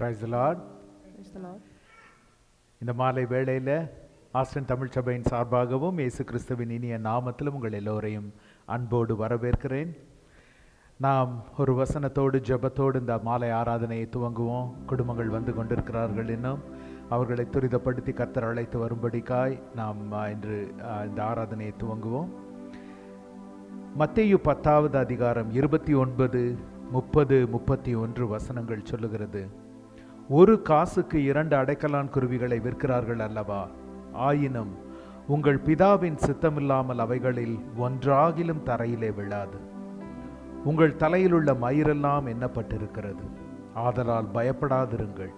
Praise the Lord. Praise the Lord. இந்த மாலை வேளையில் ஆஸ்டன் தமிழ் சபையின் சார்பாகவும் இயேசு கிறிஸ்துவின் இனிய நாமத்திலும் உங்கள் எல்லோரையும் அன்போடு வரவேற்கிறேன். நாம் ஒரு வசனத்தோடு ஜெபத்தோடு இந்த மாலை ஆராதனையை துவங்குவோம். குடும்பங்கள் வந்து கொண்டிருக்கிறார்கள், இன்னும் அவர்களை துரிதப்படுத்தி கர்த்தர் அழைத்து வரும்படிக்காய் நாம் இன்று இந்த ஆராதனையை துவங்குவோம். மத்தேயு 10வது அதிகாரம் 29, 30, 31 வசனங்கள் சொல்லுகிறது, ஒரு காசுக்கு 2 அடைக்கலான் குருவிகளை விற்கிறார்கள் அல்லவா? ஆயினும் உங்கள் பிதாவின் சித்தமில்லாமல் அவைகளில் ஒன்றாகிலும் தரையிலே விழாது. உங்கள் தலையிலுள்ள மயிரெல்லாம் எண்ணப்பட்டிருக்கிறது. ஆதலால் பயப்படாதிருங்கள்.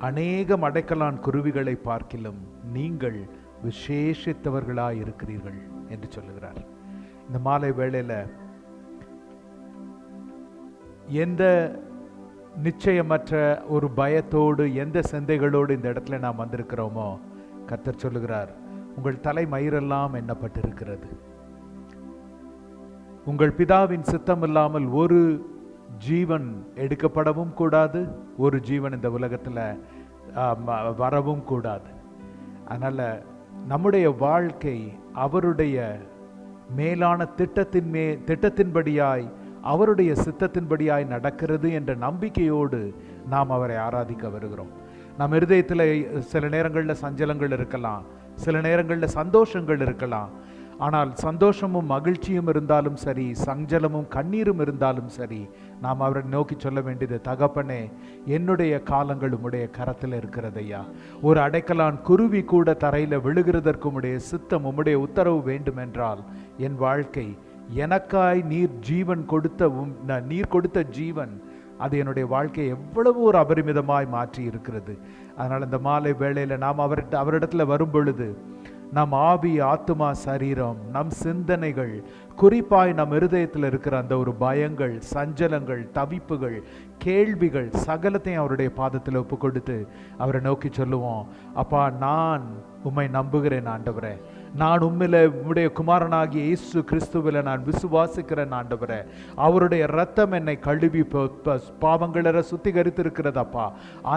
அநேகம் அடைக்கலான் குருவிகளை பார்க்கிலும் நீங்கள் விசேஷித்தவர்களாயிருக்கிறீர்கள் என்று சொல்லுகிறார். இந்த மாலை வேளையில் எந்த நிச்சயமற்ற ஒரு பயத்தோடு, எந்த சிந்தைகளோடு இந்த இடத்துல நாம் வந்திருக்கிறோமோ, கர்த்தர் சொல்லுகிறார், உங்கள் தலை மயிரெல்லாம் எண்ணப்பட்டிருக்கிறது. உங்கள் பிதாவின் சித்தம் இல்லாமல் ஒரு ஜீவன் எடுக்கப்படவும் கூடாது, ஒரு ஜீவன் இந்த உலகத்தில் வரவும் கூடாது. அதனால் நம்முடைய வாழ்க்கை அவருடைய மேலான திட்டத்தின்படியாய், அவருடைய சித்தத்தின்படியாய் நடக்கிறது என்ற நம்பிக்கையோடு நாம் அவரை ஆராதிக்க வருகிறோம். நம் இருதயத்தில் சில நேரங்களில் சஞ்சலங்கள் இருக்கலாம், சில நேரங்களில் சந்தோஷங்கள் இருக்கலாம். ஆனால் சந்தோஷமும் மகிழ்ச்சியும் இருந்தாலும் சரி, சஞ்சலமும் கண்ணீரும் இருந்தாலும் சரி, நாம் அவரை நோக்கி சொல்ல வேண்டியது, தகப்பனே, என்னுடைய காலங்கள் உம்முடைய கரத்தில் இருக்கிறதையா. ஒரு அடைக்கலான் குருவி கூட தரையில் விழுகிறதற்கு உம்முடைய சித்தம், உம்முடைய உத்தரவு வேண்டுமென்றால் என் வாழ்க்கை, எனக்காய் நீர் கொடுத்த ஜீவன், அது என்னுடைய வாழ்க்கையை எவ்வளவு ஒரு அபரிமிதமாய் மாற்றி இருக்கிறது. அதனால் இந்த மாலை வேளையில் நாம் அவரிடத்துல வரும் பொழுது, நம் ஆவி, ஆத்துமா, சரீரம், நம் சிந்தனைகள், குறிப்பாய் நம் இருதயத்தில் இருக்கிற அந்த ஒரு பயங்கள், சஞ்சலங்கள், தவிப்புகள், கேள்விகள் சகலத்தையும் அவருடைய பாதத்தில் ஒப்பு கொடுத்து அவரை நோக்கி சொல்லுவோம், அப்பா, நான் உம்மை நம்புகிறேன் ஆண்டவரே. நான் உம்முடைய குமாரனாகிய இயேசு கிறிஸ்துவில் நான் விசுவாசிக்கிறேன் ஆண்டவரே. அவருடைய இரத்தம் என்னை கழுவி பாவங்கள சுத்திகரித்திருக்கிறதப்பா.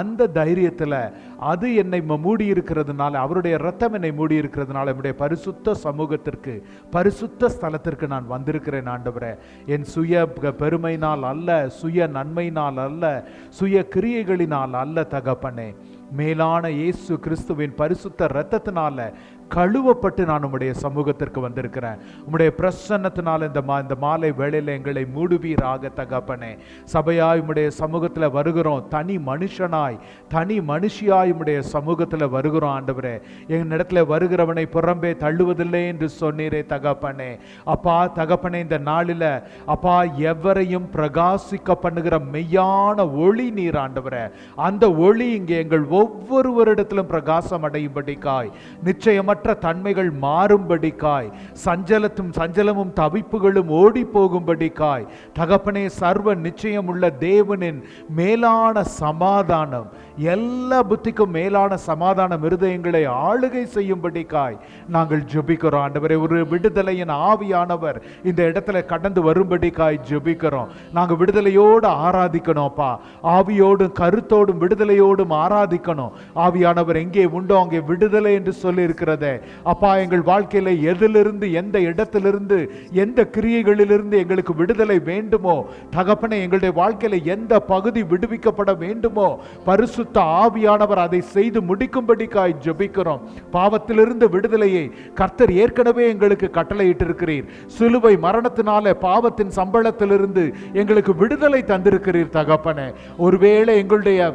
அந்த தைரியத்தில், அது என்னை மூடி இருக்கிறதுனால, அவருடைய இரத்தம் என்னை மூடி இருக்கிறதுனால, என்னுடைய பரிசுத்த சமூகத்திற்கு, பரிசுத்த ஸ்தலத்திற்கு நான் வந்திருக்கிறேன் ஆண்டவரே. என் சுய பெருமையினால் அல்ல, சுய நன்மையினால் அல்ல, சுய கிரியைகளினால் அல்ல தகப்பனே. மேலான இயேசு கிறிஸ்துவின் பரிசுத்த இரத்தத்தினால கழுவப்பட்டு நான் உம்முடைய சமூகத்திற்கு வந்திருக்கிறேன். உம்முடைய பிரசன்னத்தினால் இந்த மாலை வேளையில் எங்களை மூடுவீராக தகப்பனே. சபையாய் உம்முடைய சமூகத்தில் வருகிறோம், தனி மனுஷனாய், தனி மனுஷியாய் உம்முடைய சமூகத்தில் வருகிறோம் ஆண்டவரே. என்னிடத்துல வருகிறவனை புறம்பே தள்ளுவதில்லை என்று சொன்னீரே தகப்பனே. அப்பா தகப்பனே, இந்த நாளில் அப்பா, எவரையும் பிரகாசிக்க பண்ணுகிற மெய்யான ஒளி நீர் ஆண்டவரே. அந்த ஒளி இங்கே எங்கள் ஒவ்வொருவரிடத்திலும் பிரகாசம் அடையும்படிக்காய், நிச்சயமற்ற தன்மைகள் மாறும்படிக்காய், சஞ்சலமும் தவிப்புகளும் ஓடி போகும்படிக்காய் தகப்பனே, சர்வ நிச்சயம் உள்ள தேவனின் மேலான சமாதானம், எல்லா புத்திக்கும் மேலான சமாதானம் இருதயங்களை ஆளுகை செய்யும்படிக்காய் நாங்கள் ஜெபிக்கிறோம் ஆண்டவரே. ஒரு விடுதலையின் ஆவியானவர் இந்த இடத்துல கடந்து வரும்படிக்காய் ஜெபிக்கிறோம். நாங்கள் விடுதலையோடு ஆராதிக்கணும்ப்பா. ஆவியோடும் கருத்தோடும் விடுதலையோடும் ஆராதிக்கணும். ஆவியானவர் எங்கே உண்டோ அங்கே விடுதலை என்று சொல்லி இருக்கிறது அப்பா. எங்கள் வாழ்க்கையில எதிலிருந்து, எந்த இடத்திலிருந்து, எந்த கிரியைகளிலிருந்து எங்களுக்கு விடுதலை வேண்டுமோ தகப்பனே, எங்களுடைய வாழ்க்கையில எந்த பகுதி விடுவிக்கப்பட வேண்டுமோ பரிசுத்த ஆவியானவர் அதை செய்து முடிக்கும்படிக்காய் ஜெபிக்கிறோம். பாவத்திலிருந்து விடுதலையை கர்த்தர் ஏற்கனவே எங்களுக்கு கட்டளையிட்டு இருக்கிறீர். சிலுவை மரணத்தினால பாவத்தின் சம்பளத்திலிருந்து எங்களுக்கு விடுதலை தந்திருக்கிறீர் தகப்பனே. ஒருவேளை எங்களுடைய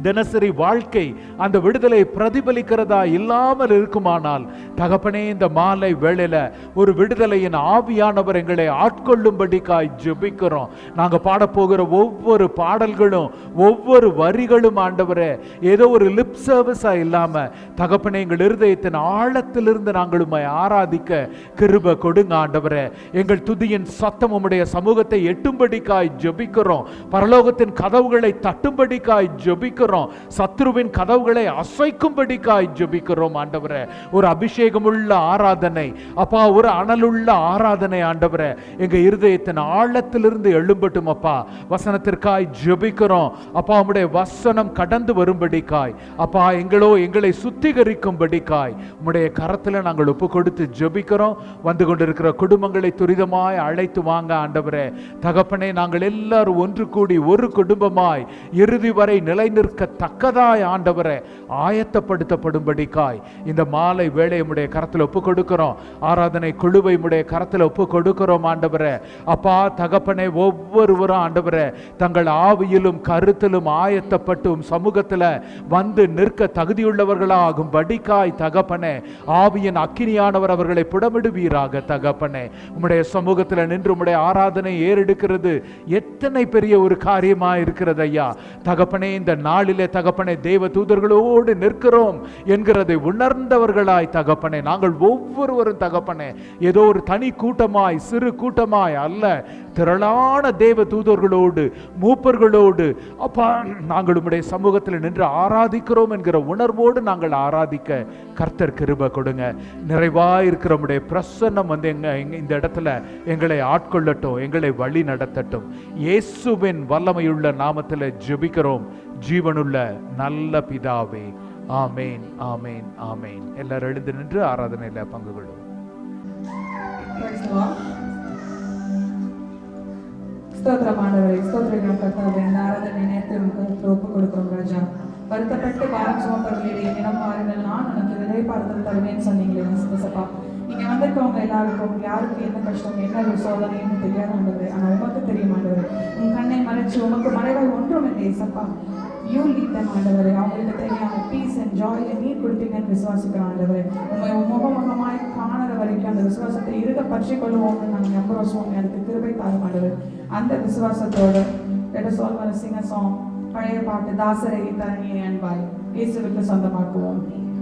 தினசரி வாழ்க்கை அந்த விடுதலை பிரதிபலிக்கிறதா இல்லாமல் இருக்குமானால் தகப்பனே, இந்த மாலை வேளையில ஒரு விடுதலையின் ஆவியானவர் எங்களை ஆட்கொள்ளும்படிக்காய் ஜெபிக்கிறோம். நாங்க பாடப்போகிற ஒவ்வொரு பாடல்களும், ஒவ்வொரு வரிகளும் ஆண்டவரே, ஏதோ ஒரு லிப் சர்வீஸா இல்லாம தகப்பனே, எங்கள் இருதயத்தின் ஆழத்திலிருந்து நாங்கள் உம்மை ஆராதிக்க கிருபை கொடுங்க ஆண்டவரே. எங்கள் துதியின் சத்தம் உம்முடைய சமூகத்தை எட்டும்படிக்காய் ஜெபிக்கிறோம். பரலோகத்தின் கதவுகளை தட்டும்படிக்காய் ஜெபிக்கிறோம் ஜெபிக்கிறோம். சத்துருவின் கதவுகளை அசைக்கும்படிக்காய் ஜெபிக்கிறோம் ஆண்டவரே. ஒரு அபிஷேகமுள்ள ஆராதனை அப்பா, ஒரு அனலுள்ள ஆராதனை ஆண்டவரே எங்க இருதயத்தின் ஆழத்திலிருந்து எழும்பட்டும் அப்பா. வசனத்திற்காய் ஜெபிக்கிறோம் அப்பா. உம்முடைய வசனம் கடந்து வரும்படிக்காய் அப்பா, எங்களை சுத்திகரிக்கும்படிக்காய் உம்முடைய கரத்துல நாங்கள் ஒப்பு கொடுத்து ஜெபிக்கிறோம். வந்து கொண்டிருக்கிற குடும்பங்களை துரிதமாய் அழைத்து வாங்க ஆண்டவரே. தகப்பனே, நாங்கள் எல்லாரும் ஒன்று கூடி ஒரு குடும்பமாய் இறுதி வரை நிலை நிற்கத்தக்கதாய் ஆண்டவரே ஆயத்தப்படுத்தப்படும்படிக்காய் இந்த மாலை வேளை உம்முடைய கரத்தில் ஒப்பு கொடுக்கிறோம். ஆராதனை குழுவை உம்முடைய கரத்தில் ஒப்பு கொடுக்கிறோம் ஆண்டவரே. அப்பா தகப்பனே, ஒவ்வொருவரும் ஆண்டவரே தங்கள் ஆவியிலும் கருத்திலும் ஆயத்தப்பட்டும் சமூகத்தில் வந்து நிற்க தகுதியுள்ளவர்களாகும் படிக்காய் தகப்பனே, ஆவியின் அக்கினியானவர் அவர்களை புடமிடுவீராக தகப்பனே. உம்முடைய சமூகத்தில் நின்று உம்முடைய ஆராதனை ஏறெடுக்கிறது எத்தனை பெரிய ஒரு காரியமா இருக்கிறது ஐயா தகப்பனே. இந்த நாளிலே தகப்பனே தேவ தூதர்களோடு நிற்கிறோம் என்கிறதை உணர்ந்தவர்களாய் தகப்பனே, நாங்கள் ஒவ்வொருவரும் தகப்பனே ஏதோ ஒரு தனி கூட்டமாய் சிறு கூட்டமாய் அல்ல, திரளான தேவ தூதர்களோடு மூப்பர்களோடு அப்பா நாங்கள் உம்முடைய சமூகத்தில் நின்று ஆராதிக்கிறோம் என்கிற உணர்வோடு நாங்கள் ஆராதிக்க கர்த்தர் கிருபை கொடுங்க. நிறைவாயிருக்கிற உம்முடைய பிரசன்னம் வந்து இந்த இடத்துல எங்களை ஆட்கொள்ளட்டும், எங்களை வழி நடத்தட்டும். இயேசுவின் வல்லமையுள்ள நாமத்தில் ஜெபிக்கிறோம் ஜீவனுள்ள நல்ல பிதாவே. ஆமேன், ஆமேன், ஆமேன். எல்லாரும் எழுந்து நின்று ஆராதனையில் பங்கு கொள்ளும். ஸ்தோத்திரமானவரே, ஸ்தோத்திரம் கர்த்தாவே. இந்த ஆராதனை நேரத்தை உங்களுக்கு ஒப்புக் கொடுக்கிறோம் ராஜா. வருத்தப்பட்டு பாரம் சுமப்பவர்களே நிலம் பாருங்கள், நான் உனக்கு விதை பார்த்தல் தருவேன்னு சொன்னீங்களே சப்பா. இங்க வந்திருக்கவங்க எல்லாருக்கும் யாருக்கு என்ன கஷ்டம் என்ன ஒரு சோதனைன்னு தெரியாத ஆண்டவரே, ஆனா உமக்கு தெரியும் ஆண்டவரே. உன் கண்ணை மறைச்சு உமக்கு மறைவாய் ஒன்றும் இல்லை சப்பா. யூ லீட் தம் ஆண்டவரே. அவங்களுக்கு தேவையான பீஸ் அண்ட் ஜாய் நீர் கொடுப்பீங்கன்னு விசுவாசிக்கிறோம் ஆண்டவரே. உண்மை முகமுகமாய் காணற வரைக்கும் அந்த விசுவாசத்தை இருக பற்றி கொள்வோம்னு நாங்கள் நம்புறோம் சுவாமி. அதுக்கு கிருபை தாரும் ஆண்டவரே. அந்த விசுவாசத்தோடு let us all sing a song. பழைய பாட்டு தாசரை தரணியை அன்பாய் இயேசுவுக்கு சொந்தமாக்குவோம். சொந்தமாக்குவோம்.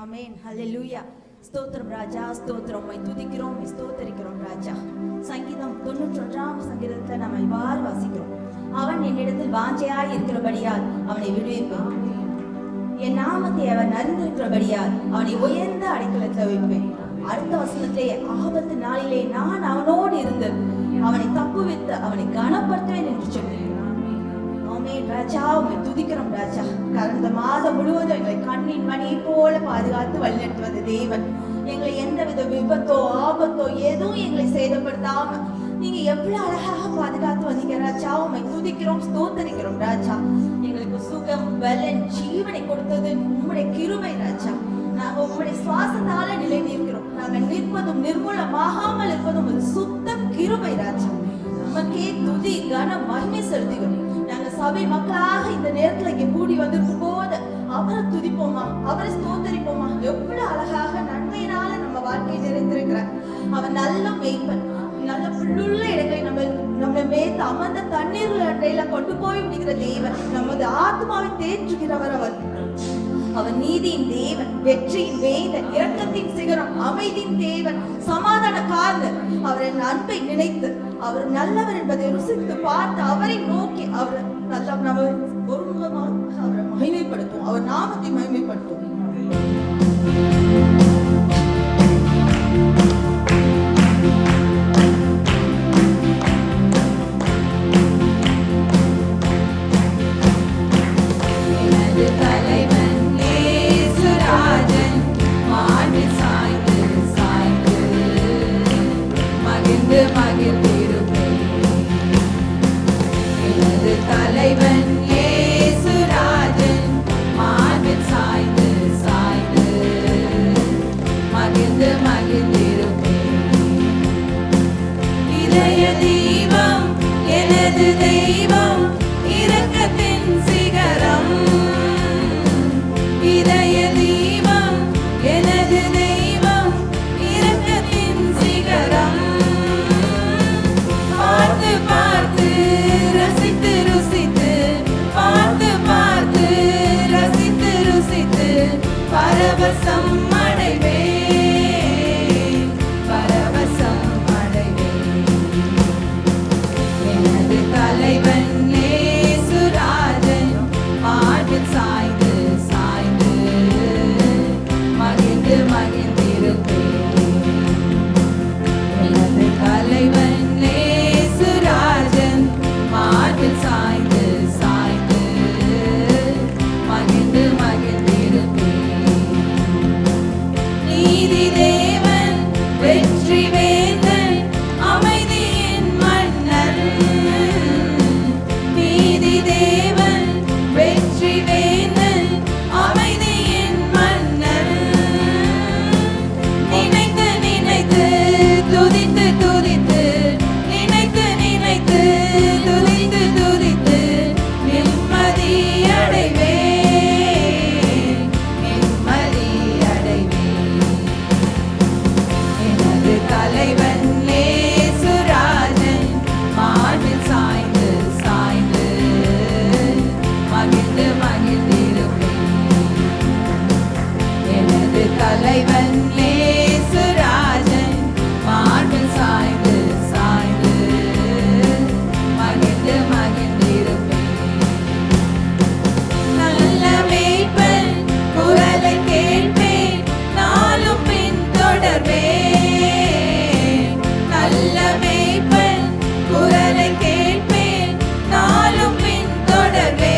ஆமென். ஹல்லேலூயா. ஸ்தோத்திரம் ராஜா, ஸ்தோத்திரம். உம்மை துதிக்கிறோம், உம்மை ஸ்தோத்தரிக்கிறோம் ராஜா. சங்கீதம் 91ஆம் சங்கீதத்தை நம்ம இவ்வாறு வாசிக்கிறோம். அவன் என்னிடத்தில் வாஞ்சையாய் இருக்கிறபடியால் அவனை விடுவிப்பேன். என் நாமத்தை அவன் அறிந்திருக்கிறபடியால் அவனை உயர்ந்த அடைக்கலத்தில் வைப்பேன். அடுத்த வசனத்திலே, ஆபத்து நாளிலே நான் அவனோடு இருந்து அவனை தப்புவித்து அவனை கனப்படுத்துவேன் என்று சொன்னேன். ஆமென் ராஜா, உம்மை துதிக்கிறோம் ராஜா. கடந்த மாதம் முழுவதும் எங்களை கண்ணின் மணியை போல பாதுகாத்து வழிநடத்தி வந்த தேவன், எங்களை எந்தவித விபத்தோ ஆபத்தோ எதுவும் எங்களை சேதப்படுத்தாம நீங்க எவ்வளவு அழகாக பாதுகாத்து வந்தீங்க ராஜா. உம்மை துதிக்கிறோம், ஸ்தோத்தரிக்கிறோம் ராஜா. எங்களுக்கு சுகம், பலன், ஜீவனை கொடுத்தது உம்முடைய கிருபை ராஜா. நாங்க உம்முடைய சுவாசத்தால நிலை நிற்கிறோம். நாங்க நிற்பதும் நிர்மூலமாகாமல் இருப்பதும் ஒரு சுத்த கிருபை ராஜா. நமக்கே துதி, கனம், மகிமை செலுத்துகிறோம். நாங்க சபை மக்களாக இந்த நேரத்துல இங்க கூடி வந்திருக்கும் போது அவரை துதிப்போமா, அவரை ஸ்தோத்தரிப்போமா. எவ்வளவு அழகாக நன்மையினால நம்ம வாழ்க்கை நிறைந்திருக்கிறார். அவன் நல்ல மேய்ப்பன். நல்ல புல்லுள்ள இடங்களை நம்ம மேய்த்து அமர்ந்த தண்ணீர் அண்டையில கொண்டு போய் விடுகிற தேவன். நமது ஆத்மாவை தேற்றுகிறவர் அவர். அவர் நீதியின் தேவன், வெற்றியின் வேந்தன், இரக்கத்தின் சிகரம், அமைதியின் தேவன், சமாதான காரணர். அவரின் அன்பை நினைத்து அவர் நல்லவர் என்பதை ருசித்து பார்த்து அவரை நோக்கி அவர் நல்ல நம்ம ஒருமுகமாக அவரை மகிமைப்படுத்தும், அவர் நாமத்தை மகிமைப்படுத்தும். தலைவன் இயேசுராஜன் மார்பில் சாய்ந்து சாய்ந்து மகிழ்ந்து மகிழ்ந்திருப்பேன். இதய தீபம் எனது தெய்வம், இரக்கத்தின் சிகரம். இதய தீபம் எனது தெய்வம், இரக்கத்தின் சிகரம். பார்த்து பார்த்து ரசித்து ருசித்து, பார்த்து பார்த்து ரசித்து ருசித்து பரவசம் அடைவேன், பரவசம் அடைவேன். எனது தலைவன் இயேசுராஜன் மார்பில் சாய்ந்து சாய்ந்து மகிழ்ந்து மகிழ்ந்திருப்பேன். எனது தலைவன் இயேசுராஜன் மார்பில் சாய்ந்து சாய்ந்து மகிழ்ந்து மகிழ்ந்திருப்பேன். நீதி தேவன், வெற்றி வேந்தன், அமைதியின் மன்னன். நீதி தேவன், வெற்றி வேந்தன், அமைதியின் மன்னன். நினைத்து நினைத்து துதித்து துதித்து, நினைத்து நினைத்து துதித்து துதித்து நிம்மதி அடைவேன், நிம்மதி அடைவேன். எனது தலைவன் இயேசுராஜன் மார்பில் சாய்ந்து சாய்ந்து மகிழ்ந்து மகிழ்ந்திருப்பேன். எனது தலைவன் இயேசுராஜன் மார்பில் சாய்ந்து சாய்ந்து மகிழ்ந்து மகிழ்ந்திருப்பேன். நல்ல மேய்ப்பன் குரலை கேட்பேன், நாளும் பின்தொடர்வேன். நல்ல மேய்ப்பன் குரலை கேட்பேன், நாளும் பின்தொடர்வேன்.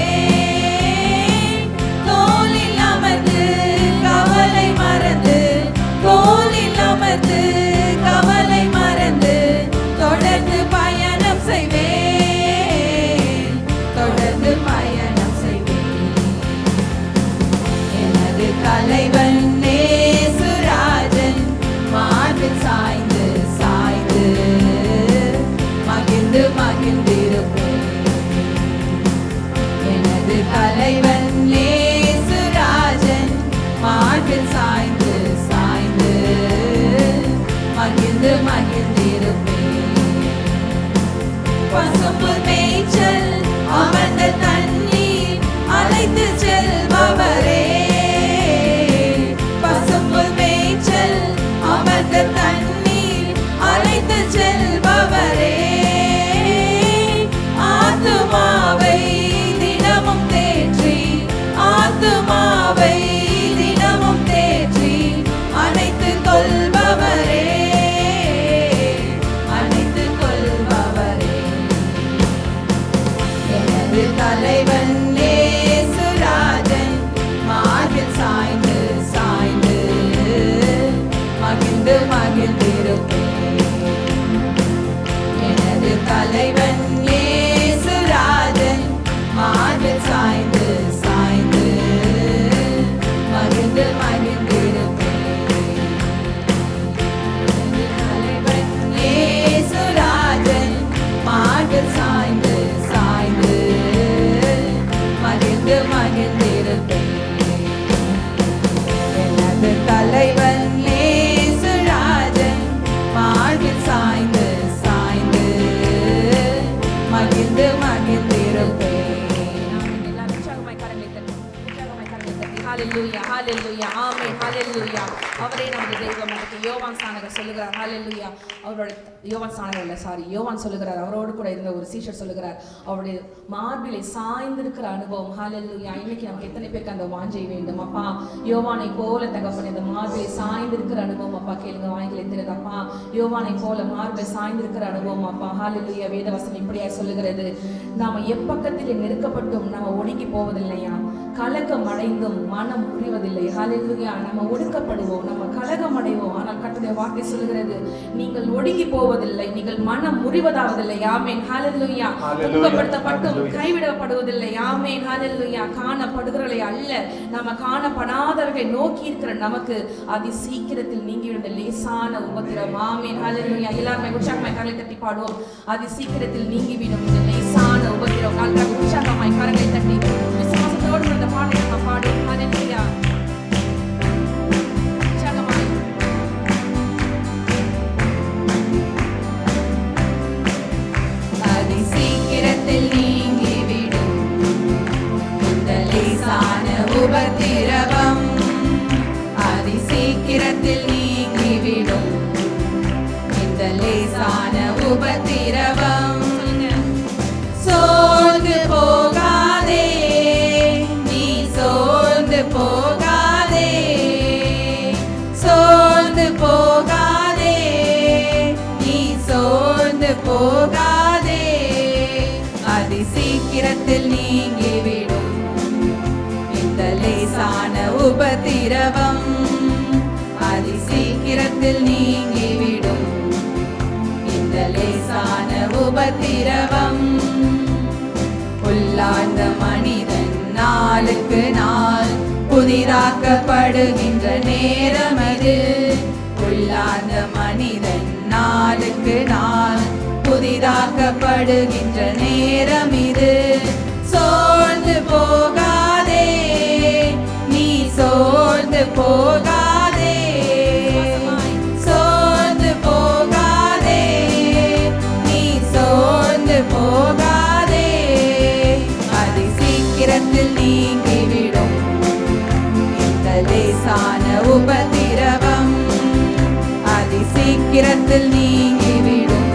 தோளில் அமர்ந்து கவலை மறந்து, தோளில் அமர்ந்து கவலை மறந்து தொடர்ந்து பயணம் செய்வேன், தொடர்ந்து பயணம் செய்வேன். எனது தலைவன் இயேசுராஜன் மார்பில் சாய்ந்து சாய்ந்து மகிழ்ந்து மகிழ்ந்திருப்பேன். எனது தலைவன் இயேசுராஜன் மார்பில் சாய்ந்து சாய்ந்து மகிழ்ந்து மகிழ்ந்திருப்பேன். பசும்புல் மேய்ச்சல் அமர்ந்த தண்ணீர் அழைத்து செல்பவரே, ஆத்மாவை தினமும் தேற்றி அணைத்துக் கொள்பவரே, அணைத்துக் கொள்பவரே. எனது தலைவன் இயேசுராஜன் மார்பில் சாய்ந்து சாய்ந்து மகிழ்ந்து மகிழ்ந்திருப்பேன். எனது தலைவன் இயேசுராஜன் மார்பில் சாய்ந்து சாய்ந்து மகிழ்ந்து மகிழ்ந்திருப்பேன். எனது தலைவன் இயேசுராஜன் மார்பில் சாய்ந்து சாய்ந்து மகிழ்ந்து மகிழ்ந்திருப்பேன். எனது தலைவன் இயேசுராஜன் மார்பில் சாய்ந்து சாய்ந்து மகிழ்ந்து மகிழ்ந்திருப்பேன். எல்லாம் உற்சாகமாய் கரங்களை தட்டி, உற்சாகமாய் கரங்களை தட்டி, ஹalleluya ஹalleluya ஆமென் ஹalleluya. அவரே நமது தெய்வம். நமக்கு யோவான் ஸ்நானகர் சொல்லுகிறார் ஹalleluya. அவரோட யோவான் ஸ்நானகர் இல்ல யோவான் சொல்லுகிறார், அவரோடு கூட இருந்த ஒரு சீஷர் சொல்லுகிறார், அவருடைய மார்பிலை சாய்ந்திருக்கிற அனுபவம் ஹalleluya. இன்னைக்கு நமக்கு எத்தனை பேருக்கு அந்த வாஞ்சை வேண்டும் அப்பா? யோவானை போல தகப்பனே இந்த மார்பிலை சாய்ந்திருக்கிற அனுபவம் அப்பா, கேளுங்க வாய்களை திறந்தப்பா. யோவானை போல மார்பிலை சாய்ந்திருக்கிற அனுபவம் அப்பா ஹalleluya. வேதவசனம் இப்படியா சொல்லுகிறது, நாம எப்பக்கத்தில் நெருக்கப்பட்டும் நம்ம ஒடுங்கி போவதில்லையா, கலக்கம் அடைந்தும் மனம் முறிவதில்லை ஹalleluya. நம்ம ஒடுக்கப்படுவோம், நம்ம கலகம் அடைவோம், ஆனால் கர்த்தருடைய வார்த்தை சொல்லுகிறது, நீங்கள் ஒடுங்கி போவதில்லை, நீங்கள் மனம் முறிவதாவதில்லை. ஆமென் ஹalleluya. துன்பப்படுத்தப்பட்டும் கைவிடப்படுவதில்லை. ஆமென் ஹalleluya. காணப்படுகிறவர்களை அல்ல, நம்ம காணப்படாதவர்களை நோக்கி இருக்கிற நமக்கு அதி சீக்கிரத்தில் நீங்கிவிடும் லேசான உபத்திரம். ஆமென் ஹalleluya. எல்லாருமே உற்சாகமாய் கரங்களை தட்டி பாடுவோம், அதி சீக்கிரத்தில் நீங்கிவிடும் இந்த லேசான உபத்திரம். நல்ல உற்சாகமாய் கரங்களை தட்டி விசுவாசத்தோடு இந்த பாடலை நம்ம பாடுவோம் ஹalleluya. அதி சீக்கிரத்தில் நீங்கிவிடும் இந்த லேசான உபத்திரவம், அதி சீக்கிரத்தில் நீங்கிவிடும் இந்த லேசான உபத்திரவம். சோர்ந்து போகாதே, நீ சோர்ந்து போகாதே, சோர்ந்து போகாதே, நீ சோர்ந்து போகாதே. அதி சீக்கிரத்தில் நீங்கிவிடும் இந்த லேசான உபத்திரவம், அதி சீக்கிரத்தில் நீங்கிவிடும் இந்த லேசான உபத்திரவம். உள்ளார்ந்த மனிதன் நாளுக்கு நாள் புதிதாக்கப்படுகின்ற நேரம் இது. உள்ளார்ந்த மனிதன் நாளுக்கு நாள் புதிதாக்கப்படுகின்ற நேரம் இது. சோர்ந்து போகாதே, நீ சோர்ந்து போகாதே, சோர்ந்து போகாதே, நீ சோர்ந்து போகாதே. அதி சீக்கிரத்தில் நீங்கிவிடும் இந்த லேசான உபத்திரவம், அதி சீக்கிரத்தில் நீங்கிவிடும்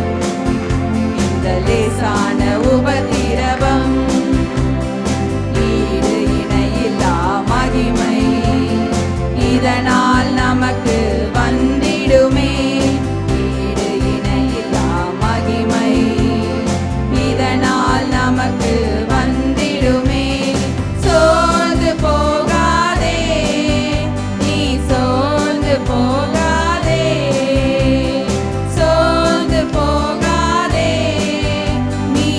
இந்த லேசான உபத்திரவம். ஈடு இணையில்லா மகிமை இதனால் நமக்கு வந்திடுமே, ஈடு இணையில்லா மகிமை இதனால் நமக்கு வந்திடுமே. சோர்ந்து போகாதே, நீ சோர்ந்து போகாதே, சோர்ந்து போகாதே, நீ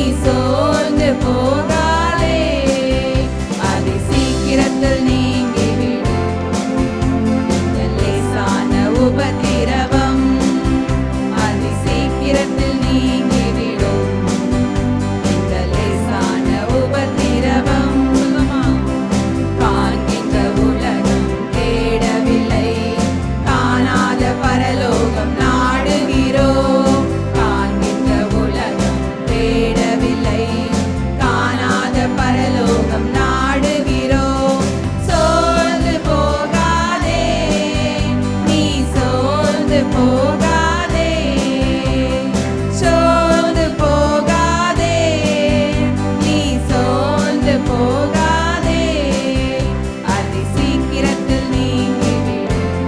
சீக்கிரத்தில் நீங்கிவிடும்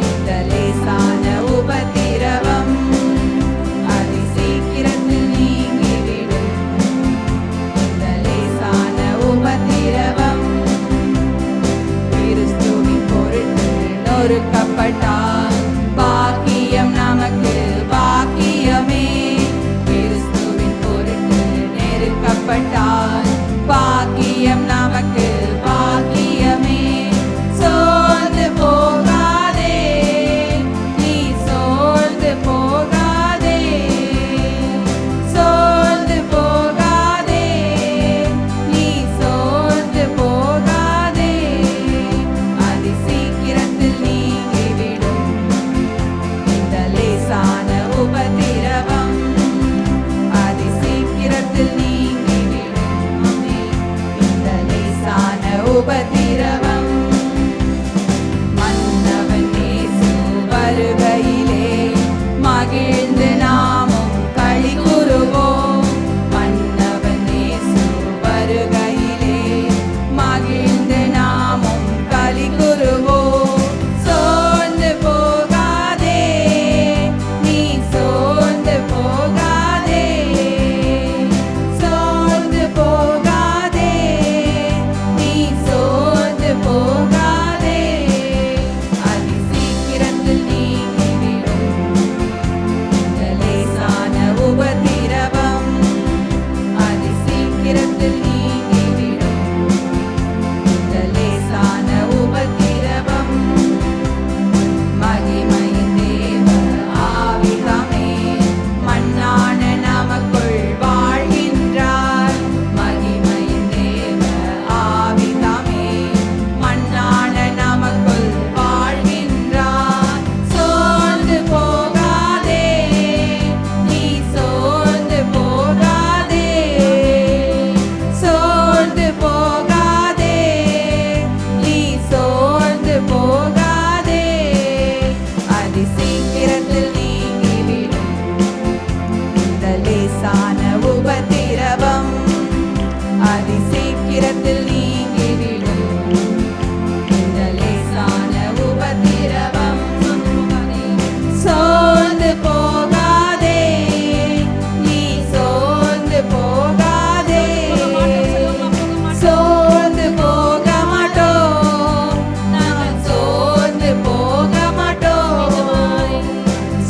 இந்த லேசான உபத்திரவம் அதி சீக்கிரத்தில் நீங்கிவிடும் இந்த லேசான உபத்திரவம் கிறிஸ்துவின் பொருட்டு நொறுக்கப்பட்டார் பாக்கியம் நமக்கு பாக்கியமே கிறிஸ்துவின் பொருட்டு நெருக்கப்பட்டார் பாக்கியம் நமக்கு பாக்கியமே சோர்ந்து போகாதே நீ சோர்ந்து போகாதே சோர்ந்து போகாதே நீ சோர்ந்து போகாதே அதி சீக்கிரத்தில் நீங்கிவிடும் இந்த லேசான உபத்திரவம் அதி சீக்கிரத்தில் நீங்கிவிடும் இந்த லேசான உபத்திரவம் மன்னவன் இயேசு வருகையிலே மகிழ்ந்து நாமும் களி கூறுவோம் மன்னவன் இயேசு வருகையிலே மகிழ்ந்து நாமும் களி கூறுவோம் சோர்ந்து போகாதே நீ சோர்ந்து போகாதே சோர்ந்து போகாதே நீ சோர்ந்து போகாதே அதி சீக்கிரத்தில் நீங்கிவிடும் இந்த லேசான உபத்திரவம் அதி சீக்கிரத்தில் நீங்கிவிடும் இந்த லேசான உபத்திரவம் மகிமையின் தேவ ஆவிதமே மண்ணான நமக்குள் வாழ்கின்றார் மகிமையின் தேவ ஆவிதமே மண்ணான நமக்குள் வாழ்கின்றார் சோர்ந்து போகாதே நீ சோர்ந்து போகாதே சோர்ந்து போகாதே நீ சோர்ந்து போகாதே அதி சீக்கிரத்தில் நீங்கிவிடும் இந்த லேசான உபத்திரவம் அதி சீக்கிரத்தில் நீங்கிவிடும் இந்த லேசான உபத்திரவம் சோர்ந்து போகாதே நீ சோர்ந்து போகாதே சோர்ந்து போக மாட்டோம் நாங்கள் சோர்ந்து போக மாட்டோம்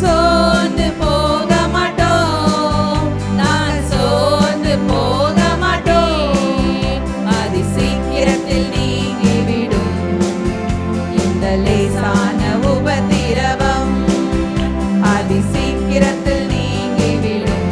சோர்ந்து போக மாட்டோம் நாங்கள் சோர்ந்து போக மாட்டோம் அதி சீக்கிரத்தில் நீங்கிவிடும் இந்த லேசான உபத்திரவம் அதி சீக்கிரத்தில் நீங்கிவிடும்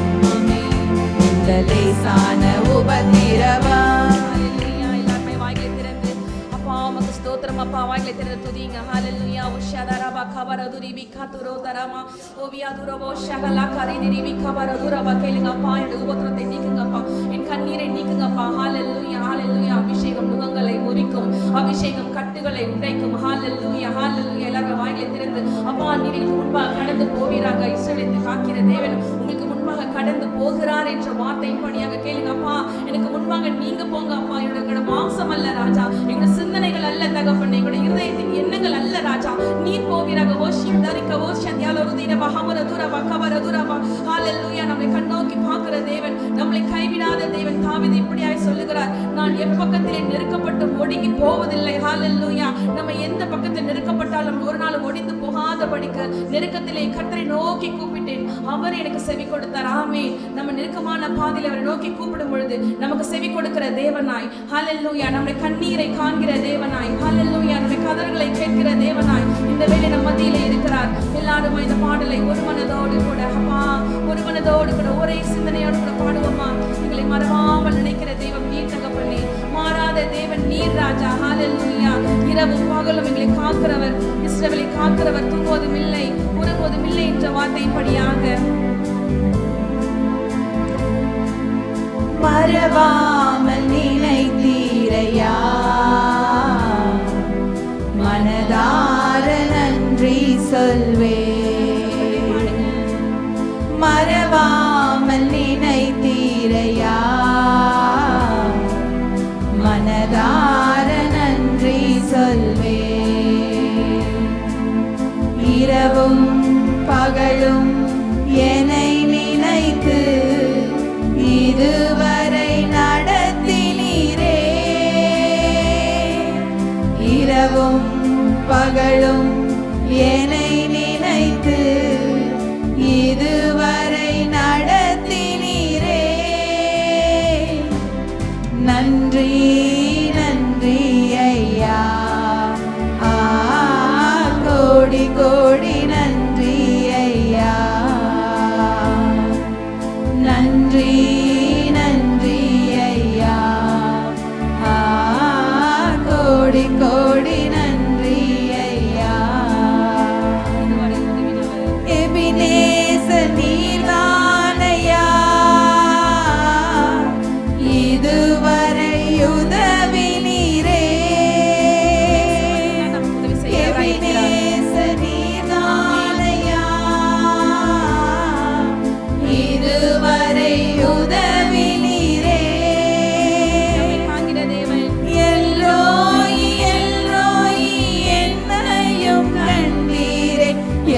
இந்த லேசான உபத்திரவம் ஹalleluya எல்லாரும் வாய்களை திறந்து அப்பா உமக்கு ஸ்தோத்திரம் அப்பா வாய்களை திறந்து துதிங்க ஹalleluya உஷதரபா கபரதுரி பிகதுரோ தரமா ஓவியாதுரோ ஷகலா கரிதிரி பிகபரதுரபா கேளுங்க அப்பா இந்த உபத்திரத்தை நீக்குங்க அப்பா என் கண்ணீரை நீக்குங்க அப்பா ஹalleluya ஹalleluya அபிஷேகம் நுகங்களை முறிக்கும் அபிஷேகம் கட்டுகளை உடைக்கும் ஹalleluya ஹalleluya எல்லாரும் வாய்களை திறந்து அப்பா நீருக்கு முன்பாக கடந்து போவீராக இஸ்ரவேலை காக்கிற தேவன் உங்களுக்கு முன்பாக கடந்து போகிறார் என்ற வார்த்தையின்படியாக கேளுங்க அப்பா எனக்கு முன்பாக நீங்க போங்க அப்பா என்னோட மாம்சம் அல்ல ராஜா எங்களோட சிந்தனைகள் அல்ல தகப்பனே எங்களோட இருதயத்தின் எண்ணங்கள் அல்ல ராஜா நீர் போவீராக ஓஷிம் தரிக்க ஓஷத்யால ருதின பஹமர துரபா கபர துரபா ஹalleluya நம்மை கண்ணோக்கி பார்க்கிற தேவன் நம்மை கைவிடாத தேவன் தாவீது இப்படியாய் சொல்லுகிறார் நான் எப்பக்கத்திலே நெருக்கப்பட்டு ஒடுங்கி போவதில்லை ஹalleluya நம்ம எந்த பக்கத்தில் நெருக்கப்பட்டாலும் ஒரு நாள் ஒடிந்து போகாதபடிக்கு நெருக்கத்திலே கர்த்தரை நோக்கி கூப்பிட்டேன் அவர் எனக்கு செவி கொடுத்தார் ஆமென் நம்ம நெருக்கமான பாதையில் அவரை நோக்கி கூப்பிடும் பொழுது நமக்கு செவி கொடுக்கிற தேவனாய் ஹalleluya நம்முடைய கண்ணீரை காண்கிற தேவனாய் ஹalleluya நம்முடைய கதறல்களை கேட்கிற தேவனாய் இந்த வேளை நம்ம மத்தியிலே இருக்கிறார் எல்லாரும் இந்த பாடலை ஒரு மனதோடு கூட அப்பா ஒரு மனதோடு கூட ஒரே சிந்தனையோடு கூட பாடுவோமா எங்களை மறவாமல் நினைக்கிற தெய்வம் நீர் தகப்பனே மாறாத தேவன் நீர் ராஜா ஹalleluya இரவும் பகலும் எங்களை காக்கிறவர் இஸ்ரவேலை காக்கிறவர் தூங்குவதும் இல்லை உறங்குவதும் இல்லை என்ற வார்த்தையின்படியாக மறவாமல் நினைத்தீரையா மனதார நன்றி சொல்வே மறவாமல் நினைத்தீரையா மனதார நன்றி சொல் இரவும் பகலும் என்னை நினைத்து இதுவரை நடத்தினீரே. இரவும் பகலும் என்னை நினைத்து இதுவரை நடத்தினீரே. நன்றி நன்றி ஐயா, கோடி கோடி நன்றி ஐயா. நன்றி நன்றி ஐயா, கோடி கோடி நன்றி ஐயா. எபினேசர் நீர்தானையா, இதுவரை உதவி நீரே. எபினேசர் நீர்தானையா, இதுவரை உதவி நீரே. எல்லோய் எல்லோய் என்னையும் கண்டீரே,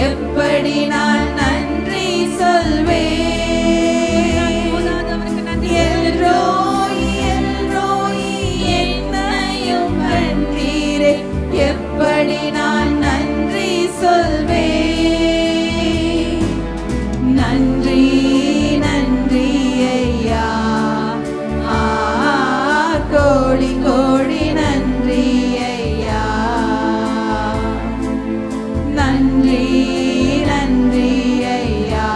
எப்படி நான் நன்றி சொல்வேன். எல்லோய் எல்லோய் என்னையும் கண்டீரே, எப்படி நான் நன்றி சொல்வேன். நன்றி நன்றி ஐயா, கோடி கோடி நன்றி ஐயா. நன்றி நன்றி ஐயா,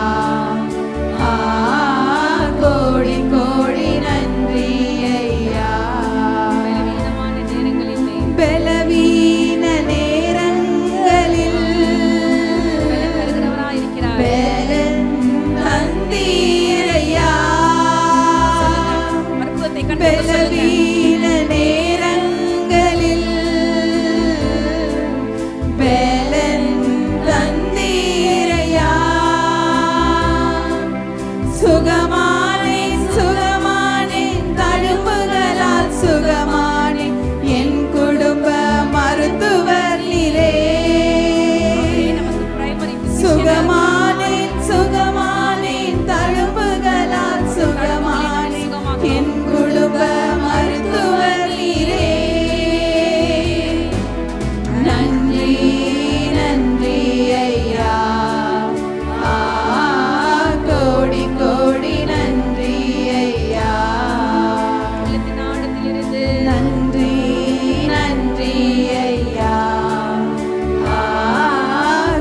கோடி கோடி நன்றி ஐயா. பலவீன நேரங்களில் பலன் தந்தீரையா. பலவீன நேரங்களில் பலன் தந்தீரையா. சுகமானேன் சுகமானேன் தழும்புகளால் சுகமானேன், என் குடும்ப மருத்துவர் நீரே. சுகமானேன் சுகமானேன் தழும்புகளால் சுகமானேன், என் குடும்ப மருத்துவர் நீரே. நன்றி நன்றி ஐயா, கோடி கோடி நன்றி ஐயா. நன்றி நன்றி ஐயா,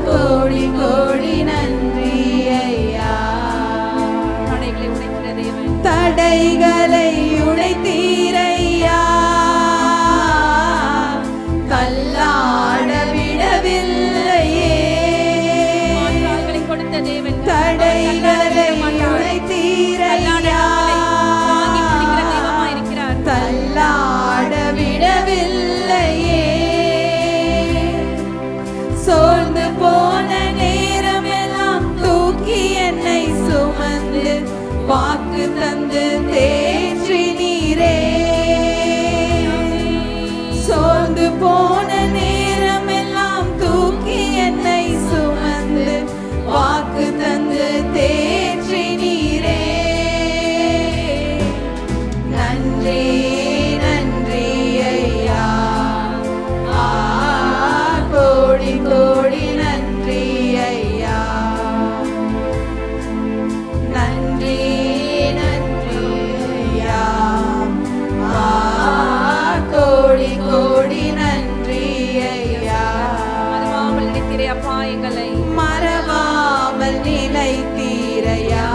கோடி கோடி நன்றி ஐயா. தடைகளை உடைத்தீரையா, தள்ளாட விடவில்லையே. தடைகளை உடைத்தீரையா, தள்ளாட விடவில்லையே. சோர்ந்து போன நேரமெல்லாம் தூக்கி என்னை சுமந்து வாக்கு தந்து தேற்றி நீரே. சோர்ந்து போன நேரமெல்லாம் தூக்கி என்னை சுமந்து வாக்கு தந்து தேற்றி நீரே. நன்றி நன்றி ஐயா, கோடி கோடி நன்றி ஐயா. நன்றி நன்றி ஐயா, கோடி கோடி நன்றி ஐயா. மறவாமல் நிலைத்தீரையா,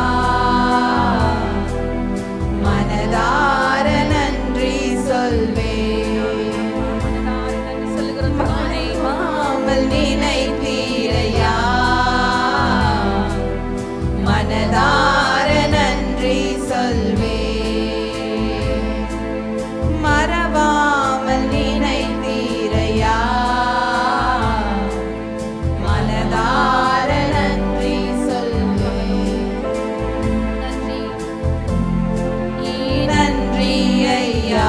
மனதார நன்றி சொல்வேன். மறவாமல் நினைத்தீரையா, மனதார நன்றி சொல்வேன். மறவாமல் நினைத்தீரையா, மனதார நன்றி சொல்வேன். நன்றி ஐயா,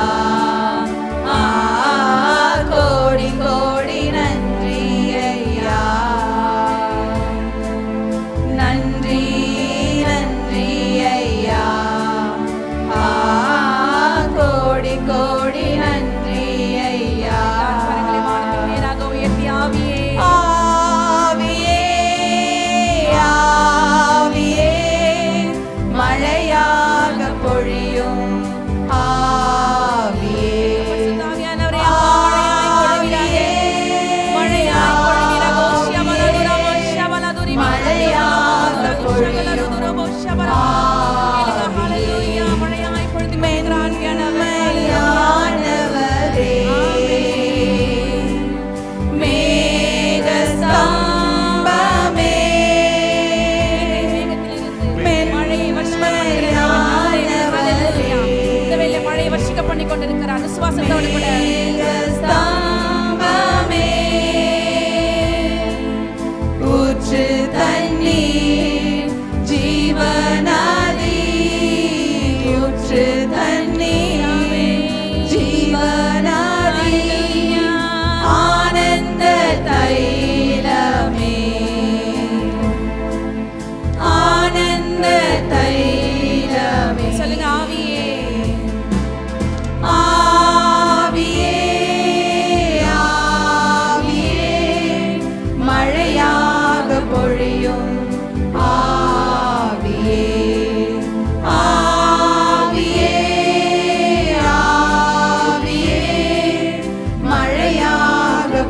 கோடி கோடி நன்றி ஐயா.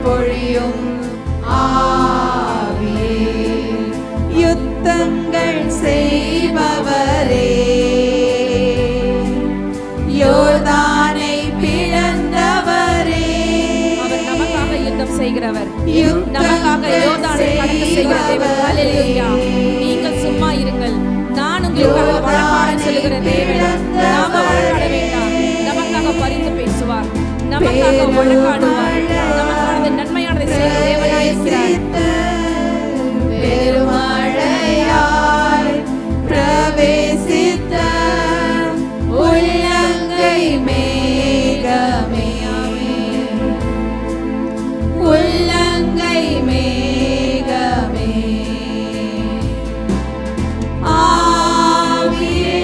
பொழியும் ஆவியே, யுத்தங்கள் செய்பவரே, யோர்தானை பிளந்தவரே, அவர் நமக்காக யுத்தம் செய்கிறவர், யுத்தங்கள் நமக்காக யோர்தானை கடந்து செய்கிற தேவன். ஹல்லேலூயா. நீங்கள் சும்மா இருங்கள், நான் உங்களுக்காக வழக்காட சொல்லுகிற தேவன். நாம வழக்காட வேண்டாம், நமக்காக பரிந்து பேசுவார், நமக்காக வழக்காடுவார், நமக்கானது நன்மையானதை செய்கிற தேவனாயிருக்கிறார். பெருமழையாய் பிரவேசித்த உள்ளங்கை மேகமே, உள்ளங்கை மேகமே, ஆவியே,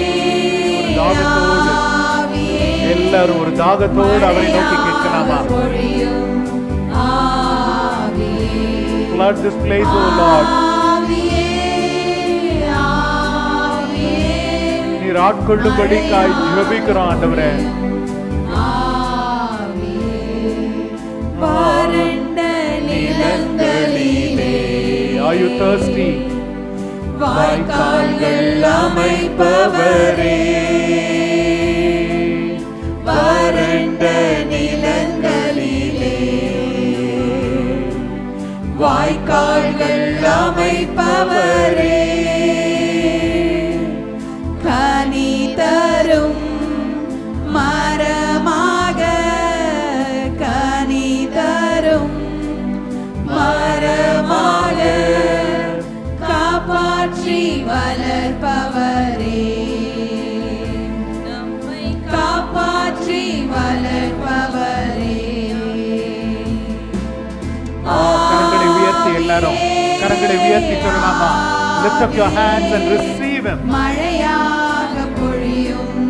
ஆவியே, எல்லாரும் ஒரு தாகத்தோடு அவரை நோக்கி கேட்கலாமா? பொழியும் ஆவியே, Flood this place, O Lord. நீர் ஆட்கொள்ளும்படிக்காய் ஜெபிக்கிறோம் ஆண்டவரே. வறண்ட நிலங்களிலே Are you thirsty? வாய்க்கால்கள் அமைப்பவரே, வறண்ட நிலங்களிலே வாய்க்கால்கள் அமைப்பவரே, கனி தரும் மரமாக, கனி தரும் மரமாக காப்பாற்றி வளர்ப்பவரே, நம்மை காப்பாற்றி வளர்ப்பவரே. கரங்களை உயர்த்தி எல்லாரும் கரங்களை உயர்த்தி சொல்லலாமா? Lift up your hands and receive him. மழையாக பொழியும்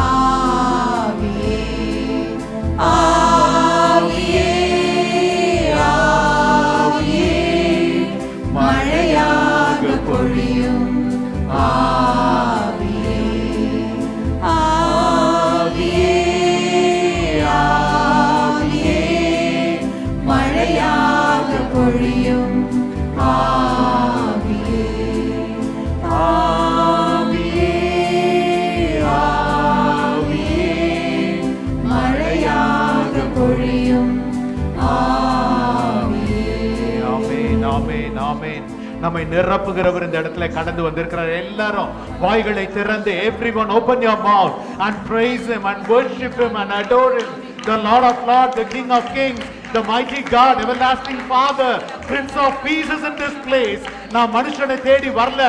ஆவியே, ஆவியே, ஆவியே, மழையாக பொழியும் ஆவியே, ஆவியே, ஆவியே, மழையாக பொழியும் ஆவியே, ஆவியே, ஆவியே, மழையாக பொழியும் ஆவியே. ஆமென், ஆமென், ஆமென். நம்மை நிரப்புகிறவர் இந்த இடத்துல கடந்து வந்திருக்கிறார். எல்லாரும் வாய்களை திறந்து, everyone open your mouth and praise him and worship him and adore him, the Lord of Lords, the King of Kings, the mighty God, everlasting Father, Prince of Peace is in this place. நாம் மனுஷனை தேடி வரல.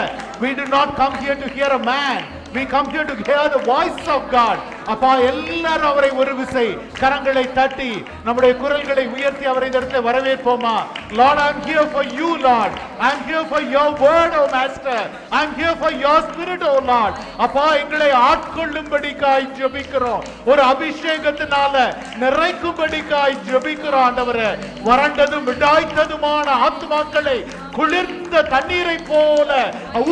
We did not come here to hear a man. We come here to hear the voice of God. அப்பா எல்லாரும் அவரை ஒரு விசை கரங்களை தட்டி நம்முடைய குரல்களை உயர்த்தி அவரை இந்த இடத்துல வரவேற்போமா? Lord, I am here for you, Lord. I am here for your word, oh Master. I am here for your spirit, oh Lord. அப்பா எங்களை ஆட்கொள்ளும்படிக்காய் ஜெபிக்கிறோம். ஒரு அபிஷேகத்தினால நிறைக்கும்படிக்காய் ஜெபிக்கிறோம் ஆண்டவரே. வறண்டதும் விடாய்த்ததுமான ஆத்துமாக்களை குளிர்ந்த தண்ணீரை போல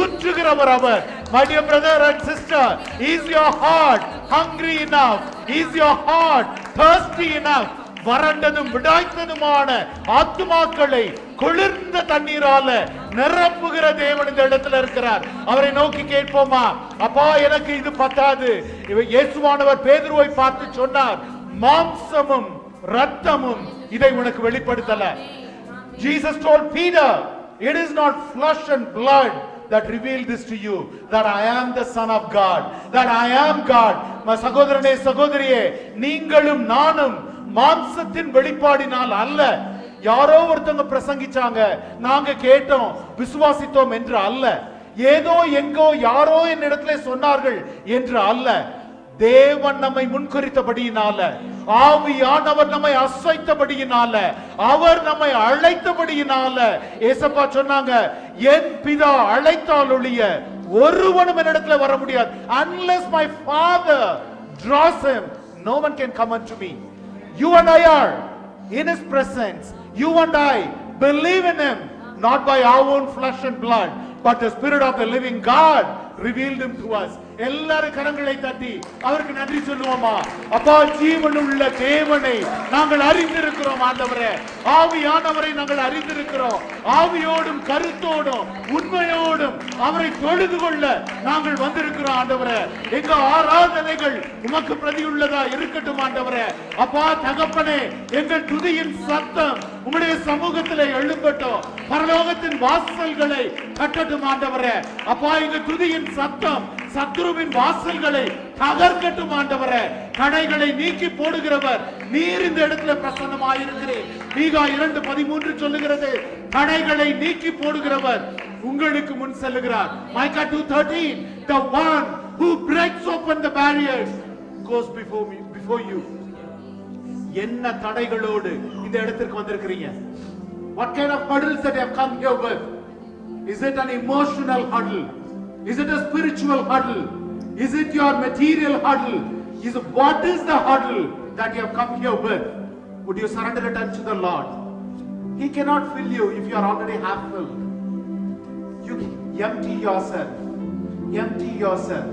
ஊற்றுகிறவர் அவர். My dear brother and sister, is your heart hungry enough? Is your heart thirsty enough? வறண்டதும் விடாய்த்ததுமான ஆத்துமாக்களை குளிர்ந்த தண்ணீரால நிரப்புகிற தேவன் இந்த இடத்துல இருக்கிறார். அவரை நோக்கி கேட்போமா? அப்பா எனக்கு இது பத்தாது. இயேசுவானவர் பேதுருவை பார்த்து சொன்னார், மாம்சமும் இரத்தமும் இதை உனக்கு வெளிப்படுத்தல. Jesus told Peter, it is not flesh and blood that revealed this to you, that I am the Son of God, that I am God. சகோதரனே சகோதரியே, நீங்களும் நானும் மாம்சத்தின் வெளிப்பாடினால் அல்ல, யாரோ ஒருத்தங்க பிரசங்கிச்சாங்க, நாங்க கேட்டோம் விசுவாசித்தோம் என்று அல்ல, ஏதோ எங்கோ யாரோ என்னிடத்திலே சொன்னார்கள் என்று அல்ல. தேவன் நம்மை முன்குறித்தபடியினால, ஆவியானவர் நம்மை அசைத்தபடியினால, அவர் நம்மை அழைத்தபடியினால, ஏசப்பா சொன்னாங்க, என் பிதா அழைத்தால் ஒழிய ஒருவனும் என்னிடத்துல வர முடியாது. Unless my Father draws him, no one can come unto me. You and I are in his presence. You and I believe in him, not by our own flesh and blood, but the Spirit of the living God revealed him to us. எல்லாரும் கரங்களை தட்டி அவருக்கு நன்றி சொல்லுவோமா? அப்பா, ஜீவனுள்ள தேவனை நாங்கள் அறிந்திருக்கிறோம் ஆண்டவரே. ஆவியானவரை நாங்கள் அறிந்திருக்கிறோம். ஆவியோடும் கருத்தோடும் உண்மையோடும் அவரை தொழுது கொள்ள நாங்கள் வந்திருக்கிறோம் ஆண்டவரே. எங்க ஆராதனைகள் உமக்கு பிரதியுள்ளதா இருக்கட்டும் ஆண்டவரே. அப்பா தகப்பனே, எங்கள் துதியின் சத்தம் உம்முடைய சமூகத்திலே எழும்பட்டும். பரலோகத்தின் வாசல்களை கட்டட்டும் ஆண்டவரே. அப்பா, எங்க துதியின் சத்தம் சத்ருவின் வாசல்களை தகர்க்கட்டும் ஆண்டவரே. தடைகளை நீக்கி போடுகிறவர் நீர் இந்த இடத்துல பிரசன்னமாயிருக்கிறேன். மீகா 2:13 சொல்லுகிறது, தடைகளை நீக்கி போடுகிறவர் உங்களுக்கு முன் செல்லுகிறார். மைக்கா 2:13, the one who breaks open the barriers goes before you. என்ன தடைகளோடு இந்த இடத்திற்கு வந்திருக்கிறீங்க? What kind of hurdles that have come here with? Is it an emotional hurdle? Is it a spiritual hurdle? Is it your material hurdle? What is the hurdle that you have come here with? Would you surrender it unto the Lord? He cannot fill you if you are already half filled. You empty yourself. Empty yourself.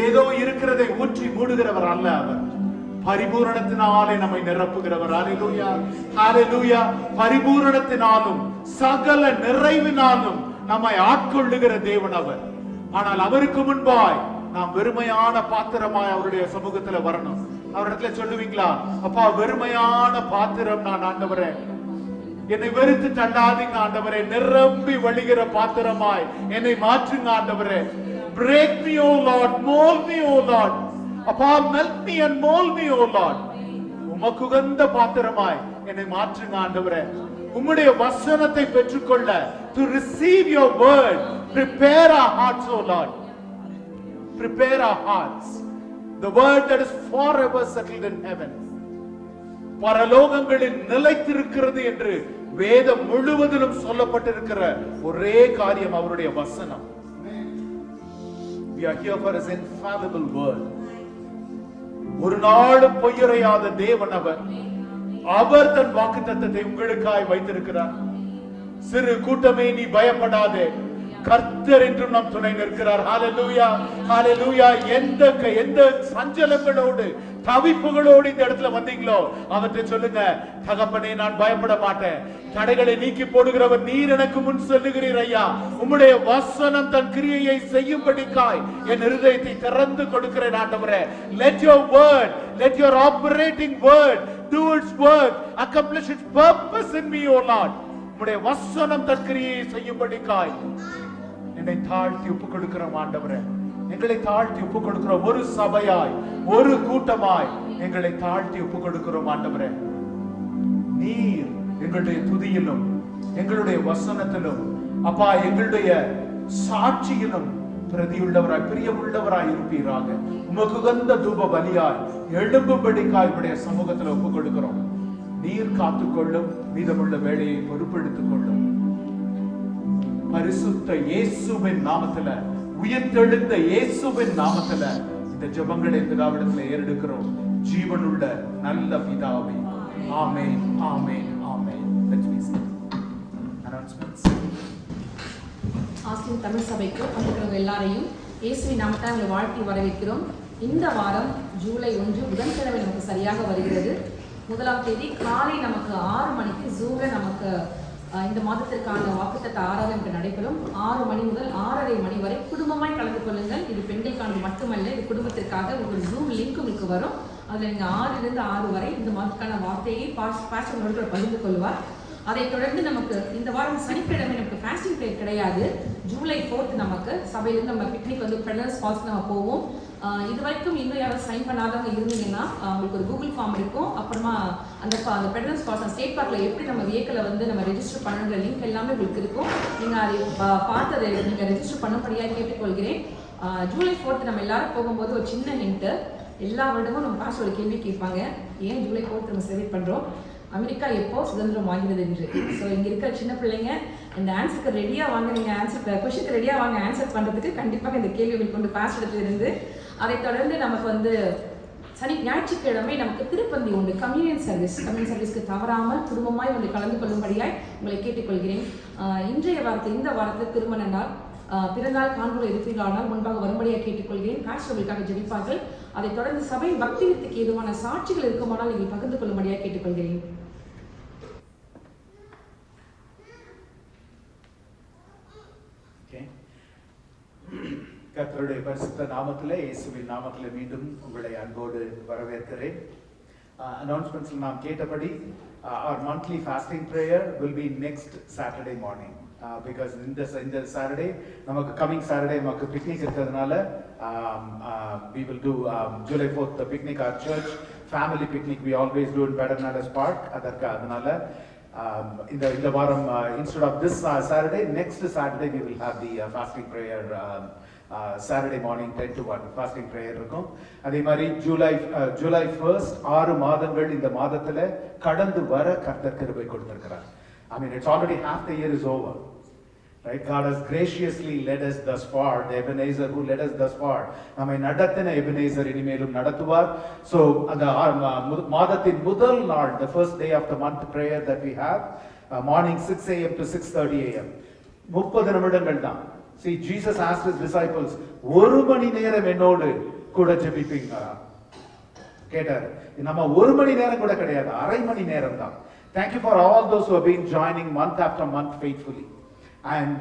ஏதோ இருக்கிறதை ஊற்றி மூடுகிறவர் அல்ல அவர். பரிபூரணத்தினாலே நம்மை நிரப்புகிறவர். ஹalleluya, ஹalleluya. பரிபூரணத்தினாலும் சகல நிறைவினாலும் நம்மை ஆட்கொள்ளுகிற தேவன் அவர். ஆனால் அவருக்கு முன்பாய் நாம் வெறுமையான பாத்திரமாய் அவருடைய சமூகத்துல வரணும். அவரிடத்துல சொல்லுவீங்களா, அப்பா வெறுமையான பாத்திரம் நான் ஆண்டவரே, என்னை வெறுத்து தள்ளாதீங்க ஆண்டவரே, நிரம்பி வழிகிற பாத்திரமாய் என்னை மாற்றுங்க ஆண்டவரே. Break me, O Lord, mold me, O Lord. அப்பா, melt me and mold me, O Lord. உமக்கு உகந்த பாத்திரமாய் என்னை மாற்றுங்க ஆண்டவரே. உம்முடைய வசனத்தை பெற்றுக்கொள்ள, to receive your word, prepare our hearts, O Lord. Prepare our hearts. The word that is forever settled in heaven. பரலோகங்களில் நிலைத்திருக்கிறது என்று வேதம் முழுவதிலும் சொல்லப்பட்டிருக்கிற ஒரே காரியம் அவருடைய வசனம். We are here for his infallible word. ஒரு நாளும் பொய்யுரையாத தேவன் அவர். அவர் தன் வாக்குத்தத்தத்தை உங்களுக்காய் வைத்திருக்கிறார். சிறு கூட்டமே, நீ பயப்படாதே, கர்த்தர் என்றும் நம் துணை நிற்கிறார். ஹalleluya, ஹalleluya. எந்த சஞ்சலங்களோடு தவிப்புகளோடு இந்த இடத்துல வந்தீங்களோ அவற்றை சொல்லுங்க, தகப்பனே நான் பயப்பட மாட்டேன். தடைகளை நீக்கி போடுகிறவர் நீர் எனக்கு முன் செல்லுகிறீர் ஐயா. உம்முடைய வசனம் தன் கிரியையை செய்யும்படிக்காய் என் இருதயத்தை திறந்து கொடுக்கிறேன் ஆண்டவரே. Let your word, let your operating word do its work, accomplish its purpose in me, O Lord. உம்முடைய வசனம் தன் கிரியையை செய்யும்படிக்காய் என்னை தாழ்த்தி ஒப்பு கொடுக்கிறோம் ஆண்டவரே. எங்களை தாழ்த்தி ஒப்பு கொடுக்கிறோம். ஒரு சபையாய், ஒரு கூட்டமாய் எங்களை தாழ்த்தி ஒப்பு கொடுக்கிறோம் ஆண்டவரே. நீர் எங்களுடைய துதியிலும் எங்களுடைய வசனத்திலும் அப்பா எங்களுடைய சாட்சியிலும் பிரதியுள்ளவராய் பிரியமுள்ளவராய் இருப்பீராக. உமக்கு உகந்த தூப பலியாய் எழும்பும்படிக்காய் உடைய சமூகத்தில் ஒப்பு கொடுக்கிறோம். நீர் காத்துக்கொள்ளும், மீதமுள்ள வேலையை பொறுப்பெடுத்துக் கொள்ளும். பரிசுத்த இயேசுவின் நாமத்துல, உயிர்த்தெழுந்த இயேசுவின் நாமத்துல இந்த ஜெபங்களை பிதாவிடத்துல ஏறெடுக்கிறோம். ஜீவனுள்ள நல்ல பிதாவே, ஆமென், ஆமென், ஆமென். Let's be seated. Announcements. Austin Tamil சபைக்கு வந்திருக்கிறவங்க எல்லாரையும் இயேசுவின் நாமத்தால் உங்களை வாழ்த்தி வரவேற்கிறோம். இந்த வாரம் ஜூலை 1 புதன்கிழமை நமக்கு சரியாக வருகிறது. 1ஆம் தேதி காலை நமக்கு 6 மணிக்கு ஜூம்ல நமக்கு இந்த மாதத்திற்கான வாக்குத்தத்த ஆராதனை நடைபெறும். 6 மணி முதல் 6:30 மணி வரை குடும்பமாய் கலந்து கொள்ளுங்கள். இது பெண்களுக்கானது மட்டுமல்ல, இது குடும்பத்திற்காக ஒரு ஜூம் லிங்க் உங்களுக்கு வரும். அதில் நீங்கள் 6லிருந்து 6 வரை இந்த மாதத்துக்கான வார்த்தையை பாஸ்டர் பகிர்ந்து கொள்வார். அதைத் தொடர்ந்து நமக்கு இந்த வாரம் சனிக்கிழமை நமக்கு ஃபாஸ்டிங் ப்ரேயர் கிடையாது. ஜூலை 4 நமக்கு சபையிலிருந்து நம்ம பிக்னிக் வந்து பெடலர்ஸ் ஃபால்ஸ் நம்ம போவோம். இது வரைக்கும் இன்னும் யாரும் சைன் பண்ணாதவங்க இருந்தீங்கன்னா உங்களுக்கு ஒரு கூகுள் ஃபார்ம் இருக்கும். அப்புறமா அந்த பெடலர்ஸ் ஃபால்ஸ் ஸ்டேட் பார்க்கில் எப்படி நம்ம வெஹிக்கிளை வந்து நம்ம ரெஜிஸ்டர் பண்ணுற லிங்க் எல்லாமே உங்களுக்கு இருக்கும். நீங்கள் அதை பார்த்து அதை நீங்கள் ரெஜிஸ்டர் பண்ணும்படியாக கேட்டுக்கொள்கிறேன். ஜூலை 4 நம்ம எல்லாரும் போகும்போது ஒரு சின்ன ஹிண்ட்டு, எல்லா வருடமும் நம்ம பாஸ்ட் ஒரு கேள்வி கேட்பாங்க, ஏன் ஜூலை 4 நம்ம செலிப்ரேட் பண்ணுறோம், அமெரிக்கா எப்போ சுதந்திரம் வாங்கினது என்று. ஸோ இங்கே இருக்கிற சின்ன பிள்ளைங்க இந்த ஆன்சருக்கு ரெடியாக வாங்க, நீங்கள் ஆன்சர் கொஷனுக்கு ரெடியாக வாங்க. ஆன்சர் பண்ணுறதுக்கு கண்டிப்பாக இந்த கேள்வி கொண்டு பாஸ்ட் இடத்துல இருந்து. அதை தொடர்ந்து நமக்கு வந்து ஞாயிற்றுக்கிழமை நமக்கு திருப்பந்தி உண்டு, கம்யூனியன் சர்வீஸ்க்கு தவறாமல் குடும்பமாய் வந்து கலந்து கொள்ளும்படியாய் உங்களை கேட்டுக்கொள்கிறேன். இன்றைய வாரத்தில் இந்த வாரத்தில் திருமண நாள் பிறந்தால் காண்போர் இருப்பீர்களானால் முன்பாக வரும்படியாக கேட்டுக்கொள்கிறேன். காய்ச்சலுக்காக ஜெபிப்பார்கள். அதைத் தொடர்ந்து சபையின் பக்தி விருத்திக்கு ஏதுவான சாட்சிகள் இருக்குமானால் நீங்கள் பகிர்ந்து கொள்ளும்படியாக கேட்டுக்கொள்கிறேன். கர்த்தருடைய பரிசுத்த நாமத்திலே, இயேசுவின் நாமத்திலே மீண்டும் உங்களை அன்போடு வரவேற்கிறேன். அனௌன்ஸ்மெண்ட்ஸ்ல நாம் கேட்டபடி our monthly fasting prayer will be next Saturday morning. Because இந்த Saturday நமக்கு coming Saturday நமக்கு picnic இருக்கிறதுனால we will do July 4th the picnic, our church family picnic we always do in Pedernales Park. அதனால இந்த வாரம் instead of this Saturday, next Saturday we will have the fasting prayer. Saturday morning 10 to 1 fasting prayer இருக்கும். அதே மாதிரி July 1st 6 மாதங்கள் இந்த மாதத்துல கடந்து வர கர்த்தர் கிருபை கொடுத்திருக்கிறார். I mean, it's already half the year is over. Right? God has graciously led us thus far. The Ebenezer who led us thus far. நம்மை நடத்தின Ebenezer இனிமேலும் நடத்துவார். So அந்த மாதத்தின் முதல் நாள், the first day of the month prayer that we have, morning 6 a.m. to 6:30 a.m. 30 நிமிடங்கள் தான். See, Jesus asked his disciples, ஒரு மணி நேரம் என்னோடு கூட ஜெபிப்பீங்களா கேட்டார். நம்ம ஒரு மணி நேரம் கூட கிடையாது, அரை மணி நேரம் தான். Thank you for all those who have been joining month after month faithfully, and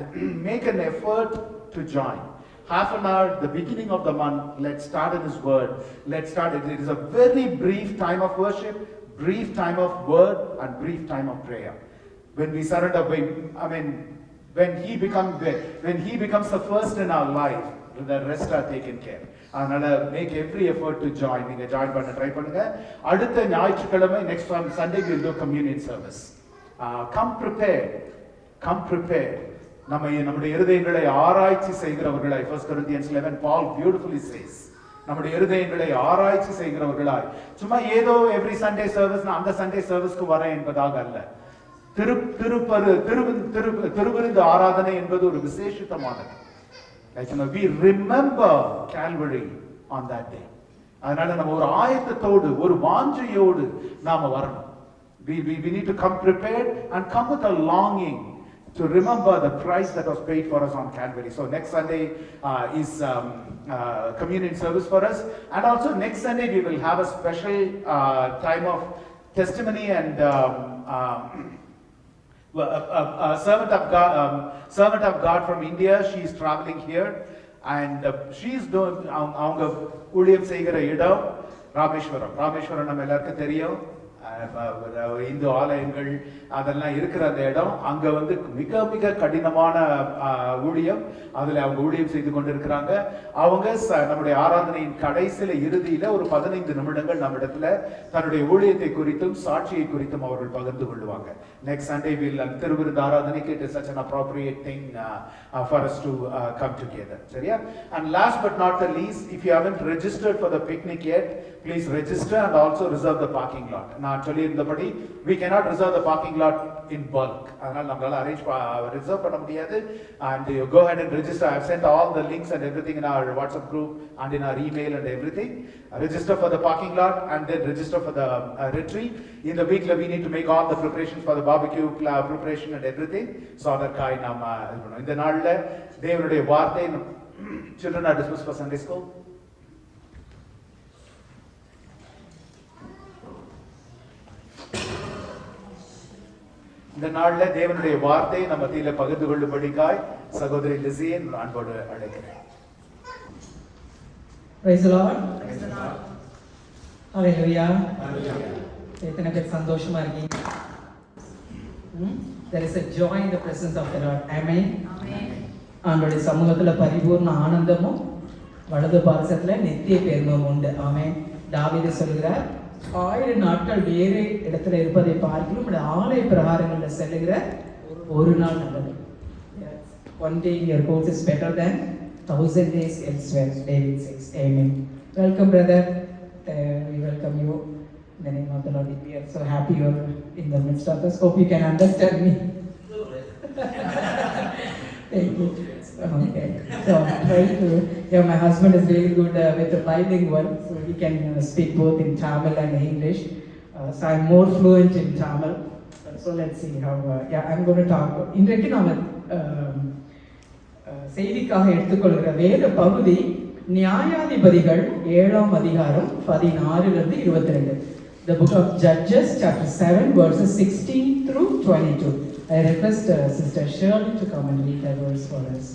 make an effort to join. Half an hour, the beginning of the month, let's start in his word. Let's start it. It is a very brief time of worship, brief time of word, and brief time of prayer. When we surrender, when he becomes the first in our life, the rest are taken care. அதனால make every effort to join. நீங்க join பண்ண try பண்ணுங்க. அடுத்த ஞாயிற்றுக்கிழமை next Sunday we will do communion service. Come prepared. நம்முடைய இருதயங்களை ஆராய்ச்சி செய்கிறவர்களாய், 1 Corinthians 11 Paul beautifully says, நம்முடைய இருதயங்களை ஆராய்ச்சி செய்கிறவர்களாய், சும்மா ஏதோ every Sunday service நான் அந்த Sunday serviceக்கு வரேன் என்பதாக அல்ல. திருவிருந்து ஆராதனை என்பது ஒரு விசேஷித்தமானது. Like, we remember Calvary on that day. அதனால நம்ம ஒரு ஆயத்தத்தோடு, ஒரு வாஞ்சையோடு நாம வரணும். We need to come prepared and come with a longing to remember the price that was paid for us on Calvary. So next Sunday is communion service for us, and also next Sunday we will have a special time of testimony and a servant of God from India. She is traveling here, and she is doing அவங்க ஊழியம் செய்கிற இடம் ராமேஸ்வரம் நம்ம எல்லாருக்கும் தெரியும். இந்து ஆலயங்கள் அதெல்லாம் இருக்கிற அந்த இடம், அங்க வந்து மிக மிக கடினமான ஊழியம், அதுல அவங்க ஊழியம் செய்து கொண்டிருக்கிறாங்க. அவங்க நம்முடைய ஆராதனையின் கடைசியில இறுதியில ஒரு 15 நிமிடங்கள் நம்ம இடத்துல தன்னுடைய ஊழியத்தை குறித்தும் சாட்சியை குறித்தும் அவர்கள் பகிர்ந்து கொள்வாங்க. நெக்ஸ்ட் சண்டே வில் திருவிருந்து ஆராதனைக்கு it is such an appropriate thing for us to come together. சரியா? And last but not the least, if you haven't registered for the picnic yet, please register and also reserve the parking lot. நான் சொல்லி இருந்தபடி we cannot reserve the parking lot in bulk. அதனால நம்மளால reserve பண்ண முடியாது. And you go ahead and register. I have sent all the links and everything in our WhatsApp group and in our email and everything. Register for the parking lot and then register for the retreat. In the week we need to make all the preparations for the barbecue preparation and everything. So அதற்காக நாம இந்த நாள்ல தேவனுடைய வார்த்தை, children are dismissed for Sunday school. இந்த நாள்ல தேவனுடைய வார்த்தை நம்ம மத்தியில பகிர்ந்து கொள்ளும்படிக்காய் சகோதரி லிசியை அன்போடு அழைக்கிறேன். Praise the Lord. Hallelujah. எத்தனை பேர் சந்தோஷமா இருக்கீங்க? There is a joy in the presence of the Lord. Amen. ஆண்டவருடைய சமூகத்துல பரிபூர்ண ஆனந்தமும் வலது பாரசத்துல நித்திய பெருமையும் உண்டு. ஆமென். தாவீது சொல்கிறார், 1000 நாட்கள் வேறு இடத்துல இருப்பதை பார்க்கிறோம், ஆலய பிரகாரங்களில் செல்லுகிற ஒரு நாள் நல்லது. One day in your course is better than 1000 days elsewhere, David says. Amen. Welcome, brother. We welcome you in the name of the Lord. We are so happy you are in the midst of us. Hope you can understand me. Thank you. Okay. So I'm trying to. Yeah, my husband is really good with the bilingual, so he can speak both in Tamil and English. So I'm more fluent in Tamil. So let's see how. Yeah, I'm going to talk. இன்றைக்கு நாம செய்திக்காக எடுத்துக்கொள்கிற வேத பகுதி நியாயாதிபதிகள் 7ஆம் அதிகாரம் 16 22. The book of Judges chapter 7 verses 16 through 22. I request Sister Shirley to come and read the verse for us.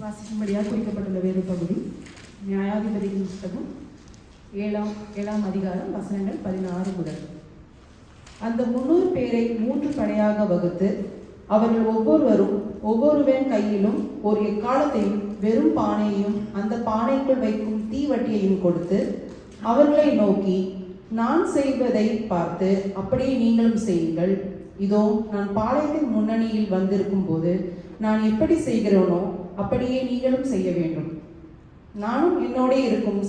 வாசிக்கும்படியாக குறிக்கப்பட்டுள்ள வேத பகுதி நியாயாதிபதிகளின் புத்தகம் 7ஆம் அதிகாரம் வசனங்கள் 16 முதல். அந்த 300 பேரை 3 படையாக வகுத்து அவர்கள் ஒவ்வொருவன் கையிலும் ஒரு எக்காலத்தையும் வெறும் பானையையும் அந்த பானைக்குள் வைக்கும் தீவட்டியையும் கொடுத்து அவர்களை நோக்கி, நான் செய்வதை பார்த்து அப்படியே நீங்களும் செய்யுங்கள். இதோ நான் பாளையத்தின் முன்னணியில் வந்திருக்கும் போது நான் எப்படி செய்கிறேனோ அப்படியே நீங்களும் செய்ய வேண்டும். நானும் என்னோட இருக்கும்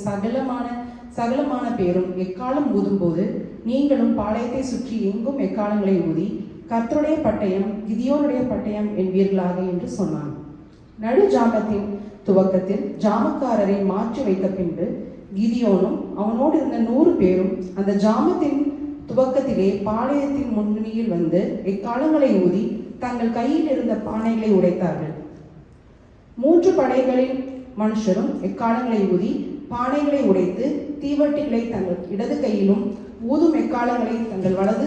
சகலமான பேரும் எக்காலம் ஊதும்போது நீங்களும் பாளையத்தை சுற்றி எங்கும் எக்காலங்களை ஊதி கர்த்தருடைய பட்டயம் கிதியோனுடைய பட்டயம் என்பீர்களாக என்று சொன்னான். நடு ஜாமத்தின் துவக்கத்தில் ஜாமக்காரரை மாற்றி வைத்த பின்பு கிதியோனும் அவனோடு இருந்த 100 பேரும் அந்த ஜாமத்தின் துவக்கத்திலே பாளையத்தின் முன்னணியில் வந்து எக்காலங்களை ஊதி தங்கள் கையில் இருந்த பானைகளை உடைத்தார்கள். 3 படைகளின் மனுஷரும் எக்காலங்களை ஊதி பானைகளை உடைத்து தீவட்டிகளை தங்கள் இடது கையிலும் ஊதும் எக்காலங்களை தங்கள் வலது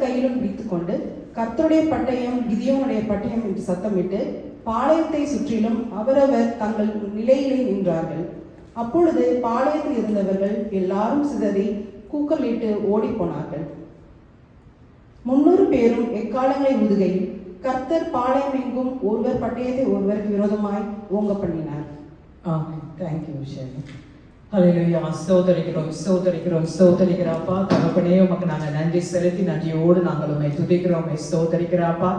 கையிலும் பிடித்துக்கொண்டு கர்த்தருடைய பட்டயம் கிதியோனுடைய பட்டயம் என்று சத்தமிட்டு பாளையத்தை சுற்றிலும் அவரவர் தங்கள் நிலையிலே நின்றார்கள். அப்பொழுது பாளையத்தில் இருந்தவர்கள் எல்லாரும் சிதறி கூக்கலிட்டு ஓடி போனார்கள். 300 பேரும் எக்காலங்களை ஊதுகையில் கர்த்தர் பாளையம் எங்கும் ஒருவர் பட்டயத்தை ஒருவருக்கு விரோதமாய் ஓங்க பண்ணினார். Thank you, Shirley. Hallelujah. ஸ்தோத்தரிக்கிறோம். தகப்பனே, உமக்கு நாங்கள் நன்றி செலுத்தி நன்றியோடு நாங்கள் உண்மை துதிக்கிறோம். ஸ்தோத்தரிக்கிறாப்பா.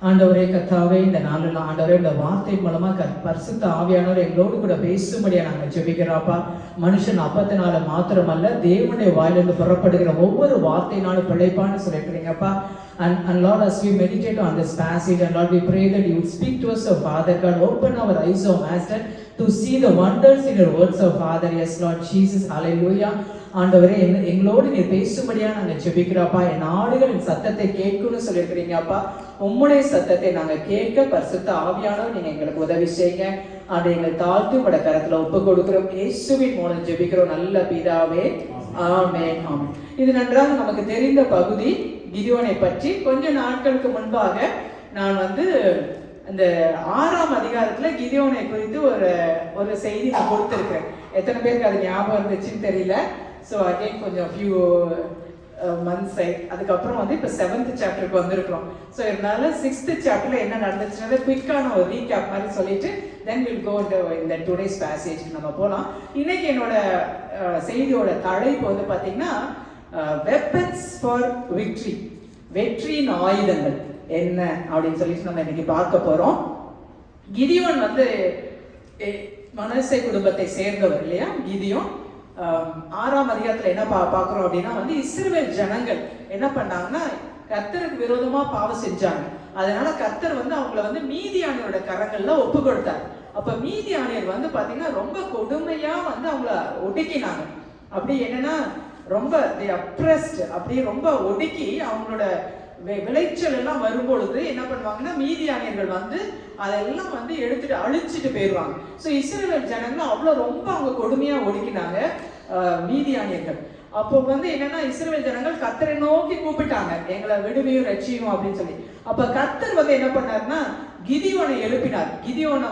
ஆண்டவரே கர்த்தாவே, இந்த நாளில் ஆண்டவரே இந்த வார்த்தை மூலமா பரிசுத்த ஆவியானவர் எங்களோடு கூட பேசும்படியா நாங்கள் ஜெபிக்கிறாப்பா. மனுஷன் அப்பத்தினால மாத்திரமல்ல, தேவனுடைய வாயிலிருந்து புறப்படுகிற ஒவ்வொரு வார்த்தையினாலும் பிழைப்பான்னு சொல்லியிருக்கிறீங்கப்பா. And Lord, as we meditate on this passage, and Lord, we pray that you would speak to us, oh Father God, open our eyes, oh Master, to see the wonders in your words, oh Father. Yes, Lord Jesus, hallelujah. ஆண்டவரே, எங்களோடு நீர் பேசும்படியா நாங்கள் ஜெபிக்கிறோப்பா. என் ஆடுகள் என் சத்தத்தை கேட்கணும்னு சொல்லியிருக்கிறீங்கப்பா. உம்முடைய சத்தத்தை நாங்கள் கேட்க பரிசுத்த ஆவியானவர் நீங்க எங்களுக்கு உதவி செய்யுங்க. அதை எங்களை தாழ்த்து உங்களோட கரத்துல ஒப்பு கொடுக்கிறோம். இயேசுவின் மூலம் ஜெபிக்கிறோம் நல்ல பிதாவே. ஆமென், ஆமென். இது நன்றாக நமக்கு தெரிந்த பகுதி. கிதியோனை பற்றி கொஞ்ச நாட்களுக்கு முன்பாக நான் இந்த 6ஆம் அதிகாரத்துல கிதியோனை குறித்து ஒரு செய்தி நான் கொடுத்திருக்கிறேன். எத்தனை பேருக்கு அது ஞாபகம் இருந்துச்சுன்னு தெரியல. ஸோ அகைன் கொஞ்சம் ஃபியூ மந்த்ஸ் அதுக்கப்புறம் இப்போ 7th சாப்டருக்கு வந்திருக்கிறோம். ஸோ இதனால 6th சாப்டர்ல என்ன நடந்துச்சுன்னா குயிக்கான ஒரு ரீகேப் மாதிரி சொல்லிட்டு தென் வில் கோ இந்த டுடேஸ் பேசேஜ் நம்ம போகலாம். இன்னைக்கு என்னோட செய்தியோட தலைப்பு பார்த்தீங்கன்னா வெப்பன்ஸ் ஃபார் விக்ட்ரி, வெற்றியின் ஆயுதங்கள் என்ன அப்படின்னு சொல்லிட்டு நம்ம இன்னைக்கு பார்க்க போறோம். கிதியோன் மனசே குடும்பத்தை சேர்ந்தவர் இல்லையா? கிதியோன் 6ஆம் அதிகாரத்துல என்ன பார்க்கிறோம் அப்படின்னா இஸ்ரவேல் ஜனங்கள் என்ன பண்ணாங்கன்னா கர்த்தருக்கு விரோதமா பாவம் செஞ்சாங்க. அதனால கர்த்தர் அவங்கள மீதியானியரோட கரங்கள்ல ஒப்பு கொடுத்தார். அப்ப மீதியானியர் பாத்தீங்கன்னா ரொம்ப கொடுமையா அவங்கள ஒடுக்கினாங்க. அப்படி என்னன்னா ரொம்ப அப்ரெஸ்ட், அப்படியே ரொம்ப ஒடுக்கி அவங்களோட விளைச்சல் எல்லாம் வரும்பொழுது என்ன பண்ணுவாங்கன்னா மீதியானியர்கள் அதெல்லாம் எடுத்துட்டு அழிச்சிட்டு போயிடுவாங்க. ஸோ இஸ்ரவேல் ஜனங்கள் அவ்வளோ ரொம்ப அவங்க கொடுமையா ஒடுக்கினாங்க மீதியானியர்கள். அப்போ என்னன்னா இஸ்ரவேல் ஜனங்கள் கர்த்தரை நோக்கி கூப்பிட்டாங்க, எங்களை விடுவியும் ரட்சியும் அப்படின்னு சொல்லி. அப்ப கர்த்தர் என்ன பண்ணாருன்னா கிதியோனை எழுப்பினார். கிதியோனை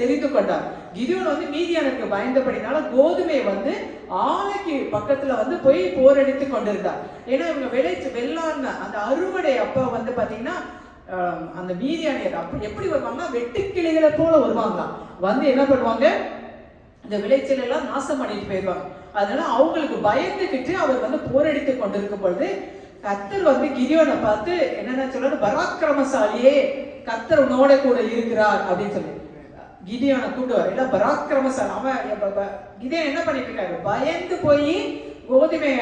தெரிந்து கொண்டார். கிதியோன் மீதியானுக்கு பயந்தபடினால கோதுமையை ஆலைக்கு பக்கத்துல போய் போரடித்து கொண்டிருந்தார். ஏன்னா இவங்க வெள்ளான அந்த அறுவடை அப்ப பாத்தீங்கன்னா அந்த மீதியானியர் அப்ப எப்படி வருவாங்கன்னா வெட்டுக்கிளிகளை போல வருவாங்க. என்ன பண்ணுவாங்க, இந்த விளைச்சல் எல்லாம் நாசம் பண்ணிட்டு போயிடுவாங்க. அதனால அவங்களுக்கு பயந்துகிட்டு அவர் போரடித்து கொண்டிருக்கும் பொழுது கர்த்தர் கிதியோனை பார்த்து என்னென்ன சொல்றாரு, பராக்கிரமசாலியே கர்த்தர் உன்னோட கூட இருக்கிறார் அப்படின்னு சொல்லி கிதியோனை கூப்பிடுவார். இல்ல பராக்கிரமசாலி அவன் கிதியோன் என்ன பண்ணிட்டு இருக்காரு, பயந்து போய் கோதுமைய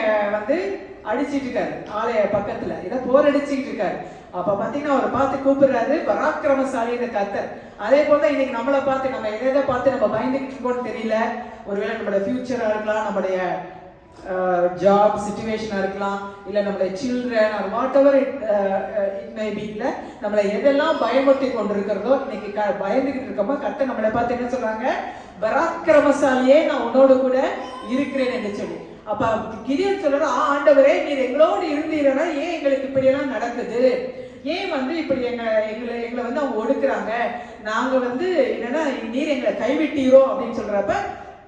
அடிச்சிட்டு இருக்காரு. ஆலய பக்கத்துல இதை போரடிச்சுட்டு இருக்காரு. அப்ப பாத்தீங்கன்னா அவரை பார்த்து கூப்பிடுறாரு பராக்கிரமசாலி இந்த கர்த்தர். அதே போல தான் இன்னைக்கு நம்மளை பார்த்து நம்ம எதை பார்த்து நம்ம பயந்துகிட்டு இருக்கோம்னு தெரியல. ஒருவேளை நம்மளோட ஃபியூச்சரா இருக்கலாம், நம்மளுடைய ஜாப் சிச்சுவேஷனா இருக்கலாம், இல்ல நம்மளுடைய children are what ever it may be, இல்ல நம்மளை எதெல்லாம் பயமுறுத்தி கொண்டிருக்கிறதோ இன்னைக்கு பயந்துகிட்டு இருக்கோமோ கர்த்தர் நம்மளை பார்த்து என்ன சொல்றாங்க, பராக்கிரமசாலியே நான் உன்னோடு கூட இருக்கிறேன் என்று சொல்லி. அப்ப கிதியோன் சொல்ற, ஆண்டவரே நீர் எங்களோடு இருந்தீங்கன்னா ஏன் எங்களுக்கு இப்படி எல்லாம் நடக்குது, ஏன் வந்து இப்படி எங்களை வந்து அவங்க ஒடுக்குறாங்க, நாங்க வந்து என்னன்னா நீர் எங்களை கைவிட்டீரோ அப்படின்னு சொல்றப்ப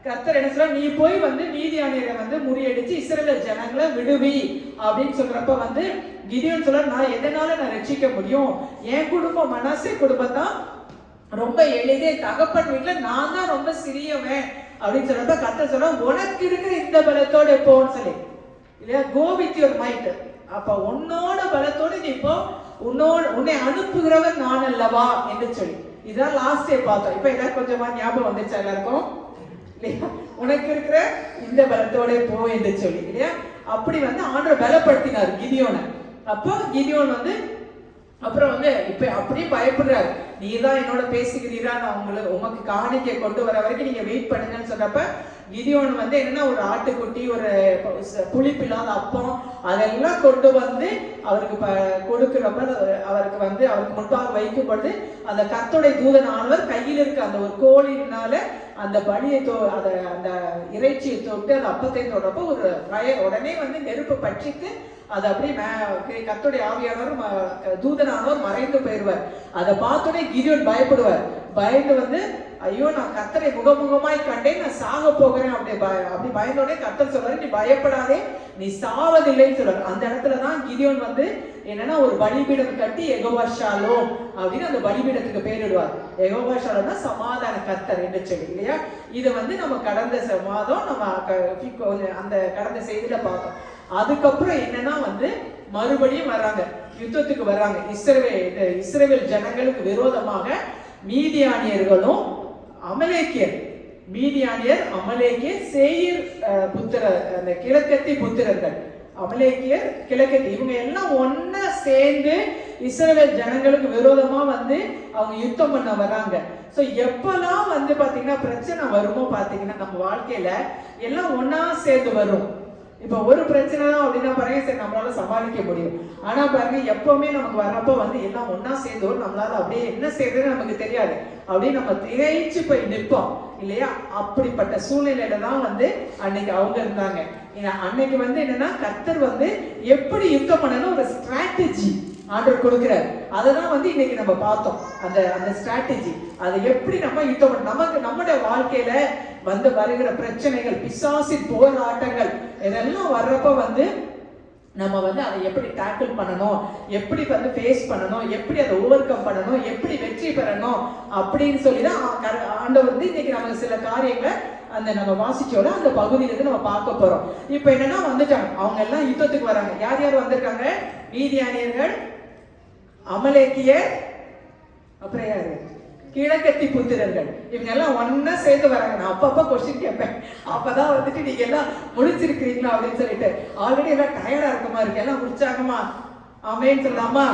கர்த்தர் என்ன சொல்ற, நீ போய் வந்து மீதியானியரை வந்து முறியடிச்சு இஸ்ரவேல் ஜனங்களை விடுவி அப்படின்னு சொல்றப்ப வந்து கிதியோன் சொல்ற, நான் எதனால நான் ரட்சிக்க முடியும், என் குடும்பம் மனாசே குடும்பம் தான் ரொம்ப எளிதே, தகப்பன் வீட்டுல நான் தான் ரொம்ப சிறியவன் அப்படின்னு சொல்றப்ப கர்த்தர் சொல்ற, உனக்கு இருக்கிற இந்த பலத்தோட போன்னு சொல்லி இல்லையா, கோ வித் யுவர் மைட். அப்ப உன்னோட பலத்தோடு நீ இப்போ உன்னை அனுப்புகிறவன் நான் அல்லவா என்று சொல்லி. இதான் லாஸ்ட் டே பார்த்தோம். இப்ப ஏதாவது கொஞ்சமா ஞாபகம் வந்துச்சா எல்லாருக்கும் இல்லையா, உனக்கு இருக்கிற இந்த பலத்தோட போ என்று சொல்லி இல்லையா. அப்படி வந்து ஆண்டவர் பலப்படுத்தினார் கிதியோனை. அப்போ கிதியோன் வந்து அப்புறம் வந்து இப்ப அப்படியே பயப்படுறாரு, நீ தான் என்னோட பேசுகிறீரா, நான் உமக்கு காணிக்கை கொண்டு வர வரைக்கும் நீங்க வெயிட் பண்ணுங்கன்னு சொல்றப்ப கிதியோன் வந்து என்னன்னா ஒரு ஆட்டுக்குட்டி, ஒரு புளிப்பில்லாத அப்பம் அதெல்லாம் கொண்டு வந்து அவருக்கு கொடுக்கிறப்ப அவருக்கு வந்து அவருக்கு முன்பாக வைக்கும் பொழுது அந்த கர்த்தருடைய தூதனானவர் கையில் இருக்க அந்த ஒரு கோழினால அந்த பலியை அந்த இறைச்சியை தொட்டு அந்த அப்பத்தை தொடுறப்ப ஒரு ஃபயர் உடனே வந்து நெருப்பு பற்றிட்டு அது அப்படியே கர்த்தருடைய ஆவியானவர் தூதனானவர் மறைந்து போயிடுவார். அதை பார்த்தோன்னே கிதியோன் பயப்படுவார். பயந்து வந்து ஐயோ நான் கர்த்தரை முகமுகமாய் கண்டேன், நான் சாக போகிறேன் அப்படி பயந்தோடனே கர்த்தர் சொல்றாரு, நீ பயப்படாதே, நீ சாவதில்லைன்னு சொல்றாரு. அந்த இடத்துலதான் கிதியோன் வந்து என்னன்னா ஒரு பலிபீடம் கட்டி யெகோவா ஷாலோம் அப்படின்னு அந்த பலிபீடத்துக்கு பேரிடுவார். யெகோவா ஷாலோம்னா சமாதான கர்த்தர் என்று சொல்லி இல்லையா. இது வந்து நம்ம கடந்த மாதம் நம்ம அந்த கடந்த செய்தியில பார்த்தோம். அதுக்கப்புறம் என்னன்னா வந்து மறுபடியும் வர்றாங்க, யுத்தத்துக்கு வர்றாங்க. இஸ்ரவேல் ஜனங்களுக்கு விரோதமாக மீதியானியர்களும் அமலேக்கியர், மீதியானியர் அமலேக்கியர் சேயீர் புத்திரர், அந்த கிழக்கத்தி புத்திரர்கள், அமலேக்கியர் கிழக்கத்தி, இவங்க எல்லாம் ஒன்னா சேர்ந்து இஸ்ரவேல் ஜனங்களுக்கு விரோதமா வந்து அவங்க யுத்தம் பண்ண வராங்க. சோ எப்பெல்லாம் வந்து பாத்தீங்கன்னா பிரச்சனை வருமோ பாத்தீங்கன்னா நம்ம வாழ்க்கையில எல்லாம் ஒன்னா சேர்ந்து வரும். இப்ப ஒரு பிரச்சனை தான் அப்படின்னா பாருங்க, சரி நம்மளால சமாளிக்க முடியும். ஆனா பாருங்க எப்பவுமே நமக்கு வர்றப்ப வந்து எல்லாம் ஒன்னா சேர்ந்து வரும், நம்மளால அப்படியே என்ன செய்யறதுன்னு நமக்கு தெரியாது, அப்படியே நம்ம திகைச்சு போய் நிற்போம் இல்லையா. அப்படிப்பட்ட சூழ்நிலையில தான் வந்து அன்னைக்கு அவங்க இருந்தாங்க. அன்னைக்கு வந்து என்னன்னா கர்த்தர் வந்து எப்படி யுத்தம் பண்ணணும் ஒரு ஸ்ட்ராட்டஜி ஆண்டவர் கொடுக்கிறார். அததான் வந்து இன்னைக்கு நம்ம பார்த்தோம். அந்த ஸ்ட்ராட்டஜி அதை எப்படி நம்ம யுத்தம் பண்ண, நமக்கு நம்முடைய வாழ்க்கையில வந்து வருகிற பிரச்சனைகள், பிசாசின் போராட்டங்கள் இதெல்லாம் வர்றப்ப வந்து நம்ம வந்து அதை எப்படி டேக்கிள் பண்ணணும், எப்படி வந்து ஃபேஸ் பண்ணணும், எப்படி அதை ஓவர் கம் பண்ணணும், எப்படி வெற்றி பெறணும் அப்படின்னு சொல்லிதான் ஆண்டவர் வந்து இன்னைக்கு நமக்கு சில காரியங்களை அந்த நம்ம வாசிச்சோட அந்த பகுதியிலிருந்து நம்ம பார்க்க போறோம். இப்ப என்னன்னா வந்துட்டாங்க, அவங்க எல்லாம் யுத்தத்துக்கு வராங்க. யார் யார் வந்திருக்காங்க, மீதியானியர்கள், அமலேக்கியர், அப்புறம் யாரு, கிழக்கத்தி புத்திரர்கள், இவங்க எல்லாம் ஒன்னா சேர்ந்து வராங்க. நான் அப்பப்ப கொஸ்டின் கேட்பேன், அப்பதான் வந்துட்டு நீங்க எல்லாம் முடிச்சிருக்கிறீங்களா அப்படின்னு சொல்லிட்டு. ஆல்ரெடி எல்லாம் டயர்டா இருக்கமா இருக்கு, எல்லாம் உற்சாகமா ஆமேன்னு சொல்லலாமா?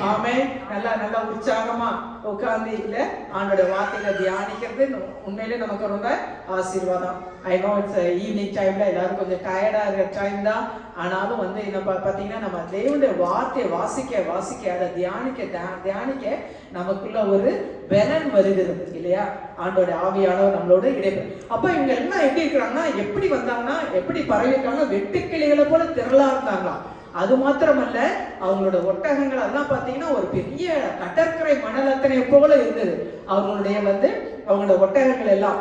ஆமேன். நல்லா உற்சாகமா உட்கார்ந்து இல்ல ஆண்டோட வார்த்தையில தியானிக்கிறது உண்மையிலே நமக்கு ரொம்ப ஆசீர்வாதம். ஐ நோ இட்ஸ் ஈவினிங் டைம்ல எல்லாரும் கொஞ்சம் டயர்டா இருக்கிற டைம் தான். ஆனாலும் வந்து என்ன பாத்தீங்கன்னா நம்ம தேவனுடைய வார்த்தையை வாசிக்க அதை தியானிக்க நமக்குள்ள ஒரு பலன் வருகிறது இல்லையா. ஆண்டோட ஆவியானவர் நம்மளோட இடைப்பெறும். அப்ப இவங்க எல்லாம் எப்படி இருக்கிறாங்கன்னா, எப்படி வந்தாங்கன்னா, எப்படி பரவிருக்காங்கன்னா, வெட்டுக்கிளிகளை போல திரளா இருந்தாங்களாம். அது மாத்திரமல்ல, அவங்களோட ஒட்டகங்கள் அதெல்லாம் பாத்தீங்கன்னா ஒரு பெரிய கடற்கரை மணல் அத்தனை போல இருந்தது அவங்களுடைய வந்து அவங்களோட ஒட்டகங்கள் எல்லாம்.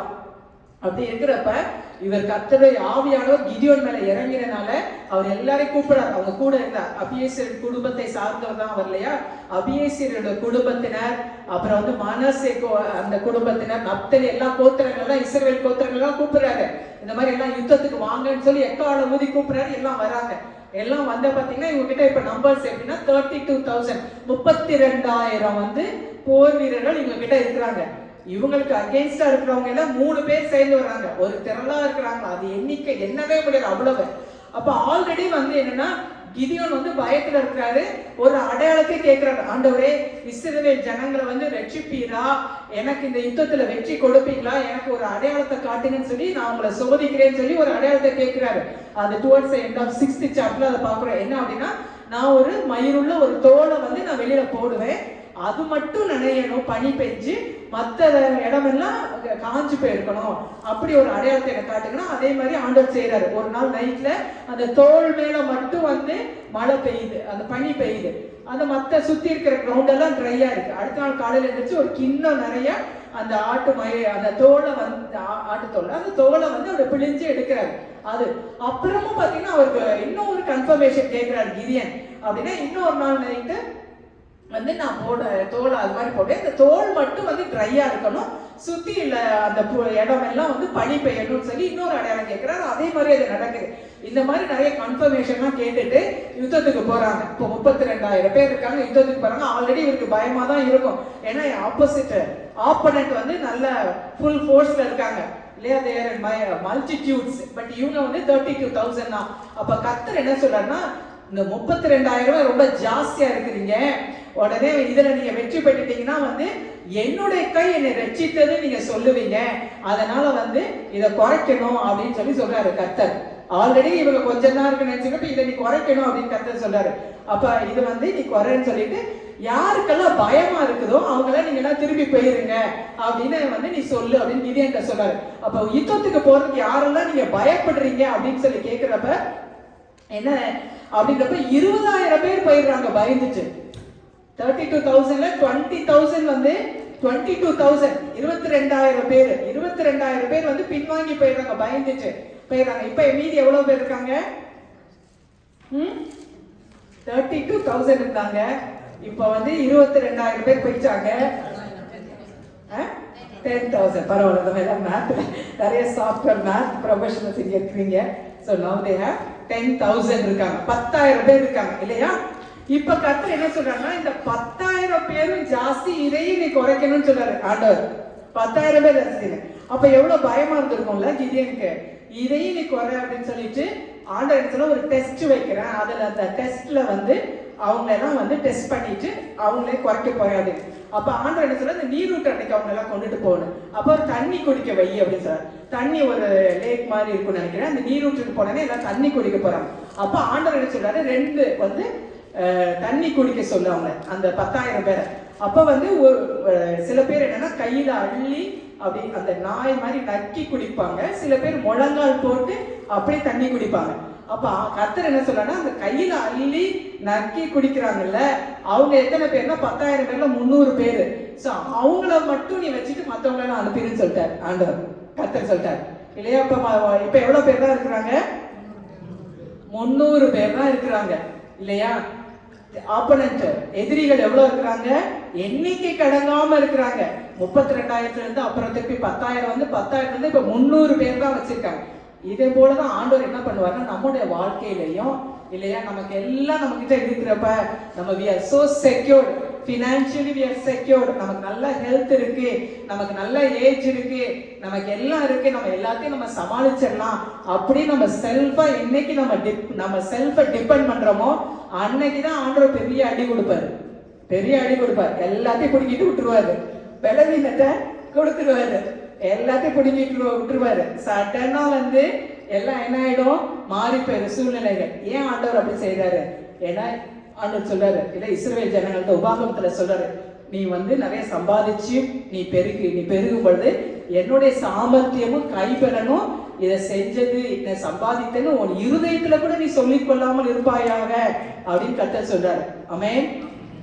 அப்படி இருக்கிறப்ப இவர் கர்த்தருடைய ஆவியானவர் கிதியோன் மேல இறங்கினால அவர் எல்லாரையும் கூப்பிடார். அவங்க கூட இருந்தார். அபியேசர் குடும்பத்தை சார்ந்தவர் தான் அவர் இல்லையா. அபியேசரோட குடும்பத்தினர், அப்புறம் வந்து மனாசே அந்த குடும்பத்தினர், நப்தலி, எல்லா கோத்திரங்கள்லாம் இஸ்ரவேல் கோத்திரங்கள்லாம் கூப்பிடுறாரு. இந்த மாதிரி எல்லாம் யுத்தத்துக்கு வாங்கன்னு சொல்லி எக்கால ஊதி கூப்பிடுறாரு. எல்லாம் வராங்க. எல்லாம் வந்த பாத்தீங்கன்னா இவங்க கிட்ட இப்ப நம்பர்ஸ் எப்படின்னா 32,000 32,000 வந்து போர் வீரர்கள் இவங்க கிட்ட இருக்கிறாங்க. இவங்களுக்கு அகேன்ஸ்டா இருக்கிறவங்க எல்லாம் 3 பேர் சேர்ந்து வர்றாங்க. ஒரு திரளா இருக்கிறாங்க, அது எண்ணிக்கை என்னவே முடியாது அவ்வளவு. அப்ப ஆல்ரெடி வந்து என்னன்னா கிதியோன் வந்து பயத்துல இருக்கிறாரு. ஒரு அடையாளத்தை கேட்கிறாரு, ஆண்டவரே இஸ்ரவேல் ஜனங்களை வந்து ரட்சிப்பீரா, எனக்கு இந்த யுத்தத்துல வெற்றி கொடுப்பீங்களா, எனக்கு ஒரு அடையாளத்தை காட்டுங்கன்னு சொல்லி நான் உங்களை சோதிக்கிறேன்னு சொல்லி ஒரு அடையாளத்தை கேட்கிறாரு. அது டுவர்ட்ஸ் எண்ட் ஆஃப் 6th சாப்டர்ல அதை பாக்குறோம். என்ன அப்படின்னா, நான் ஒரு மயிருள்ள ஒரு தோலை வந்து நான் வெளியில போடுவேன், அது மட்டும் நனையணும் பனி பெஞ்சு, மற்ற இடமெல்லாம் காஞ்சு போயிருக்கணும், அப்படி ஒரு அடையாளத்தை எனக்கு காட்டுங்கன்னா. அதே மாதிரி ஆண்டவர் செய்யறாரு. ஒரு நாள் நைட்ல அந்த தோல் மேல மட்டும் வந்து மழை பெய்யுது, அந்த பனி பெய்யுது, அந்த மற்ற சுத்தி இருக்கிற கிரவுண்ட் எல்லாம் ட்ரையா இருக்கு. அடுத்த நாள் காலையில இருந்துச்சு ஒரு கிண்ணம் நிறைய அந்த அந்த தோலை வந்து ஆட்டுத்தோலை, அந்த தோலை வந்து அவர் பிழிஞ்சு எடுக்கிறாரு. அது அப்புறமும் பாத்தீங்கன்னா அவருக்கு இன்னும் ஒரு கன்ஃபர்மேஷன் கேட்கிறாரு கிதியன். அப்படின்னா இன்னொரு நாள் நைட்டு வந்து நான் தோல் அது மாதிரி போட்டேன், இந்த தோல் மட்டும் வந்து ட்ரையா இருக்கணும், சுத்தி இல்ல அந்த இடம் எல்லாம் வந்து பனி பெய்யணும்னு சொல்லி இன்னொரு அடையாளம் கேட்கிறாரு. அதே மாதிரி அது நடக்குது. இந்த மாதிரி நிறைய கன்ஃபர்மேஷன்லாம் கேட்டுட்டு யுத்தத்துக்கு போறாங்க. இப்போ 32,000 பேர் இருக்காங்க, யுத்தத்துக்கு போறாங்க. ஆல்ரெடி இவருக்கு பயமா தான் இருக்கும், ஏன்னா ஆப்போனன்ட் வந்து நல்ல ஃபுல் ஃபோர்ஸ்ல இருக்காங்க இல்லையா, தேர் மல்டிடியூட்ஸ். பட் இவங்க வந்து 32,000 தான். அப்ப கர்த்தர் என்ன சொல்றாருன்னா, இந்த 32,000 ரொம்ப ஜாஸ்தியா இருக்கிறீங்க, உடனே இதுல நீங்க வெற்றி பெற்றுட்டீங்கன்னா வந்து என்னுடைய கை என்னை ரட்சித்தது நீங்க சொல்லுவீங்க, அதனால வந்து இதை குறைக்கணும் அப்படின்னு சொல்லி சொல்றாரு கர்த்தர். ஆல்ரெடி இவங்க கொஞ்சம் தான் இருக்கு நினைச்சுக்கப்ப இதை நீ குறைக்கணும் அப்படின்னு கர்த்தர் சொல்றாரு. அப்ப இது வந்து நீ குறைன்னு சொல்லிட்டு யாருக்கெல்லாம் பயமா இருக்குதோ அவங்களாம் நீங்க எல்லாம் திரும்பி போயிருங்க அப்படின்னு வந்து நீ சொல்லு அப்படின்னு கிதியோன் சொல்றாரு. அப்ப யுத்தத்துக்கு போறதுக்கு யாரெல்லாம் நீங்க பயப்படுறீங்க அப்படின்னு சொல்லி கேட்கிறப்ப என்ன அப்படின்றப்ப 20,000 பேர் போயிடுறாங்க பயந்துட்டு. 32,000ல 20,000 வந்து 22,000 22,000 பேர் 22,000 பேர் வந்து பின்வாங்கி போயிடுறாங்க, பயந்துட்டு போயிடுறாங்க. இப்ப மீதி எவ்வளவு பேர் இருக்காங்க? 32,000 இருந்தாங்க, இப்ப வந்து 22,000 பேர் போயிட்டாங்க. 10,000. பரவாயில்ல, மேத் நிறைய சாஃப்ட்வேர் மேத் ப்ரொஃபஷனல்ஸ் இங்க இருக்கிறீங்க. So now they have 10,000 இருக்காங்க, 10,000 பேர் இருக்காங்க இல்லையா. இப்ப கர்த்தர் என்ன சொல்றாங்கன்னா, இந்த 10,000 பேரும் ஜாஸ்தி, இதையும் நீ குறைக்கணும்னு சொல்றாரு ஆண்டவர். 10,000 பேர் ஜாஸ்தி. அப்ப எவ்வளவு பயமா இருந்திருக்கும்ல கிதியோனுக்கு, இதையும் நீ குறை அப்படின்னு சொல்லிட்டு ஆண்டவர் என்ன சொல்ல, ஒரு டெஸ்ட் வைக்கிறேன், அதுல அந்த டெஸ்ட்ல வந்து அவங்க எல்லாம் வந்து டெஸ்ட் பண்ணிட்டு அவங்களே குறைக்க போயாது. அப்ப ஆண்டவர் என்ன சொல்ற, இந்த நீரூற்று அன்னைக்கு அவங்க எல்லாம் கொண்டுட்டு போகணும், அப்ப ஒரு தண்ணி குடிக்க வை அப்படின்னு சொல்ற. தண்ணி ஒரு லேக் மாதிரி இருக்கும்னு நினைக்கிறேன், அந்த நீரூற்றுக்கு போனே எல்லாம் தண்ணி குடிக்க போறாங்க. அப்ப ஆண்டவர் என்ன சொல்றாரு, 2 வந்து தண்ணி குடிக்க சொல்லுவாங்க அந்த 10,000 பேரை. அப்ப வந்து ஒரு சில பேர் என்னன்னா கையில அள்ளி அப்படி அந்த நாய் மாதிரி நக்கி குடிப்பாங்க, சில பேர் முழங்கால் போட்டு அப்படியே தண்ணி குடிப்பாங்க. அப்ப கர்த்தர் என்ன சொல்றாருன்னா, அந்த கையில அள்ளி நக்கி குடிக்கிறாங்கல்ல அவங்க எத்தனை பேர்னா 10,000 பேர்ல 300 பேரு. சோ அவங்கள மட்டும் நீ வச்சுட்டு மத்தவங்க எல்லாம் அனுப்பிடுன்னு சொல்லிட்டாரு ஆண்டவர், கர்த்தர் சொல்லிட்டாரு இல்லையா. இப்ப எவ்வளவு பேர் தான் இருக்கிறாங்க? 300 பேர் தான் இருக்கிறாங்க இல்லையா. ஆப்போனன்ட் எதிரிகள் எவ்வளவு இருக்கிறாங்க? எண்ணிக்கை கடங்காம இருக்கிறாங்க. 32,000 இருந்து அப்புறம் திருப்பி 10,000 வந்து 10,000 இருந்து இப்ப 300 பேர் தான் வச்சிருக்காங்க. இதே போலதான் ஆண்டவர் என்ன பண்ணுவாருன்னா, நம்முடைய வாழ்க்கையிலையும் இல்லையா, நமக்கு எல்லாம் நம்ம கிட்ட இருக்கிறப்ப நம்ம we are so secured financially, we are secured, நமக்கு நல்ல ஹெல்த் இருக்கு, நமக்கு நல்ல ஏஜ் இருக்கு, நமக்கு எல்லாம் இருக்கு, நம்ம எல்லாத்தையும் நம்ம சமாளிச்சிடலாம் அப்படி நம்ம செல்ஃபா இன்னைக்கு நம்ம செல்ஃபை டிபெண்ட் பண்றோமோ அன்னைக்குதான் ஆண்டவர் பெரிய அடி கொடுப்பாரு, பெரிய அடி கொடுப்பாரு. எல்லாத்தையும் பிடிக்கிட்டு விட்டுருவாரு, பலவீனத்தை கொடுத்துருவாரு, எல்லாத்தையும் பிடிக்கிட்டு விட்டுருவாரு. சடனா வந்து எல்லாம் என்ன ஆயிடும், மாறி போயிடும் சூழ்நிலைகள். ஏன் ஆண்டவர் அப்படி செய்யறாரு? ஏன்னா ஆண்டவர் சொல்றாரு இல்ல, இஸ்ரவேல் ஜனங்கள்ட்ட உபாகமத்துல சொல்றாரு, நீ வந்து நிறைய சம்பாதிச்சு நீ பெருகும் பொழுது என்னுடைய சாமர்த்தியமும் கைப்பெறணும், இதை செஞ்சது இதை சம்பாதித்தேன்னு உன் இருதயத்துல கூட நீ சொல்லிக் கொள்ளாமல் இருப்பாயாக அப்படின்னு கர்த்தர் சொல்றாரு. ஆமென்.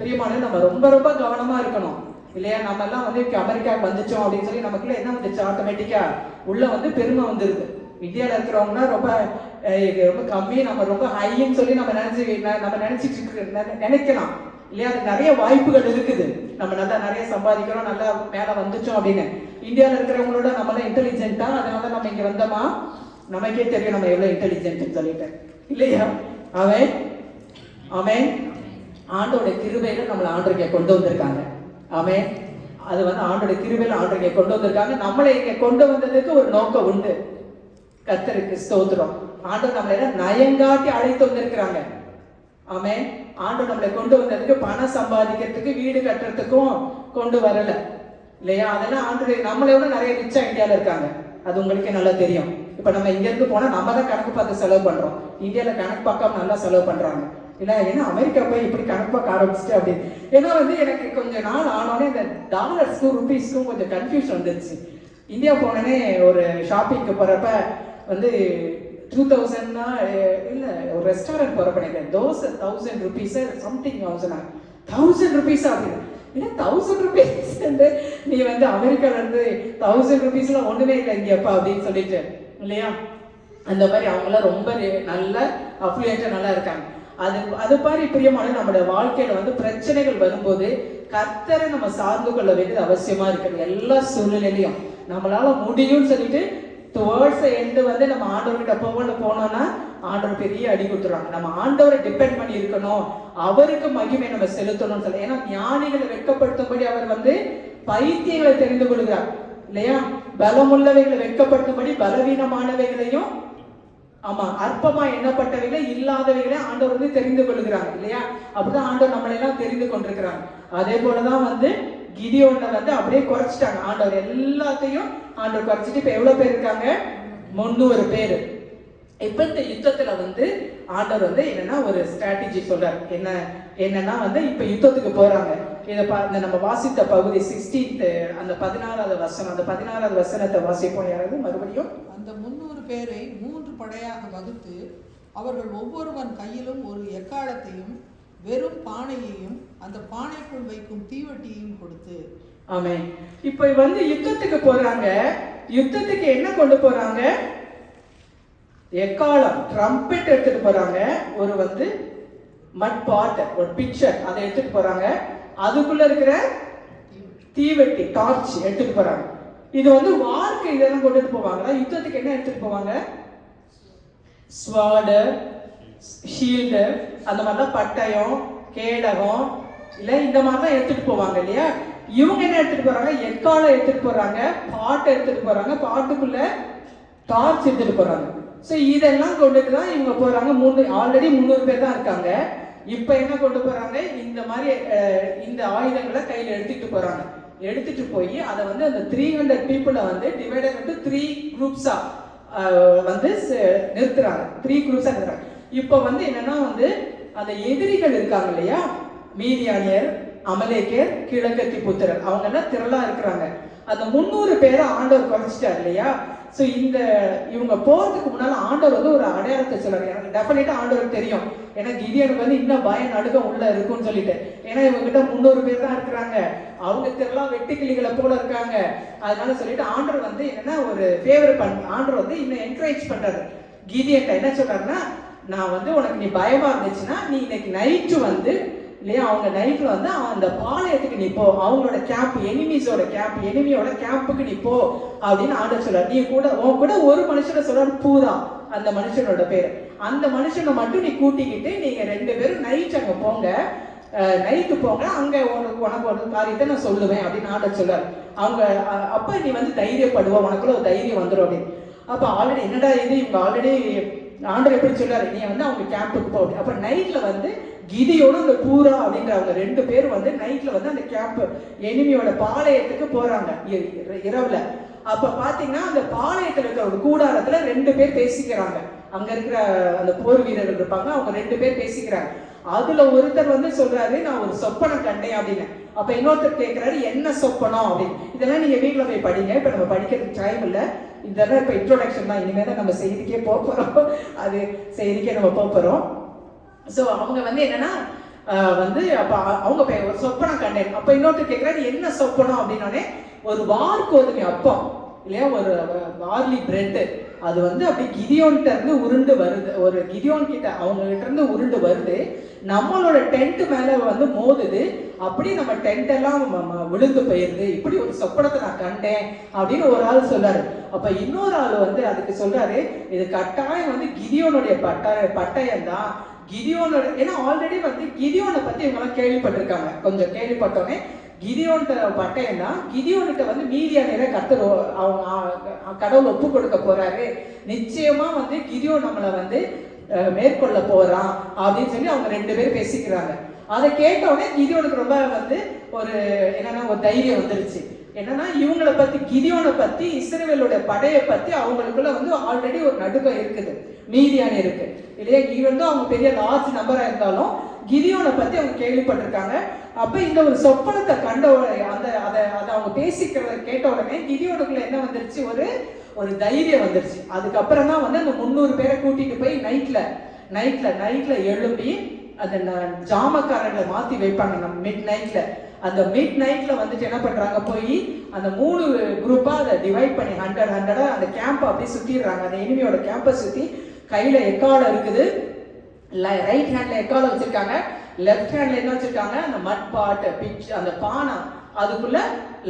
பிரியமானவர்களே, நம்ம ரொம்ப ரொம்ப கவனமா இருக்கணும் இல்லையா. நம்ம எல்லாம் வந்து அமெரிக்காவுக்கு வந்துச்சோம் அப்படின்னு சொல்லி நமக்குள்ள என்ன வந்துச்சு, ஆட்டோமேட்டிக்கா உள்ள வந்து பெருமை வந்துருது. இந்தியாவில் இருக்கிறவங்கன்னா ரொம்ப ரொம்ப கம்மி, நம்ம ரொம்ப ஹைன்னு சொல்லி நம்ம நினைச்சிட்டு நினைக்கலாம் இல்லையா. அது நிறைய வாய்ப்புகள் இருக்குது, நம்ம நல்லா நிறைய சம்பாதிக்கிறோம், நல்லா மேல வந்துச்சோம் அப்படின்னு. இந்தியாவில் இருக்கிறவங்களோட நம்மளாம் இன்டெலிஜென்ட்டா, அதனால நம்ம இங்க வந்தோமா நமக்கே தெரியும் நம்ம எவ்வளவு இன்டெலிஜென்ட்னு சொல்லிட்டு இல்லையா. அவன் ஆண்டோட கிருபையில நம்மளை ஆண்டவருக்கு கொண்டு வந்திருக்காங்க. ஆமென். அது வந்து ஆண்டோட கிருபையில ஆண்டவருக்கு கொண்டு வந்திருக்காங்க. நம்மளை இங்க கொண்டு வந்ததுக்கு ஒரு நோக்கம் உண்டு. கர்த்தருக்கு ஸ்தோத்திரம். ஆண்டவர் நம்மளை நயங்காட்டி அழைத்து வந்திருக்கிறாங்க ஆமென். ஆண்டவர் நம்மளை கொண்டு வந்ததுக்கு பணம் சம்பாதிக்கிறதுக்கு வீடு கட்டுறதுக்கும் கொண்டு வரல இல்லையா? அதெல்லாம் ஆண்டவர் நம்மளை விட நிறைய ரிச்சா இந்தியாவில் இருக்காங்க, அது உங்களுக்கே நல்லா தெரியும். இப்போ நம்ம இங்கேருந்து போனால் நம்ம தான் கணக்கு பார்த்து செலவு பண்ணுறோம். இந்தியாவில் கணக்கு பார்க்காம நல்லா செலவு பண்ணுறாங்க இல்லை? ஏன்னா அமெரிக்கா போய் இப்படி கணக்கு பார்க்க ஆரம்பிச்சுட்டு அப்படின்னு. ஏன்னா எனக்கு கொஞ்சம் நாள் ஆனோடனே இந்த டாலர்ஸ்க்கும் ருபீஸ்க்கும் கொஞ்சம் கன்ஃபியூஷன் வந்துருச்சு. இந்தியா போனோடனே ஒரு ஷாப்பிங்க்கு போகிறப்ப 2000 இல்லை ஒரு ரெஸ்டாரண்ட் போகிறப்ப நினைக்கிறேன் தோசை 1000 rupees சம்திங் சொன்னாங்க. 1000 rupees அப்படின்னு. இல்லை 1000 rupees நீ அமெரிக்காவிலேருந்து 1000 rupeesலாம் ஒன்றுமே இல்லை இங்கேப்பா அப்படின்னு சொல்லிட்டு இல்லையா? அந்த மாதிரி அவங்களாம் ரொம்ப நல்ல அஃப்ளூயன்ட்டாக நல்லா இருக்காங்க. அது மாதிரி பிரியமான நம்மளோட வாழ்க்கையில பிரச்சனைகள் வரும்போது கர்த்தரை நம்ம சார்ந்து கொள்ள வேண்டியது அவசியமா இருக்குது. எல்லா சூழ்நிலையிலையும் நம்மளால முடியும்னு சொல்லிட்டு டுவர்ட்ஸ் எண்டு நம்ம ஆண்டவர்கிட்ட போனோம்னா ஆண்டவர் பெரிய அடி கொடுத்துருவாங்க. நம்ம ஆண்டவரை டிபெண்ட் பண்ணி இருக்கணும், அவருக்கு மகிமை நம்ம செலுத்தணும்னு சொல்லி. ஏன்னா ஞானிகளை வெட்கப்படுத்தும்படி அவர் பைத்தியங்களை தெரிந்து கொள்கிறார் இல்லையா? பலமுள்ளவைகளை வெட்கப்படுத்தும்படி பலவீனமானவைகளையும் ஆமா அற்பமா எண்ணப்பட்டவைகளை இல்லாதவைகளை ஆண்டவர் தெரிந்து கொள்கிறாங்க இல்லையா? அப்படிதான் ஆண்டவர் நம்மளை எல்லாம் தெரிந்து கொண்டிருக்கிறாங்க. அதே போலதான் கிதியோனை அப்படியே குறைச்சிட்டாங்க ஆண்டவர். எல்லாத்தையும் ஆண்டவர் குறைச்சிட்டு இப்ப எவ்வளவு பேர் இருக்காங்க? 300 பேர். இப்ப இந்த யுத்தத்துல ஆண்டவர் என்னன்னா ஒரு ஸ்ட்ராட்டஜி சொல்றாரு. என்னன்னா இப்ப யுத்தத்துக்கு போறாங்க. இதை நம்ம வாசித்த பகுதி 16th அந்த 16வது வசனம், அந்த 16வது வசனத்தை வாசிப்போம் யாராவது மறுபடியும். அந்த 300 பேரை 3 படையாக வகுத்து அவர்கள் ஒவ்வொருவன் கையிலும் ஒரு எக்காளத்தையும் வெறும் பானையையும் அந்த பானைக்குள் வைக்கும் தீவட்டியையும் கொடுத்து. ஆமென். இப்ப யுத்தத்துக்கு போறாங்க. யுத்தத்துக்கு என்ன கொண்டு போறாங்க? எக்காளம், ட்ரம்பெட் எடுத்துட்டு போறாங்க. ஒரு மட் பாட், ஒரு பிக்சர் அதை எடுத்துட்டு போறாங்க. அதுக்குள்ள இருக்கிற தீவெட்டி, டார்ச் எடுத்துட்டு போறாங்க. இது வார்க்கு இதெல்லாம் கொண்டுட்டு போவாங்க. யுத்தத்துக்கு என்ன எடுத்துட்டு போவாங்க? ஸ்வார்டு, ஷீல்டு, அந்த மாதிரிலாம் பட்டயம், கேடகம் இல்ல இந்த மாதிரிலாம் எடுத்துட்டு போவாங்க இல்லையா? இவங்க என்ன எடுத்துட்டு போறாங்க? எக்காலம் எடுத்துட்டு போறாங்க, பாட்டை எடுத்துட்டு போறாங்க, பாட்டுக்குள்ள டார்ச் எடுத்துட்டு போறாங்க. ஸோ இதெல்லாம் கொண்டுட்டு தான் இவங்க போறாங்க. ஆல்ரெடி 300 பேர் தான் இருக்காங்க. இப்ப என்ன கொண்டு போறாங்க? இந்த மாதிரி இந்த ஆயுதங்களை கையில எடுத்துட்டு போறாங்க. எடுத்துட்டு போய் அதை அந்த 300 பீப்புளை டிவைடட் into 3 groups-ஆ நிறுத்துறாங்க. 3 groups-ஆ நிறுத்துறாங்க. இப்ப என்னன்னா அந்த எதிரிகள் இருக்காங்க இல்லையா? மீதியானியர், அமலேக்கர், கிழக்கத்தி புத்திரர், அவங்க எல்லாம் திரளா இருக்கிறாங்க. அந்த 300 பேரை ஆண்டவர் குறைச்சிட்டார் இல்லையா? ஸோ இவங்க போறதுக்கு முன்னால ஆண்டவர் ஒரு அடையாளத்தை சொல்றாரு. எனக்கு டெஃபினட்டா ஆண்டவருக்கு தெரியும். ஏன்னா கிதியோனுக்கு இன்னும் பயம் நடுக்கம் உள்ள இருக்கும்னு சொல்லிட்டு. ஏன்னா இவங்க கிட்ட 300 பேர் தான் இருக்கிறாங்க, அவங்க திரளா வெட்டுக்கிளிகளை போல இருக்காங்க. அதனால சொல்லிட்டு ஆண்டவர் என்னன்னா ஒரு ஃபேவர் ஆண்டவர் இன்னும் என்கரேஜ் பண்றாரு. கிதியோன் என்ன சொல்றாருன்னா, நான் உனக்கு நீ பயமா இருந்துச்சுன்னா நீ இன்னைக்கு நைட்டு இல்லையா? அவங்க நைட்ல அந்த பாளையத்துக்கு நீ போ, அவங்களோட கேம்ப், எனிமிஸோட கேம்ப், எனிமியோட கேம்புக்கு நீ போ அப்படின்னு ஆண்டவர் சொல்றாரு. நீ உன் கூட ஒரு மனுஷனை சொல்றாரு, பூரா அந்த மனுஷனோட பேரு. அந்த மனுஷனை மட்டும் நீ கூட்டிக்கிட்டு நீங்க 2 பேரும் நைட் அங்க போங்க, நைட்டு போங்க, அங்க உனக்கு ஒரு காரியத்தை நான் சொல்லுவேன் அப்படின்னு ஆண்டவர் சொல்றாரு. அவங்க அப்ப நீ தைரியப்படுவ, உனக்குள்ள ஒரு தைரியம் வந்துடும் அப்படின்னு. அப்ப ஆல்ரெடி என்னடா இது, இவங்க ஆல்ரெடி ஆண்டவர் எப்படி சொல்றாரு, நீ அவங்க கேம்புக்கு போ. அப்ப நைட்ல கிதியோட அந்த பூரா அப்படின்ற அவங்க 2 பேர் நைட்ல அந்த கேம்ப் எனிமியோட பாளையத்துக்கு போறாங்க இரவுல. அப்ப பாத்தீங்கன்னா அந்த பாளையத்துல இருக்கிற ஒரு கூடாரத்துல 2 பேர் பேசிக்கிறாங்க. அங்க இருக்கிற அந்த போர் வீரர்கள் இருப்பாங்க, அவங்க 2 பேர் பேசிக்கிறாங்க. அதுல ஒருத்தர் சொல்றாரு, நான் ஒரு சொப்பனம் கண்டேன் அப்படின்னு. அப்ப இன்னொருத்தர் கேட்கிறாரு, என்ன சொப்பனம் அப்படின்னு. இதெல்லாம் நீங்க வீட்டுல போய் படிங்க, இப்ப நம்ம படிக்கிறதுக்கு டைம் இல்ல. இதெல்லாம் இப்ப இன்ட்ரோடக்ஷன் தான், இனிமேதான் நம்ம செய்திக்கே போறோம். அது செய்திக்கே நம்ம போறோம். ஸோ அவங்க என்னன்னா அப்ப அவங்க ஒரு சொப்பனம் கண்டேன். அப்ப இன்னொருத்தர் கேட்கிறாரு, என்ன சொப்பனம் அப்படின்னோடனே, ஒரு வார்கோதுமை அப்பம் இல்லையா, ஒரு பார்லி பிரெட், அது அப்படி கிதியோன்கிட்ட இருந்து உருண்டு வருது. ஒரு கிதியோன் கிட்ட அவங்க கிட்ட இருந்து உருண்டு வருது, நம்மளோட டென்ட் மேல மோதுது, அப்படி நம்ம டென்ட் எல்லாம் விழுந்து போயிருது. இப்படி ஒரு சொப்பனத்தை நான் கண்டேன் அப்படின்னு ஒரு ஆள் சொல்றாரு. அப்ப இன்னொரு ஆள் அதுக்கு சொல்றாரு, இது கட்டாயம் கிதியோனுடைய பட்டயம் தான். கிதியோனோட, ஏன்னா ஆல்ரெடி கிதியோனை பத்தி இவங்க எல்லாம் கேள்விப்பட்டிருக்காங்க. கொஞ்சம் கேள்விப்பட்டோன்னே கிதியோன் பட்டயம் தான். கிதியோனுக்கு மீதியானியரை கர்த்தர் அவங்க கடவுள் ஒப்பு கொடுக்க போறாரு. நிச்சயமா கிதியோன் நம்மளை மேற்கொள்ள போறான் அப்படின்னு சொல்லி அவங்க 2 பேரும் பேசிக்கிறாங்க. அதை கேட்ட உடனே கிதியோனுக்கு ரொம்ப வந்து ஒரு என்னன்னா ஒரு தைரியம் வந்துருச்சு. என்னன்னா இவங்களை பத்தி, கிதியோனை பத்தி, இஸ்ரவேலோட படையை பத்தி அவங்களுக்குள்ள வந்து ஆல்ரெடி ஒரு நடுக்கம் இருக்குது, மீதியான இருக்கு இல்லையா. ஈவன் அவங்க பெரிய லார்ஜ் நம்பரா இருந்தாலும் கிதியோனை பத்தி அவங்க கேள்விப்பட்டிருக்காங்க. அப்ப இந்த ஒரு சொப்பனத்தை கண்ட அதை அவங்க பேசிக்கிறத கேட்ட உடனே கிதியோனுக்குள்ள என்ன வந்துருச்சு, ஒரு தைரியம் வந்துருச்சு. அதுக்கப்புறம் தான் வந்து அந்த 300 பேரை கூட்டிட்டு போய் நைட்ல எழுப்பி அந்த ஜாமக்காரர்களை மாத்தி வைப்பாங்க. நம்ம மிட் நைட்ல வந்துட்டு என்ன பண்றாங்க, போய் அந்த 3 குரூப்பா அதை டிவைட் பண்ணி 100 அந்த கேம்ப் அப்படியே சுத்திடுறாங்க. அந்த எனிமியோட கேம்பை சுத்தி கையில எக்காலம் இருக்குது, ரைட் ஹேண்ட்ல எக்காலம் வச்சிருக்காங்க, லெஃப்ட் ஹேண்ட்ல என்ன வச்சிருக்காங்க, அந்த மட் பாட் பிச் அந்த பானை அதுக்குள்ள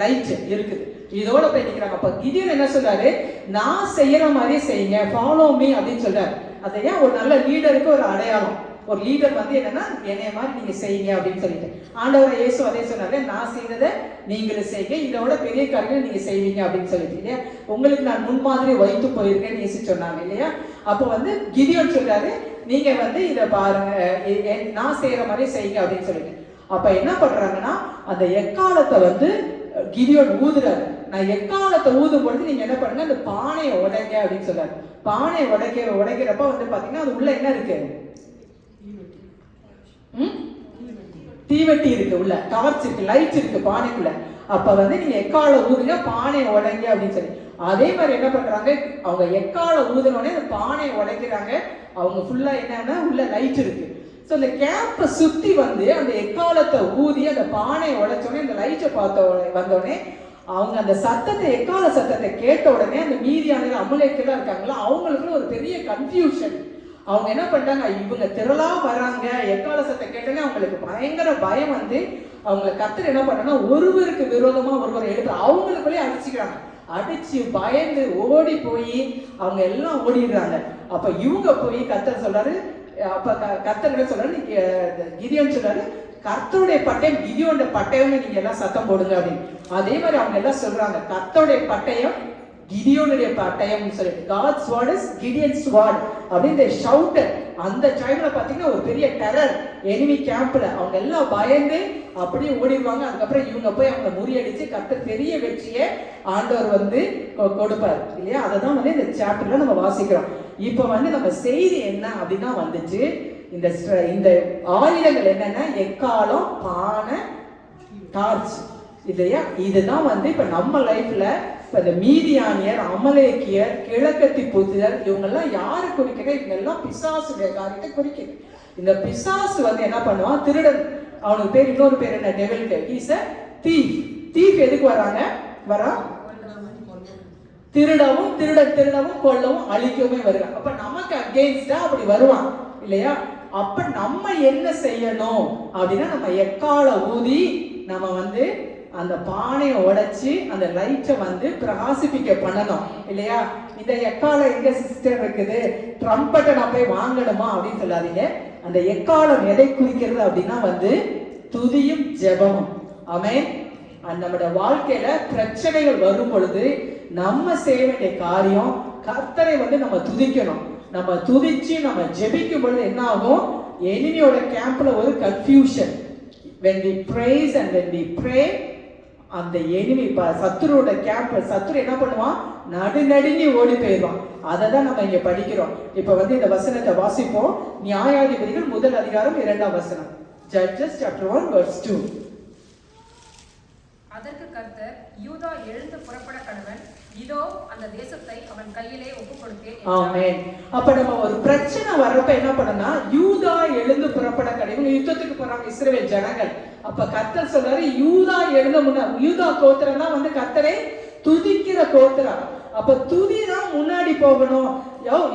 லைட் இருக்குது. இதோட போய் நிக்கிறாங்க. அப்ப கிதியோன் என்ன சொல்றாரு, நான் செய்யற மாதிரியே செய்யுங்க, ஃபாலோ மீ அப்படின்னு சொல்றாரு. அது ஏன் ஒரு நல்ல லீடருக்கு ஒரு அடையாளம். ஒரு லீடர் வந்து என்னன்னா என்னைய மாதிரி நீங்க செய்யுங்க அப்படின்னு சொல்லிட்டு ஆண்டவர் இயேசு அதே சொன்னாரு, நான் செய்யறதை நீங்களும் செய்யுங்க, இதோட பெரிய காரியங்கள் நீங்க செய்வீங்க அப்படின்னு சொல்லிட்டு இல்லையா. உங்களுக்கு நான் முன்மாதிரி வைத்து போயிருக்கேன்னு இயேசு சொன்னாங்க இல்லையா. அப்போ வந்து கிதியோன் சொல்றாரு, நீங்க வந்து இதை பாருங்க, நான் செய்யற மாதிரி செய்யுங்க அப்படின்னு சொல்லிட்டு. அப்ப என்ன பண்றாங்கன்னா அந்த எக்காலத்தை வந்து கிதியோன் ஊதுறாரு. நான் எக்காலத்தை ஊதும் பொழுது நீங்க என்ன பண்ணுங்க, அந்த பானையை உடைங்க அப்படின்னு சொல்றாரு. பானையை உடைக்கிறப்ப வந்து பாத்தீங்கன்னா அது உள்ள என்ன இருக்கு, தீவெட்டி இருக்கு, உள்ள டார்ச் இருக்கு, லைட் இருக்கு பானைக்குள்ள. அப்ப வந்து நீங்க எக்கால ஊதுங்க, பானையை உடைங்க அப்படின்னு சொல்லி. அதே மாதிரி என்ன பண்றாங்க, அவங்க எக்கால ஊதுனோடனே அந்த பானையை உடைக்கிறாங்க. அவங்க ஃபுல்லா என்னன்னா உள்ள லைட் இருக்கு. ஸோ அந்த கேம்பை சுத்தி வந்து அந்த எக்காலத்தை ஊதி அந்த பானையை உடைச்சோடனே அந்த லைட்டை வந்தோடனே அவங்க அந்த சத்தத்தை, எக்கால சத்தத்தை கேட்ட உடனே அந்த மீதியான அமலேக்கெல்லாம் இருக்காங்களா, அவங்களுக்குள்ள ஒரு பெரிய கன்ஃபியூஷன். அவங்க என்ன பண்ணிட்டாங்க, இவங்க திரளா வராங்க, எக்கால சத்தத்தை கேட்டோன்னே அவங்களுக்கு பயங்கர பயம் வந்து அவங்க கர்த்தர் என்ன பண்ணா, ஒருவருக்கு விரோதமா ஒருவர் எடுத்து அவங்களுக்குள்ளே அடிச்சுக்கிறாங்க. அடிச்சு பயந்து ஓடி போய் அவங்க எல்லாம் ஓடிடுறாங்க. அப்ப இவங்க போய் கர்த்தர் சொல்றாரு, அப்ப கர்த்தர் சொல்றாரு, கிதியோன் சொல்றாரு, கர்த்தருடைய பட்டயம் கிதியோனுடைய பட்டயம்னு நீங்க எல்லாம் சத்தம் போடுங்க அப்படின்னு. அதே மாதிரி அவங்க எல்லாம் சொல்றாங்க, கர்த்தருடைய பட்டயம் கிதியோனுடைய பட்டயம்னு சொல்லிட்டு, God's sword is Gideon's sword அப்படின்னு ஷவுட்டர். அந்த டைம்ல பாத்தீங்கன்னா ஒரு பெரிய டெரர் எனிமி கேம்ப்ல, அவங்க எல்லாம் பயந்து அப்படியே ஓடிடுவாங்க. அதுக்கப்புறம் இவங்க போய் அவங்க முறியடிச்சு கர்த்தர் பெரிய வெற்றியை ஆண்டவர் வந்து கொடுப்பார் இல்லையா. அதை தான் வந்து இந்த சாப்டர்ல நம்ம வாசிக்கிறோம். இப்ப வந்து நம்ம செய்தி என்ன அப்படின்னா வந்துச்சு, இந்த ஆயுதங்கள் என்னன்னா எக்காலம், பானை, டார்ச் இல்லையா. இதுதான் வந்து இப்ப நம்ம லைஃப்ல இப்ப இந்த மீதியானியர், அமலேக்கியர், கிழக்கத்தி புத்திரர் இவங்கெல்லாம் யாரு குறிக்கிற, இவங்கெல்லாம் பிசாசுடைய காரியத்தை குறிக்குது. இந்த பிசாசு வந்து என்ன பண்ணுவான், திருடன். அவனுக்கு பேர், இன்னொரு பேர் என்ன, டெவில்க்கு. He's a thief. thief எதுக்கு வராங்க, திருடவும் கொல்லவும் அழிக்கவும் வருவான். அப்ப நமக்கு அகெயின்ஸ்டா அப்படி வருவான் இல்லையா. அப்ப நம்ம என்ன செய்யணும் அப்படின்னா, நம்ம எக்கால ஊதி நம்ம வந்து அந்த பானையை உடைச்சு அந்த லைட்டை வந்து பிரகாசிப்பிக்க பண்ணணும் இல்லையா. இந்த எக்காலம் எங்க சிஸ்டர் இருக்குது, ட்ரம்பட்டை நான் போய் வாங்கணுமா அப்படின்னு சொல்லாதீங்க. அந்த எக்காலம் எதை குறிக்கிறது அப்படின்னா வந்து துதியும் ஜெபமும். ஆமென். நம்முடைய வாழ்க்கையில பிரச்சனைகள் வரும் பொழுது நம்ம செய்ய வேண்டிய காரியம், கர்த்தரை வந்து நம்ம துதிக்கணும். நம்ம துதிச்சு நம்ம ஜெபிக்கும் பொழுது என்ன ஆகும், எனிமியோட கேம்ப்ல ஒரு confusion. when we praise and when we pray, அந்த எனிமி சத்துருவோட கேம்ப்ல சத்துரு என்ன பண்ணுவான், நடுநடுங்கி ஓடி போயிடுவான். அதை தான் நம்ம இங்க படிக்கிறோம். இப்ப வந்து இந்த வசனத்தை வாசிப்போம். நியாயாதிபதிகள் 1 அதிகாரம் 2 வசனம். Judges chapter 1 verse 2. அதற்கு கர்த்தர், யூதா எழுந்து புறப்பட கடவன், இதோ அந்த தேசத்தை அவன் கையிலே ஒப்புக் கொடுத்தேன். ஆமென். அப்ப நம்ம ஒரு பிரச்சனை வர்றப்ப என்ன பண்ணனா, யூதா எழுந்து புறப்பட கடவன். யுத்தத்துக்கு போறாங்க இஸ்ரவேல் ஜனங்கள். அப்ப கர்த்தர் சொல்றாரு, யூதா எழுந்த முன்னாடி, யூதா கோத்திரம் தான் வந்து கர்த்தரை துதிக்கிற கோத்திரம். அப்ப துதி தான் முன்னாடி போகணும்.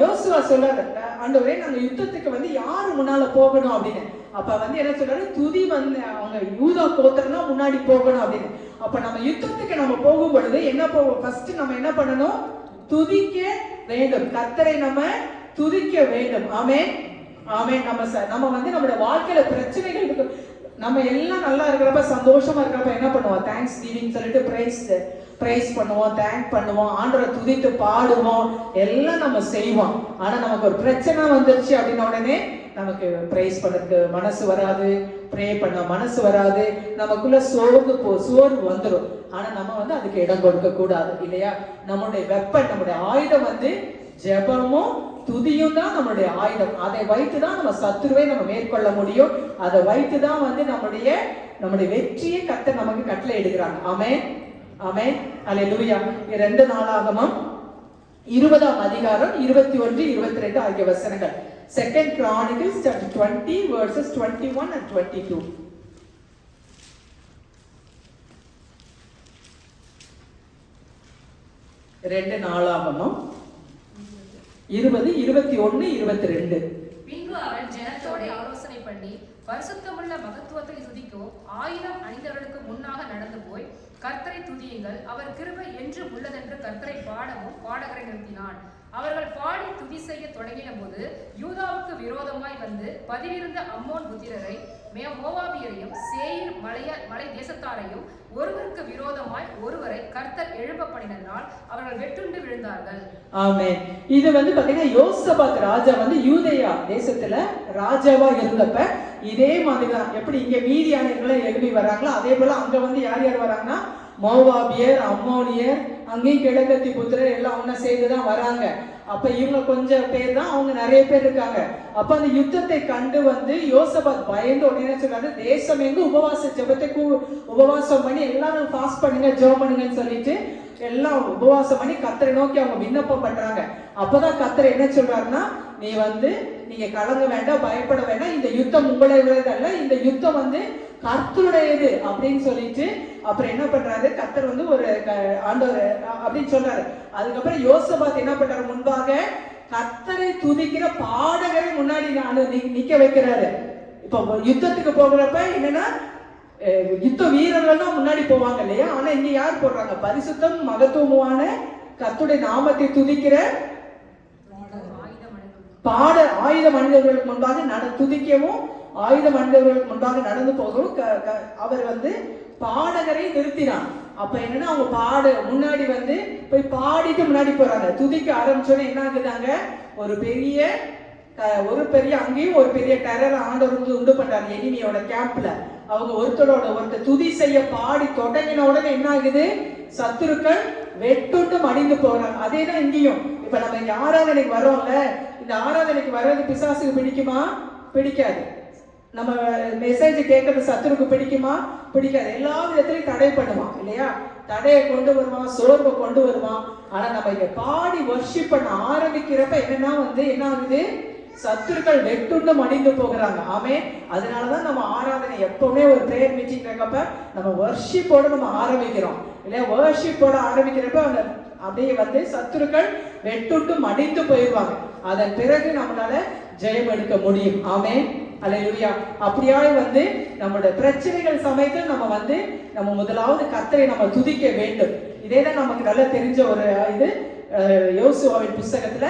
யோசுவா சொல்றாரு, ஆண்டவரே நாங்க யுத்தத்துக்கு வந்து யாரு முன்னால போகணும் அப்படின்னு. அப்ப வந்து என்ன சொல்றாரு, துதி வந்து அவங்க யூதா கோத்திரம் தான் முன்னாடி போகணும் அப்படின்னு. அப்ப நம்ம யுத்தத்துக்கு நம்ம போகும் பொழுது என்ன போவோம், ஃபர்ஸ்ட் நம்ம என்ன பண்ணணும், துதிக்க வேண்டும். கர்த்தரை நம்ம துதிக்க வேண்டும். ஆமென், ஆமென். நம்ம வந்து நம்மளோட வாழ்க்கையில பிரச்சனைகள் இருக்கு. நம்ம எல்லாம் நல்லா இருக்கிறப்ப, சந்தோஷமா இருக்கிறப்ப என்ன பண்ணுவோம்? தேங்க்ஸ் கிவிங் சொல்லிட்டு பிரைஸ் பண்ணுவோம், தேங்க் பண்ணுவோம், ஆண்டவரை துதித்து பாடுவோம், எல்லாம் நம்ம செய்வோம். ஆனா நமக்கு ஒரு பிரச்சனை வந்துருச்சு அப்படின்ன உடனே நமக்கு பிரைஸ் பண்ணதுக்கு மனசு வராது, ப்ரே பண்ண மனசு வராது, நமக்குள்ள சோர்வு வந்துடும். ஆனா நம்ம வந்து அதுக்கு இடம் கொடுக்க கூடாது இல்லையா? நம்மளுடைய வெப்பன், நம்முடைய ஆயுதம் வந்து ஜெபமும் துதியும் தான் நம்மளுடைய ஆயுதம். அதை வைத்துதான் நம்ம சத்துருவை நம்ம மேற்கொள்ள முடியும். அதை வைத்துதான் வந்து நம்முடைய வெற்றியை கர்த்தர் நமக்கு கட்டளை எடுக்கிறாங்க. ஆமென், ஆமென், அல்லேலூயா. 2 நாளாகமம் 20ஆம் அதிகாரம் 21, 22 ஆகிய வசனங்கள். 2 Chronicles chapter 20 verses 21 and 22. 2 நாளாகமம் 20, 21, 22. பின்பு அவன் ஜனத்தோட ஆலோசனை பண்ணி பரிசுத்தமுள்ள மகத்துவத்தை துதிக்கும் ஆயுதம் அணிந்தவர்களுக்கு முன்னாக நடந்து போய், கர்த்தரை துதியுங்கள், அவர் கிருபை என்றும் உள்ளதென்று கர்த்தரை பாடவும் பாடகரை நிறுத்தினான். அவர்கள் பாடி துதி செய்ய தொடங்கின போது யூதாவுக்கு விரோதமாய் வந்து பதிலிருந்த அம்மோன் புத்திரரை, மோவாபியரையும் சேயீர் மலை தேசத்தாரையும் ஒருவருக்கு விரோதமாய் ஒருவரை கர்த்தர் எழும்ப பண்ணினால் அவர்கள் வெட்டுண்டு விழுந்தார்கள். ஆமென். இது வந்து பாத்தீங்கன்னா யோசபாத் ராஜா வந்து யூதேயா தேசத்துல ராஜாவா இருந்தப்ப இதே மாதிரிதான், எப்படி இங்க மீதியானவர்களை எழுப்பி வராங்களோ அதே போல அங்க வந்து யார் யார் வராங்கன்னா மோவாபியர், அம்மோனியர், அங்கேயும் கிழக்கத்தி புத்திரர் எல்லாம் ஒன்னா சேர்ந்துதான் வராங்க. அப்ப இவங்க கொஞ்சம் பேர் தான், அவங்க நிறைய பேர் இருக்காங்க. அப்ப அந்த யுத்தத்தை கண்டு வந்து யோசபாத் பயந்து உடனே சொல்றாரு, தேசம் எங்க உபவாச ஜெபத்தை உபவாசம் பண்ணி எல்லாரும் ஃபாஸ்ட் பண்ணுங்க, ஜெபம் பண்ணுங்கன்னு சொல்லிட்டு எல்லாம் உபவாசம் பண்ணி கர்த்தரை நோக்கி அவங்க விண்ணப்பம் பண்றாங்க. அப்பதான் கர்த்தர் என்ன சொல்றாருன்னா, நீங்க கலங்க வேண்டாம், பயப்பட வேண்டாம், இந்த யுத்தம் உங்களுடையதல்ல, இந்த யுத்தம் வந்து கர்த்தருடையது அப்படின்னு சொல்லிட்டு அப்புறம் என்ன பண்றாரு, கர்த்தர் வந்து ஒரு ஆண்டவர் அப்படின்னு சொல்றாரு. அதுக்கப்புறம் யோசபாத் என்ன பண்றாரு, முன்பாக கர்த்தரை துதிக்கிற பாடகரை முன்னாடி நிக்க வைக்கிறாரு. இப்ப யுத்தத்துக்கு போகிறப்ப என்னன்னா யுத்த வீரர்கள் தான் முன்னாடி போவாங்க இல்லையா? ஆனா இங்க யார் போடுறாங்க, பரிசுத்தம் மகத்துவமான கர்த்தருடைய நாமத்தை துதிக்கிற ஆயுத மனிதர்களுக்கு முன்பாக துதிக்கவும் ஆயுத மனிதர்களுக்கு முன்பாக நடந்து போகவும் அவர் வந்து பாடகரை நிறுத்தினார். அப்ப என்னன்னா அவங்க முன்னாடி வந்து போய் பாடிட்டு முன்னாடி போறாங்க. துதிக்க ஆரம்பிச்சோன்னே என்ன ஆகுதாங்க, ஒரு பெரிய அங்கேயும் ஒரு பெரிய டெரர் ஆண்டவர் உண்டு பண்றாரு எனிமியோட கேம்ப்ல. அவங்க ஒருத்தர் துதி செய்ய பாடி தொடங்கின உடனே என்ன ஆகுது, சத்துருக்கள் வெட்டுண்டு மடிந்து போறாங்க. அதேதான் இங்கேயும். இப்ப நம்ம இங்க ஆராதனைக்கு வரோம்ல, இந்த ஆராதனைக்கு வர்றது பிசாசுக்கு பிடிக்குமா? பிடிக்காது. நம்ம மெசேஜ் கேட்கறது சத்துருக்கு பிடிக்குமா? பிடிக்காது. எல்லா விதத்திலையும் தடை பண்ணுவான் இல்லையா? தடையை கொண்டு வருவான், சோர்வை கொண்டு வருவான். ஆனா நம்ம இங்க பாடி வர்ஷிப் பண்ண ஆரம்பிக்கிறப்ப என்னன்னா வந்து என்ன ஆகுது, சத்துருக்கள் வெட்டுண்டு மடிந்து போகிறாங்க. ஆமே. அதனாலதான் நம்ம ஆராதனை எப்பவுமே ஒரு பிரேயர் மீட்டிங் இருக்கப்ப நம்ம வர்ஷிப்போட நம்ம ஆரம்பிக்கிறோம் இல்லையா? வர்ஷிப்போட ஆரம்பிக்கிறப்ப அப்படியே வந்து சத்துருக்கள் வெட்டுண்டு மடிந்து போயிடுவாங்க. அதன் பிறகு நம்மளால ஜெயம் எடுக்க முடியும். ஆமே, அல்லேலூயா. அப்படியாய் வந்து நம்மளோட பிரச்சனைகள் சமயத்தில் நம்ம முதலாவது கர்த்தரை நம்ம துதிக்க வேண்டும். இதேதான் நமக்கு நல்லா தெரிஞ்ச ஒரு இது யோசுவாவின் புஸ்தகத்துல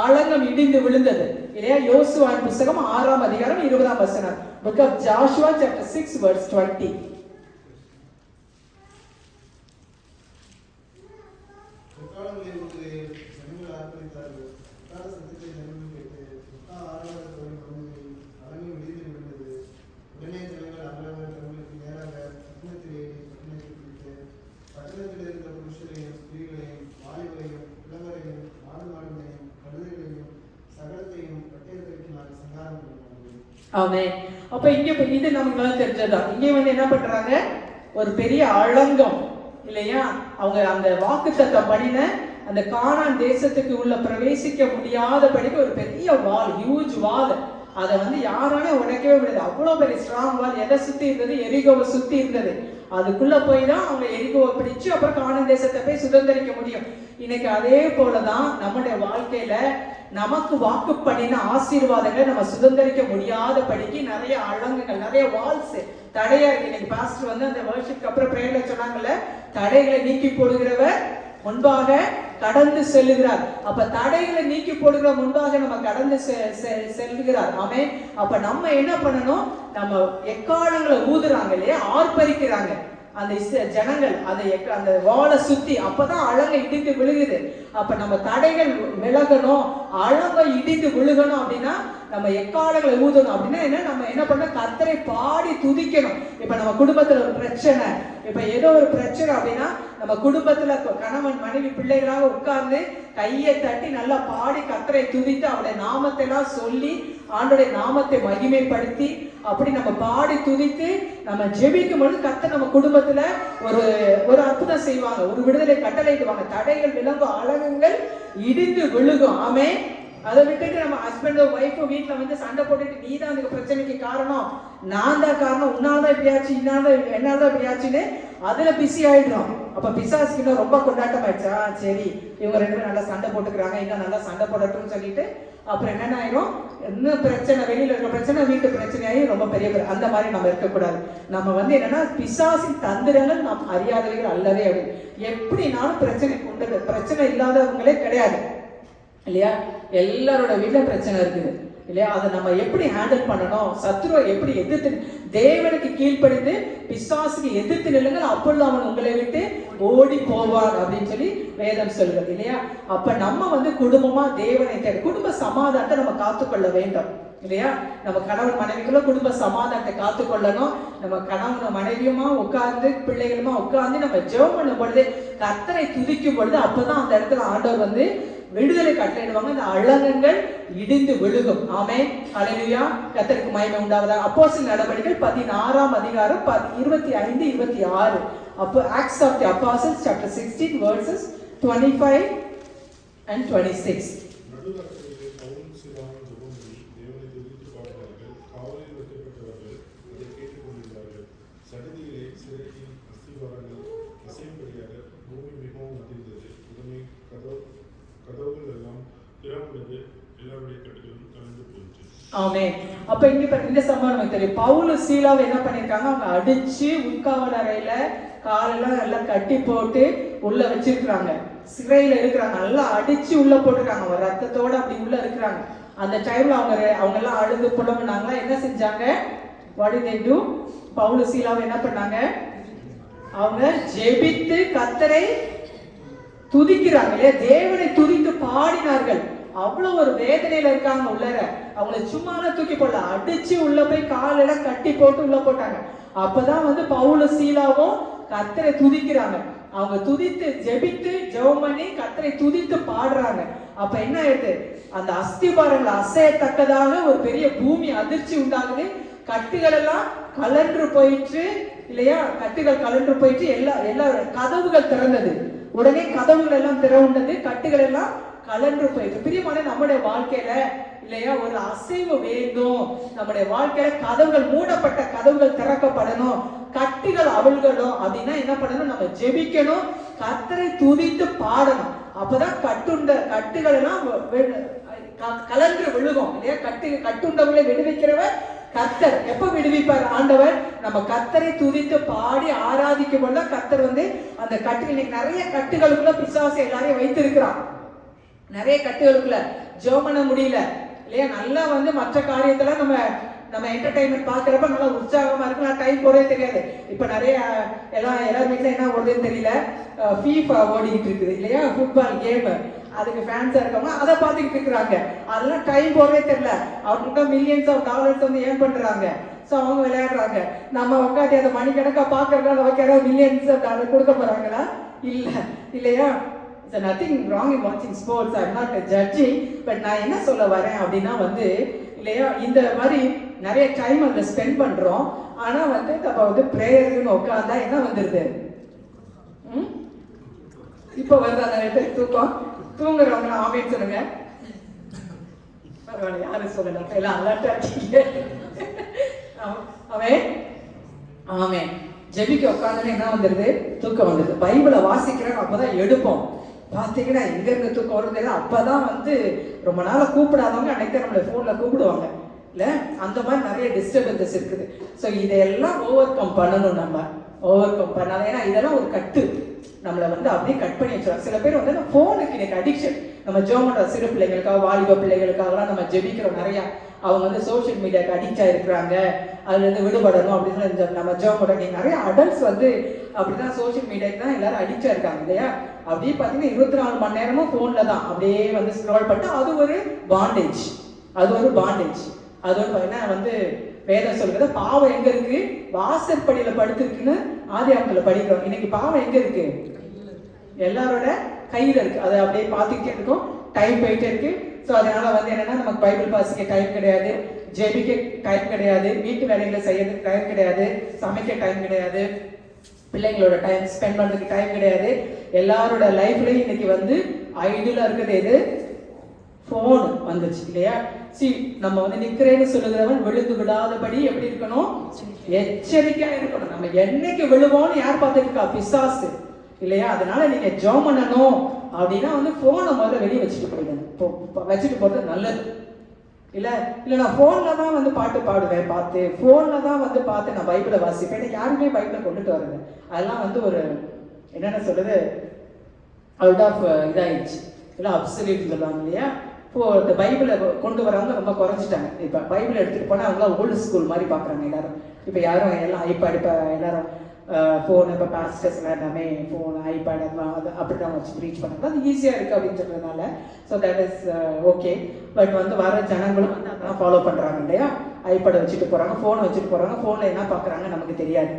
ஆலங்கம் இடிந்து விழுந்தது இல்லையா? யோசுவாவின் புஸ்தகம் 6ஆம் அதிகாரம் 20ஆம் வசனம். Book of Joshua chapter 6 verse 20. ஆமென். அப்ப இங்க இது நமக்கு தெரிஞ்சதுதான். இங்க வந்து என்ன பண்றாங்க, ஒரு பெரிய அலங்கம் இல்லையா? அவங்க அந்த வாக்குத்தத்தம் பண்ணின அந்த கானான் தேசத்துக்கு உள்ள பிரவேசிக்க முடியாதபடிக்கு ஒரு பெரிய வால், ஹியூஜ் வால். அதை வந்து யாராலே உடைக்கவே முடியாது. அவ்வளவு பெரிய ஸ்ட்ராங் வால். எதை சுத்தி இருந்தது? எரிகோவை சுத்தி இருந்தது. அதுக்குள்ள போய் தான் அவங்க எரிகோவை பிடிச்சு அப்புறம் கானான் தேசத்தை போய் சுதந்திரிக்க முடியும். இன்னைக்கு அதே போலதான் நம்முடைய வாழ்க்கையில நமக்கு வாக்கு பண்ணின ஆசீர்வாதங்களை நம்ம சுதந்திரிக்க முடியாத படிக்கு நிறைய அலங்குகள், நிறைய வால்ஸ் தடையா இருக்கு. இன்னைக்கு பாஸ்டர் வந்து அந்த வர்ஷிப்க்கு அப்புறம் பிரேயர்ல சொன்னாங்கல்ல, தடைகளை நீக்கி போடுகிறவர் முன்பாக கடந்து செல்லுகிறார். அப்ப தடைகளை நீக்கி போடுகிற முன்பாக நம்ம கடந்து செல்லுகிறார். ஆமென். அப்ப நம்ம என்ன பண்ணணும்? நம்ம எக்காலங்களை ஊதுறாங்க இல்லையா, ஆர்ப்பரிக்கிறாங்க அந்த ஜனங்கள், அந்த வாளை சுத்தி, அப்பதான் அழகை இடித்து விழுகுது. அப்ப நம்ம தடைகள் விலகணும், அழகை இடித்து விழுகணும் அப்படின்னா நம்ம எக்காலங்களை ஊதணும். அப்படின்னா என்ன, நம்ம என்ன பண்ண, கர்த்தரை பாடி துதிக்கணும். இப்ப நம்ம குடும்பத்துல ஒரு பிரச்சனை, இப்ப ஏதோ ஒரு பிரச்சனை அப்படின்னா நம்ம குடும்பத்துல கணவன் மனைவி பிள்ளைகளாக உட்கார்ந்து கையை தட்டி நல்லா பாடி கர்த்தரை துதித்து அவருடைய நாமத்தை எல்லாம் சொல்லி ஆண்டோடைய நாமத்தை மகிமைப்படுத்தி அப்படி நம்ம பாடி துதித்து நம்ம ஜெபிக்கும் பொழுது கர்த்தர் நம்ம குடும்பத்துல ஒரு அற்புதம் செய்வாங்க, ஒரு விடுதலை கட்டளையிடுவாங்க. தடைகள் விளங்கும், அழகுங்கள் இடிந்து விழுகும். ஆமென். அதை விட்டுட்டு நம்ம ஹஸ்பண்டோ ஒய்ஃபோ வீட்டுல வந்து சண்டை போட்டுட்டு நீ தான் அந்த பிரச்சனைக்கு காரணம், நான் தான் காரணம், உன்னால்தான் இப்படியாச்சு, என்னால்தான் இப்படியாச்சுன்னு அதுல பிஸி ஆயிடுறோம். அப்ப பிசாசுக்கு ரொம்ப கொண்டாட்டம் ஆயிடுச்சா, சரி இவங்க ரெண்டு பேரும் நல்லா சண்டை போட்டுக்கிறாங்க, இன்னும் நல்லா சண்டை போடட்டும்னு சொல்லிட்டு அப்புறம் என்னென்ன ஆயிரும், இன்னும் பிரச்சனை, வெளியில இருக்கிற பிரச்சனை வீட்டு பிரச்சனையாயும் ரொம்ப பெரிய அந்த மாதிரி நம்ம இருக்கக்கூடாது. நம்ம வந்து என்னன்னா பிசாசின் தந்திரங்கள் நாம் அறியாதவைகள் அல்லவே அப்படின்னு. எப்படினாலும் பிரச்சனை கொண்டு, பிரச்சனை இல்லாதவங்களே கிடையாது இல்லையா, எல்லாரோட வீட்டுல பிரச்சனை இருக்குது இல்லையா. அதை நம்ம எப்படி ஹேண்டில் பண்ணணும், சத்ருவை எப்படி எதிர்த்து, தேவனுக்கு கீழ்ப்படிந்து பிசாசுக்கு எதிர்த்து நில்லுங்கள், அப்பொழுது அவன் உங்களை விட்டு ஓடி போவார் அப்படின்னு சொல்லி வேதம் சொல்கிறது இல்லையா. அப்ப நம்ம வந்து குடும்பமா தேவனை தேவை, குடும்ப சமாதானத்தை நம்ம காத்துக்கொள்ள வேண்டும் இல்லையா. நம்ம கணவன் மனைவிக்குள்ள குடும்ப சமாதானத்தை காத்துக்கொள்ளணும். நம்ம கணவன் மனைவியுமா உட்கார்ந்து பிள்ளைகளுமா உட்கார்ந்து நம்ம ஜெபம் பண்ணும் பொழுது, கர்த்தரை துதிக்கும் பொழுது, அப்பதான் அந்த இடத்துல ஆண்டவர் வந்து விடுதலை கட்டளையிடுவாங்க, இந்த அழகங்கள் இடிந்து விழுகும். ஆமென். ஹல்லேலூயா. கர்த்தருக்கு மகிமை உண்டாவதாக. அப்போஸ்தலர் நடவடிக்கைகள் 16ஆம் அதிகாரம் 25, 26. அப்போ Acts of the Apostles chapter 16 verses 25 and 26. ஆமென். அப்ப இந்த சம்பவம் நமக்கு தெரியும். பவுல் சீலாவை என்ன பண்ணிருக்காங்க, அவங்க அடிச்சு உட்காவல் அறையில காலெல்லாம் நல்லா கட்டி போட்டு உள்ள வச்சிருக்கிறாங்க, சிறையில இருக்கிறாங்க, நல்லா அடிச்சு உள்ள போட்டிருக்காங்க, அவங்க ரத்தத்தோட அப்படி உள்ள இருக்கிறாங்க. அந்த டைம்ல அவங்க எல்லாம் அழுது புலம்புனாங்களா, என்ன செஞ்சாங்க, what did they do? Pavul சீலாவை என்ன பண்ணாங்க, அவங்க ஜெபித்து கர்த்தரை துதிக்கிறாங்க இல்லையா, தேவனை துதித்து பாடினார்கள். அவ்வளவு ஒரு வேதனையில இருக்காங்க உள்ளர, அவங்கள சும்மால தூக்கி போடல, அடிச்சு உள்ள போய் காலெல்லாம் கட்டி போட்டு உள்ள போட்டாங்க. அப்பதான் வந்து பவுல் சீலாவும் கர்த்தரை துதிக்கிறாங்க. அவங்க துதித்து ஜெபித்து ஜெபம் பண்ணி கர்த்தரை துதித்து பாடுறாங்க. அப்ப என்ன ஆயிடுது, அந்த அஸ்திபாரங்கள் அசையத்தக்கதாக ஒரு பெரிய பூமி அதிர்ச்சி உண்டாகுது. கட்டுகள் எல்லாம் கலன்று போயிட்டு இல்லையா, கட்டுகள் கலன்று போயிட்டு எல்லா கதவுகள் திறந்தது. உடனே கதவுகள் எல்லாம் திறவுண்டது, கட்டுகள் எல்லாம் கலன்று போயிட்டு. பிரியமான நம்முடைய வாழ்க்கையில இல்லையா ஒரு அசைவு வேண்டும். நம்முடைய வாழ்க்கையில கதவுகள், மூடப்பட்ட கதவுகள் திறக்கப்படணும், கட்டுகள் அவிழ்கணும். அப்படின்னா என்ன பண்ணணும், நம்ம ஜெபிக்கணும், கர்த்தரை துதித்து பாடணும். அப்பதான் கட்டுகள் எல்லாம் கலன்று விழுகும் இல்லையா. கட்டுண்டவர்களை விடுவிக்கிறவர் கர்த்தர். எப்ப விடுவிப்பார் ஆண்டவர், நம்ம கர்த்தரை துதித்து பாடி ஆராதிக்கும் போது கர்த்தர் வந்து அந்த கட்டுகள், இன்னைக்கு நிறைய கட்டுகளுக்குள்ள பிசாசு எல்லாரையும் வைத்திருக்கிறான். நிறைய கட்டுகளுக்குள்ள ஜெபம் பண்ண முடியல இல்லையா. நல்லா வந்து மற்ற காரியத்துல நம்ம என்டர்டைன்மெண்ட் பாக்குறப்ப நல்லா உற்சாகமா இருக்கு, நான் டைம் போறதே தெரியாது. இப்ப நிறைய எல்லார் வீட்டுல என்ன ஓடுதுன்னு தெரியல, FIFA ஓடிக்கிட்டு இருக்குது இல்லையா, ஃபுட்பால் கேம். அதுக்கு ஃபேன்ஸா இருக்கவங்க அதை பார்த்துக்கிட்டு இருக்கிறாங்க. அதெல்லாம் டைம் போறதே தெரியல. அவர்கிட்ட மில்லியன்ஸ் ஆஃப் டாலர்ஸ் வந்து ஏர்ன் பண்றாங்க. ஸோ அவங்க விளையாடுறாங்க. நம்ம உட்காந்து அதை மணிக்கணக்கா பாக்குறதுனால நமக்கு யாராவது மில்லியன்ஸ் ஆஃப் டாலர் கொடுக்க போறாங்களா? இல்லையா. Nothing wrong in watching sports. I'm not judging. But நான் என்ன சொல்ல வரேன் அப்படின்னா வந்து இல்லையா, இந்த மாதிரி நிறைய டைம் அதில் ஸ்பெண்ட் பண்றோம். ஆனா வந்து நம்ம வந்து ப்ரேயர்னு உட்காந்தா என்ன வந்துருது, இப்போ வந்து அந்த தூங்குறவங்க ஆமேன்னு சொல்லுங்க. பரவாயில்ல, யாரும் சொல்லல, எல்லாம் அலர்ட். அவன் ஆமே ஜெபிக்க உட்காந்துன்னு என்ன வந்துருது, தூக்கம் வந்துருது. பைபிளை வாசிக்கிறேன், அப்பதான் எடுப்போம். பார்த்தீங்கன்னா எங்க இருந்து தூக்கம் வருது, அப்பதான் வந்து ரொம்ப நாளை கூப்பிடாதவங்க அன்னைக்கு நம்மளை போன்ல கூப்பிடுவாங்க இல்ல. அந்த மாதிரி நிறைய டிஸ்டர்பன்சஸ் இருக்குது. ஸோ இதையெல்லாம் ஓவர் கம் பண்ணணும், நம்ம ஓவர் கம் பண்ணாத. ஏன்னா இதெல்லாம் ஒரு கட்டு நம்மளை வந்து அப்படியே கட் பண்ணி வச்சிருவாங்க. சில பேர் வந்து ஃபோனுக்கு எனக்கு அடிக்ஷன். நம்ம ஜோமன்ற சிறு பிள்ளைகளுக்காக, வாலிப பிள்ளைகளுக்காகலாம் நம்ம ஜெபிக்கிறோம் நிறையா. அவங்க வந்து சோஷியல் மீடியாவுக்கு அடிக்ட் ஆகிருக்கிறாங்க, அதுலேருந்து விடுபடணும் அப்படின்னு நம்ம ஜோமோட நிறைய அடல்ட்ஸ் வந்து அப்படிதான் சோஷியல் மீடியாவுக்கு தான் எல்லாரும் அடிக்ட் ஆயிருக்காங்க இல்லையா. அப்படியே பார்த்தீங்கன்னா 24 மணி நேரமும் ஃபோனில் தான் அப்படியே வந்து ஸ்க்ரோல் பண்ணிட்டு அது ஒரு பாண்டேஜ். அது ஒரு பார்த்தீங்கன்னா வந்து வேதம் சொல்கிறது பாவம் எங்கே இருக்கு, வாசற்படியில் படுத்துருக்குன்னு ஆதியாகமத்தில் படிக்கிறோம். இன்னைக்கு பாவம் எங்கே இருக்கு, எல்லாரோட கையில் இருக்கு. அதை அப்படியே பார்த்துக்கிட்டே இருக்கும், டைம் போயிட்டே இருக்கு. ஸோ அதனால வந்து என்னன்னா நமக்கு பைபிள் வாசிக்க டைம் கிடையாது, ஜெபிக்க டைம் கிடையாது, வீட்டு வேலைகளை செய்யறதுக்கு டைம் கிடையாது, சமைக்க டைம் கிடையாது, பிள்ளைங்களோட டைம் ஸ்பெண்ட் பண்ணுறதுக்கு டைம் கிடையாது. எல்லாரோட லைஃப்லையும் இன்னைக்கு வந்து ஐடியலாக இருக்கிறது எது, ஃபோன் வந்துருச்சு இல்லையா. நம்ம வந்து நிக்கிறேன்னு சொல்லுகிறவன் விழுந்து விடாதபடி எப்படி இருக்கணும், எச்சரிக்கையா இருக்கணும். நம்ம என்னைக்கு விழுவோம்னு யார் பார்த்துருக்கா, பிசாசு இல்லையா. அதனால நீங்க ஜெபம் பண்ணணும் அப்படின்னா வந்து போனை முதல்ல வெளியே வச்சுட்டு போயிடுங்க. வச்சுட்டு போறது நல்லது. இல்ல நான் போன்ல தான் வந்து பாட்டு பாடுவேன், பார்த்து போன்ல தான் வந்து பார்த்து நான் பைபிளை வாசிப்பேன். எனக்கு யாருமே பைபிளை கொண்டுட்டு வருது, அதெல்லாம் வந்து ஒரு என்னென்ன சொல்றது, அவுட் ஆஃப் இதாயிடுச்சு இல்லை, அப்சல்யூட் சொல்லுவாங்க இல்லையா. இப்போ இந்த பைபிளை கொண்டு வரவங்க ரொம்ப குறைஞ்சிட்டாங்க. இப்போ பைபிளை எடுத்துகிட்டு போனால் அவங்களாம் ஓல்டு ஸ்கூல் மாதிரி பார்க்குறாங்க எல்லாரும். இப்போ யாரும் எல்லாம் ஐபேட், இப்போ எல்லாரும் ஃபோன், இப்போ பாஸ்டர்ஸ் எல்லாமே ஃபோன், ஐபேட் அது அப்படி தான் வச்சு ரீச் பண்ணுறது, அது ஈஸியாக இருக்குது அப்படின்னு சொல்கிறதுனால. So that is okay. But வந்து வர ஜனங்களும் வந்து அதெல்லாம் ஃபாலோ பண்ணுறாங்க இல்லையா. ஐபேடை வச்சுட்டு போகிறாங்க, ஃபோனை வச்சுட்டு போகிறாங்க, ஃபோனில் என்ன பார்க்குறாங்க நமக்கு தெரியாது.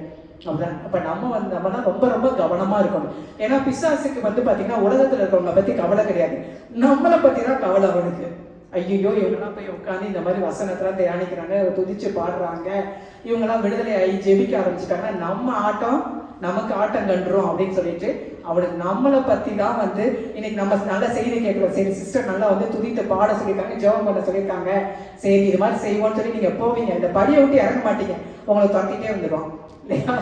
அப்படிதான். அப்போ நம்ம தான் ரொம்ப ரொம்ப கவனமாக இருக்கணும். ஏன்னா பிசாசுக்கு வந்து பார்த்தீங்கன்னா உலகத்தில் இருக்கிறவங்க பற்றி கவலை கிடையாது, நம்மளை பற்றி தான் கவலை அவனுக்கு. ஐயோ இவங்கெல்லாம் போய் உட்காந்து இந்த மாதிரி வசனத்தெல்லாம் தியானிக்கிறாங்க, துதிச்சு பாடுறாங்க, இவங்கெல்லாம் விடுதலை ஆகி ஜெபிக்க ஆரம்பிச்சுட்டாங்க, நம்ம ஆட்டம் நமக்கு ஆட்டம் கண்டுரும் அப்படின்னு சொல்லிட்டு அவனுக்கு நம்மளை பற்றி தான் வந்து இன்னைக்கு நம்ம நல்ல செய்தி கேட்குறோம். சரி சிஸ்டர் நல்லா வந்து துதித்து பாட சொல்லியிருக்காங்க, ஜெபம் பண்ண சொல்லியிருக்காங்க, சரி இது மாதிரி செய்வோம்னு சொல்லி நீங்கள் போவீங்க, இந்த படியை விட்டு இறங்க மாட்டீங்க, உங்களை தொட்டிகிட்டே வந்துடும் இல்லையா.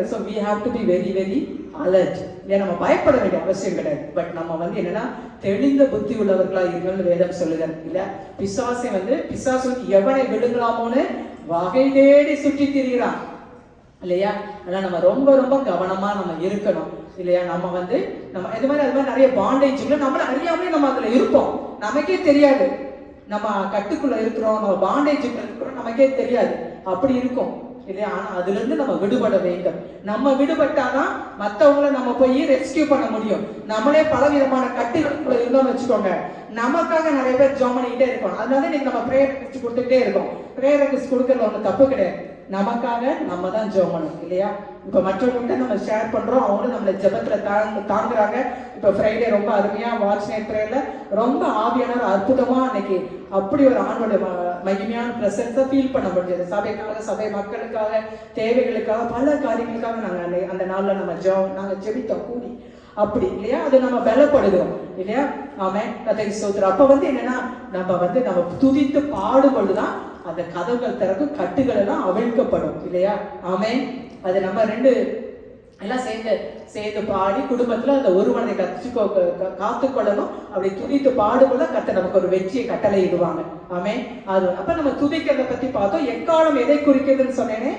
So we have to be very very alert. ஏன் நம்ம பயப்பட வேண்டிய அவசியம் கிடையாது. பட் நம்ம வந்து என்னன்னா தெளிந்த புத்தி உள்ளவர்களா இருக்கணும்னு வேதம் சொல்லுதல் இல்ல. பிசாசு வந்து எவனை விழுங்கலாமோன்னு வகை தேடி சுற்றி திரிகிறான் இல்லையா. அதனால நம்ம ரொம்ப ரொம்ப கவனமா நம்ம இருக்கணும் இல்லையா. நம்ம வந்து நம்ம இது மாதிரி அது மாதிரி நிறைய பாண்டேஜ்ல நம்மள அறியாமலே நம்ம அதுல இருப்போம், நமக்கே தெரியாது. நம்ம கட்டுக்குள்ள இருக்கிறோம், நம்ம பாண்டேஜுக்குள்ள இருக்கிறோம், நமக்கே தெரியாது. அப்படி இருக்கும் இல்லையா. ஆனா அதுல இருந்து நம்ம விடுபட வேண்டும். நம்ம விடுபட்டாதான் மற்றவங்களை நம்ம போய் ரெஸ்கியூ பண்ண முடியும். நம்மளே பலவிதமான கட்டுகளுக்குள்ள இருந்தோம்னு வச்சுக்கோங்க, நமக்காக நிறைய பேர் ஜெபம் பண்ணிக்கிட்டே இருக்கோம். அதனால இன்னைக்கு நம்ம ப்ரேயர் ரெக்வெஸ்ட் கொடுத்துக்கிட்டே இருக்கோம். ப்ரேயர் ரெக்வெஸ்ட் கொடுக்கறது ஒன்றும் தப்பு கிடையாது, நமக்காக நம்ம தான் ஜெபம் பண்ணணும் இல்லையா. இப்போ மற்றவங்கள்ட்ட நம்ம ஷேர் பண்றோம், அவங்களும் நம்மளை ஜெபத்துல தாங்குறாங்க. இப்போ ஃப்ரைடே ரொம்ப அருமையா வாட்ச் நைட் ப்ரேயர்ல ரொம்ப ஆவியானவர் அற்புதமா அன்னைக்கு அப்படி ஒரு ஆண்டோட மகிமையான பிரசன்ஸை ஃபீல் பண்ண முடிஞ்சது. சபைக்காக, சபை மக்களுக்காக, தேவைகளுக்காக, பல காரியங்களுக்காக நாங்கள் அந்த நாளில் நாங்கள் ஜெபித்தோம் கூடி அப்படி இல்லையா. அது நம்ம பலப்படுகிறோம் இல்லையா. ஆமென், கர்த்தருக்கு ஸ்தோத்திரம். அப்போ வந்து என்னன்னா நம்ம துதித்து பாடுபொழுதுதான் அந்த கதவுகள் திறக்கும், கட்டுகள் எல்லாம் அவிழ்க்கப்படும் இல்லையா. ஆமென். அது நம்ம ரெண்டு எல்லாம் சேர்ந்து பாடி குடும்பத்துல அந்த ஒருவனை காத்துக்கொள்ளணும். அப்படி துதித்து பாடுபோல கத்த நமக்கு ஒரு வெற்றியை கட்டளை இடுவாங்க. ஆமென். அது அப்ப நம்ம துதிக்கிறத பத்தி பார்த்தோம். எக்காலம் எதை குறிக்கிறதுன்னு சொன்னேனே,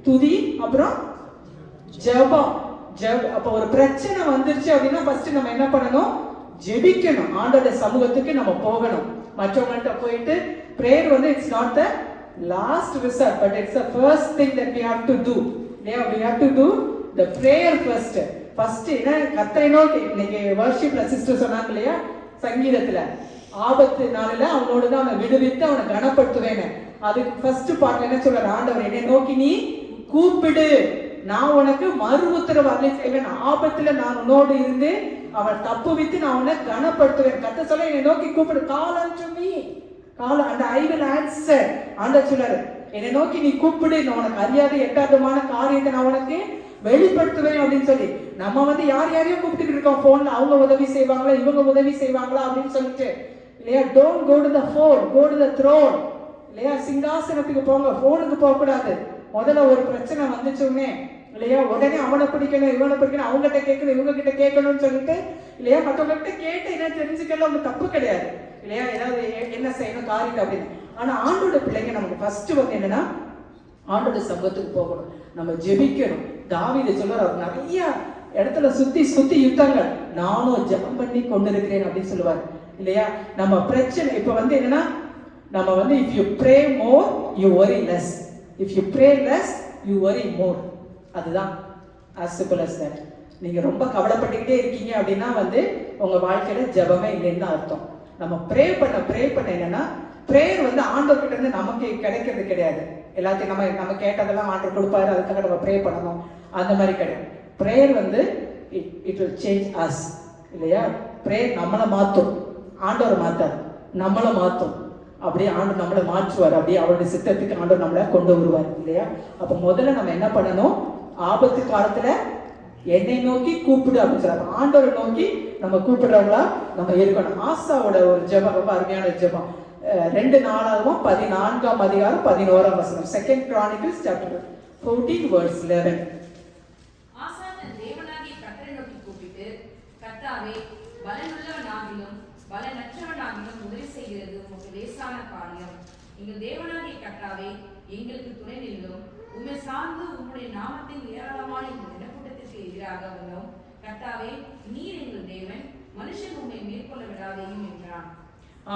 துதி, அப்புறம் ஜெபம். அப்ப ஒரு பிரச்சனை வந்துருச்சு அப்படின்னா ஃபர்ஸ்ட் நம்ம என்ன பண்ணணும், ஜெபிக்கணும். ஆண்டோட சமூகத்துக்கு நம்ம போகணும். மற்றவங்கள்ட்ட போயிட்டு பிரேயர் வந்து it's not the last result, but it's the first thing that we have to do. we have to do the prayer first. என்ன கர்த்தரை நோக்கி இன்னைக்கு வர்ஷிப்ல சிஸ்டர் சொன்னாங்க இல்லையா, சங்கீதத்துல ஆபத்து நாளில அவனோட தான் அவனை விடுவித்து அவனை கனப்படுத்துவேன்னு. அதுக்கு ஃபர்ஸ்ட் பார்ட்ல என்ன சொல்றாரு, ஆண்டவர் என்னை நோக்கி நீ கூப்பிடு, நான் உனக்கு மறு உத்தரவு அருளி செய்வேன், ஆபத்துல நான் உன்னோடு இருந்து அவன் தப்புவித்து நான் உன்னை கனப்படுத்துவேன். கர்த்தர் சொல்ல என்னை நோக்கி கூப்பிடு, கால் unto me, call and I will answer. ஆண்டவர் சொல்றாரு என்னை நோக்கி நீ கூப்பிடு, நான் உனக்கு அறியாத எட்டாதமான காரியத்தை நான் உனக்கு வெளிப்படுத்துவேன் அப்படின்னு சொல்லி. நம்ம வந்து யாரையும் கூப்பிட்டு இருக்கோம் போன்ல, அவங்க உதவி செய்வாங்களா, இவங்க உதவி செய்வாங்களா அப்படின்னு சொல்லிட்டு இல்லையா. Don't go to the phone, go to the throne இல்லையா. சிங்காசனத்துக்கு போங்க, போனுக்கு போக கூடாது. முதல்ல ஒரு பிரச்சனை வந்துச்சுன்னே இல்லையா, உடனே அவனை பிடிக்கணும், இவனை பிடிக்கணும், அவங்ககிட்ட கேட்கணும், இவங்க கிட்ட கேட்கணும்னு சொல்லிட்டு இல்லையா, மற்றவங்க கிட்ட கேட்டு என்ன தெரிஞ்சுக்கலாம், ஒன்று தப்பு கிடையாது இல்லையா. ஏதாவது என்ன செய்யணும் காரியத்தை அப்படின்னு. ஆனா ஆண்டோட பிள்ளைங்க நமக்கு ஃபர்ஸ்ட் வந்து என்னன்னா ஆண்டோட சமூகத்துக்கு போகணும், நம்ம ஜெபிக்கணும். தாவீது சொல்றார், அவர் நிறைய இடத்துல சுத்தி சுத்தி யுத்தங்கள், நானும் ஜெபம் பண்ணி கொண்டிருக்கிறேன் அப்படின்னு சொல்லுவார் இல்லையா. நம்ம பிரச்சனை இப்ப என்னன்னா, நம்ம if you pray more you worry less, if you pray less you worry more. அதுதான் as simple as that. நீங்க ரொம்ப கவலைப்பட்டுக்கிட்டே இருக்கீங்க அப்படின்னா உங்க வாழ்க்கையில ஜெபமே இல்லைன்னு தான் அர்த்தம். நம்ம ப்ரே பண்ண என்னன்னா, பிரேயர் ஆண்டவர்கிட்ட இருந்து நமக்கு கிடைக்கிறது கிடையாது. எல்லாத்தையும் நம்ம கேட்டதெல்லாம் ஆண்டவர் கொடுப்பாரு, அதுக்காக நம்ம ப்ரே பண்ணணும் அந்த மாதிரி கிடையாது. Prayer it will change us இல்லையா. பிரேயர் நம்மளை மாற்றும், ஆண்டவர் மாத்தார், நம்மளை மாற்றும். அப்படியே ஆண்டவர் நம்மளை மாற்றுவார், அப்படியே அவருடைய சித்தத்துக்கு ஆண்டவர் நம்மளை கொண்டு வருவார் இல்லையா. அப்போ முதல்ல நம்ம என்ன பண்ணணும், ஆபத்து காலத்துல என்னை நோக்கி கூப்பிடு அப்படின்னு சொல்றாங்க. ஆண்டவரை நோக்கி நம்ம கூப்பிடுறவங்களா நம்ம இருக்கணும். ஆசாவோட ஒரு ஜெபம் ரொம்ப அருமையான ஜெபம். 2 நாளாகவும் 14ஆம் அதிகாரம் 11ஆம் வசனம். 2 Chronicles chapter 14 verse 11. ஆசா தன் தேவனாகிய கர்த்தரை நோக்கி கூப்பிட்டு, கர்த்தாவே, பலனுள்ளவனாகிலும் பலனற்றவனாகிலும் உதவி செய்கிறது உமக்கு லேசான காரியம். எங்கள் தேவனாகிய கர்த்தாவே, எங்களுக்கு துணை நில்லும். உம்மை சார்ந்து உம்முடைய நாமத்தின் ஏராளமான இந்த தினக்கூட்டத்திற்கு எதிராக வந்தோம். கர்த்தாவே, நீர் எங்கள் தேவன், மனுஷன் உம்மை மேற்கொள்ள விடாதேயும் என்றான்.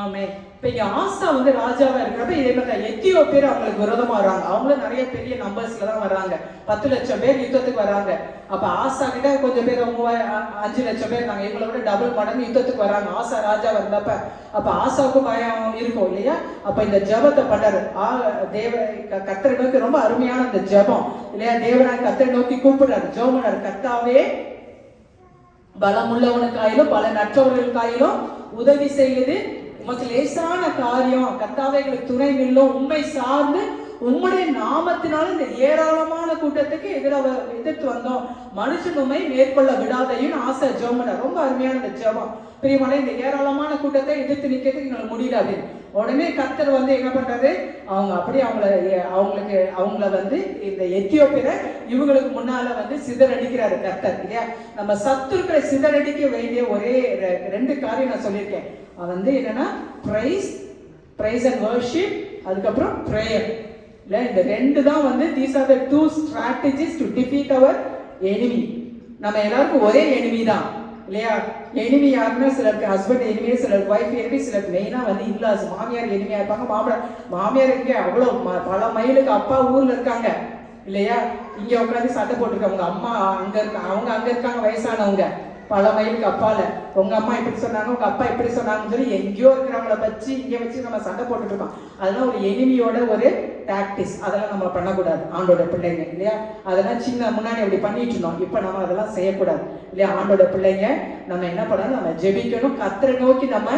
ஆமே. இப்ப இங்க ஆசா ராஜாவா இருக்கிறப்ப இதே மாதிரி எத்தியோப்பியர் அவங்களுக்கு விரோதமா வராங்க. அவங்களும் நிறைய பெரிய நம்பர்ஸ்ல தான் வர்றாங்க. 10 லட்சம் பேர் யுத்தத்துக்கு வராங்க. அப்ப ஆசா கிட்ட கொஞ்சம் பேர் 5 லட்சம் பேர் நாங்க இவங்களை விட டபுள் மடங்கு யுத்தத்துக்கு வராங்க. ஆசா ராஜா வந்தப்ப அப்ப ஆசாவுக்கும் பயம் இருக்கும் இல்லையா. அப்ப இந்த ஜெபத்தை பண்றாரு. கர்த்தரை நோக்கி ரொம்ப அருமையான இந்த ஜெபம் இல்லையா. தேவனாய் கர்த்தரை நோக்கி கூப்பிடுறாரு, ஜெபம் பண்ணாரு. கர்த்தாவே, பலமுள்ளவனுக்காயிலும் பலனற்றவர்களுக்காயிலும் உதவி செய்வது உமக்கு லேசான காரியம். கர்த்தாவே, எங்களுக்கு துணை நில்லும். உண்மை சார்ந்து உம்முடைய நாமத்தினால இந்த ஏராளமான கூட்டத்துக்கு எதிர்த்து வந்தோம். மனுஷன் உண்மை மேற்கொள்ள விடாதையும் ஆசை ஜெபம். ரொம்ப அருமையான இந்த ஜெபம். பிரியமான இந்த ஏராளமான கூட்டத்தை எதிர்த்து நிக்கிறதுக்கு எங்களுக்கு முடியல அப்படின்னு உடனே கர்த்தர் என்ன பண்றாரு, அவங்க அப்படியே அவங்கள இந்த எத்தியோப்பியரை இவங்களுக்கு முன்னால சிதறடிக்கிறாரு கர்த்தர் இல்லையா. நம்ம சத்துருக்களை சிதறடிக்க வேண்டிய ஒரே 2 காரியம் நான் சொல்லியிருக்கேன். என்னன்னா பிரைஸ் அண்ட் வர்ஷிப், அதுக்கப்புறம் பிரேயர் இல்ல. இந்த 2 தான் these are the 2 strategies to defeat our enemy. நம்ம எல்லாருக்கும் ஒரே எனிமி தான் இல்லையா. எனிமி யாருன்னா சிலருக்கு ஹஸ்பண்ட் எனிமி, சிலருக்கு ஒய்ஃப் எனிமி, சிலருக்கு மெயினா இன்லாஸ் மாமியார் எனிமியா இருப்பாங்க. மாமியார் இங்க அவ்வளவு பல மைலுக்கு அப்பா ஊர்ல இருக்காங்க இல்லையா. இங்க உட்காந்து சண்டை போட்டுருக்காங்க. அம்மா அவங்க அங்க இருக்காங்க, வயசானவங்க பல மைலுக்கு அப்பால. உங்க அம்மா இப்படி சொன்னாங்க, உங்க அப்பா இப்படி சொன்னாங்கன்னு சொல்லி எங்கேயோ இருக்கிறவங்கள வச்சு இங்க வச்சு நம்ம சண்டை போட்டுட்டு இருக்கோம். அதெல்லாம் ஒரு எனிமியோட ஒரு டாக்டிக்ஸ். அதெல்லாம் நம்ம பண்ணக்கூடாது ஆண்டோட பிள்ளைங்க இல்லையா. அதெல்லாம் சின்ன முன்னாடி அப்படி பண்ணிட்டு இருந்தோம். இப்ப நம்ம அதெல்லாம் செய்யக்கூடாது இல்லையா. ஆண்டோட பிள்ளைங்க நம்ம என்ன பண்ணணும், நம்ம ஜெபிக்கணும், கர்த்தரை நோக்கி நம்ம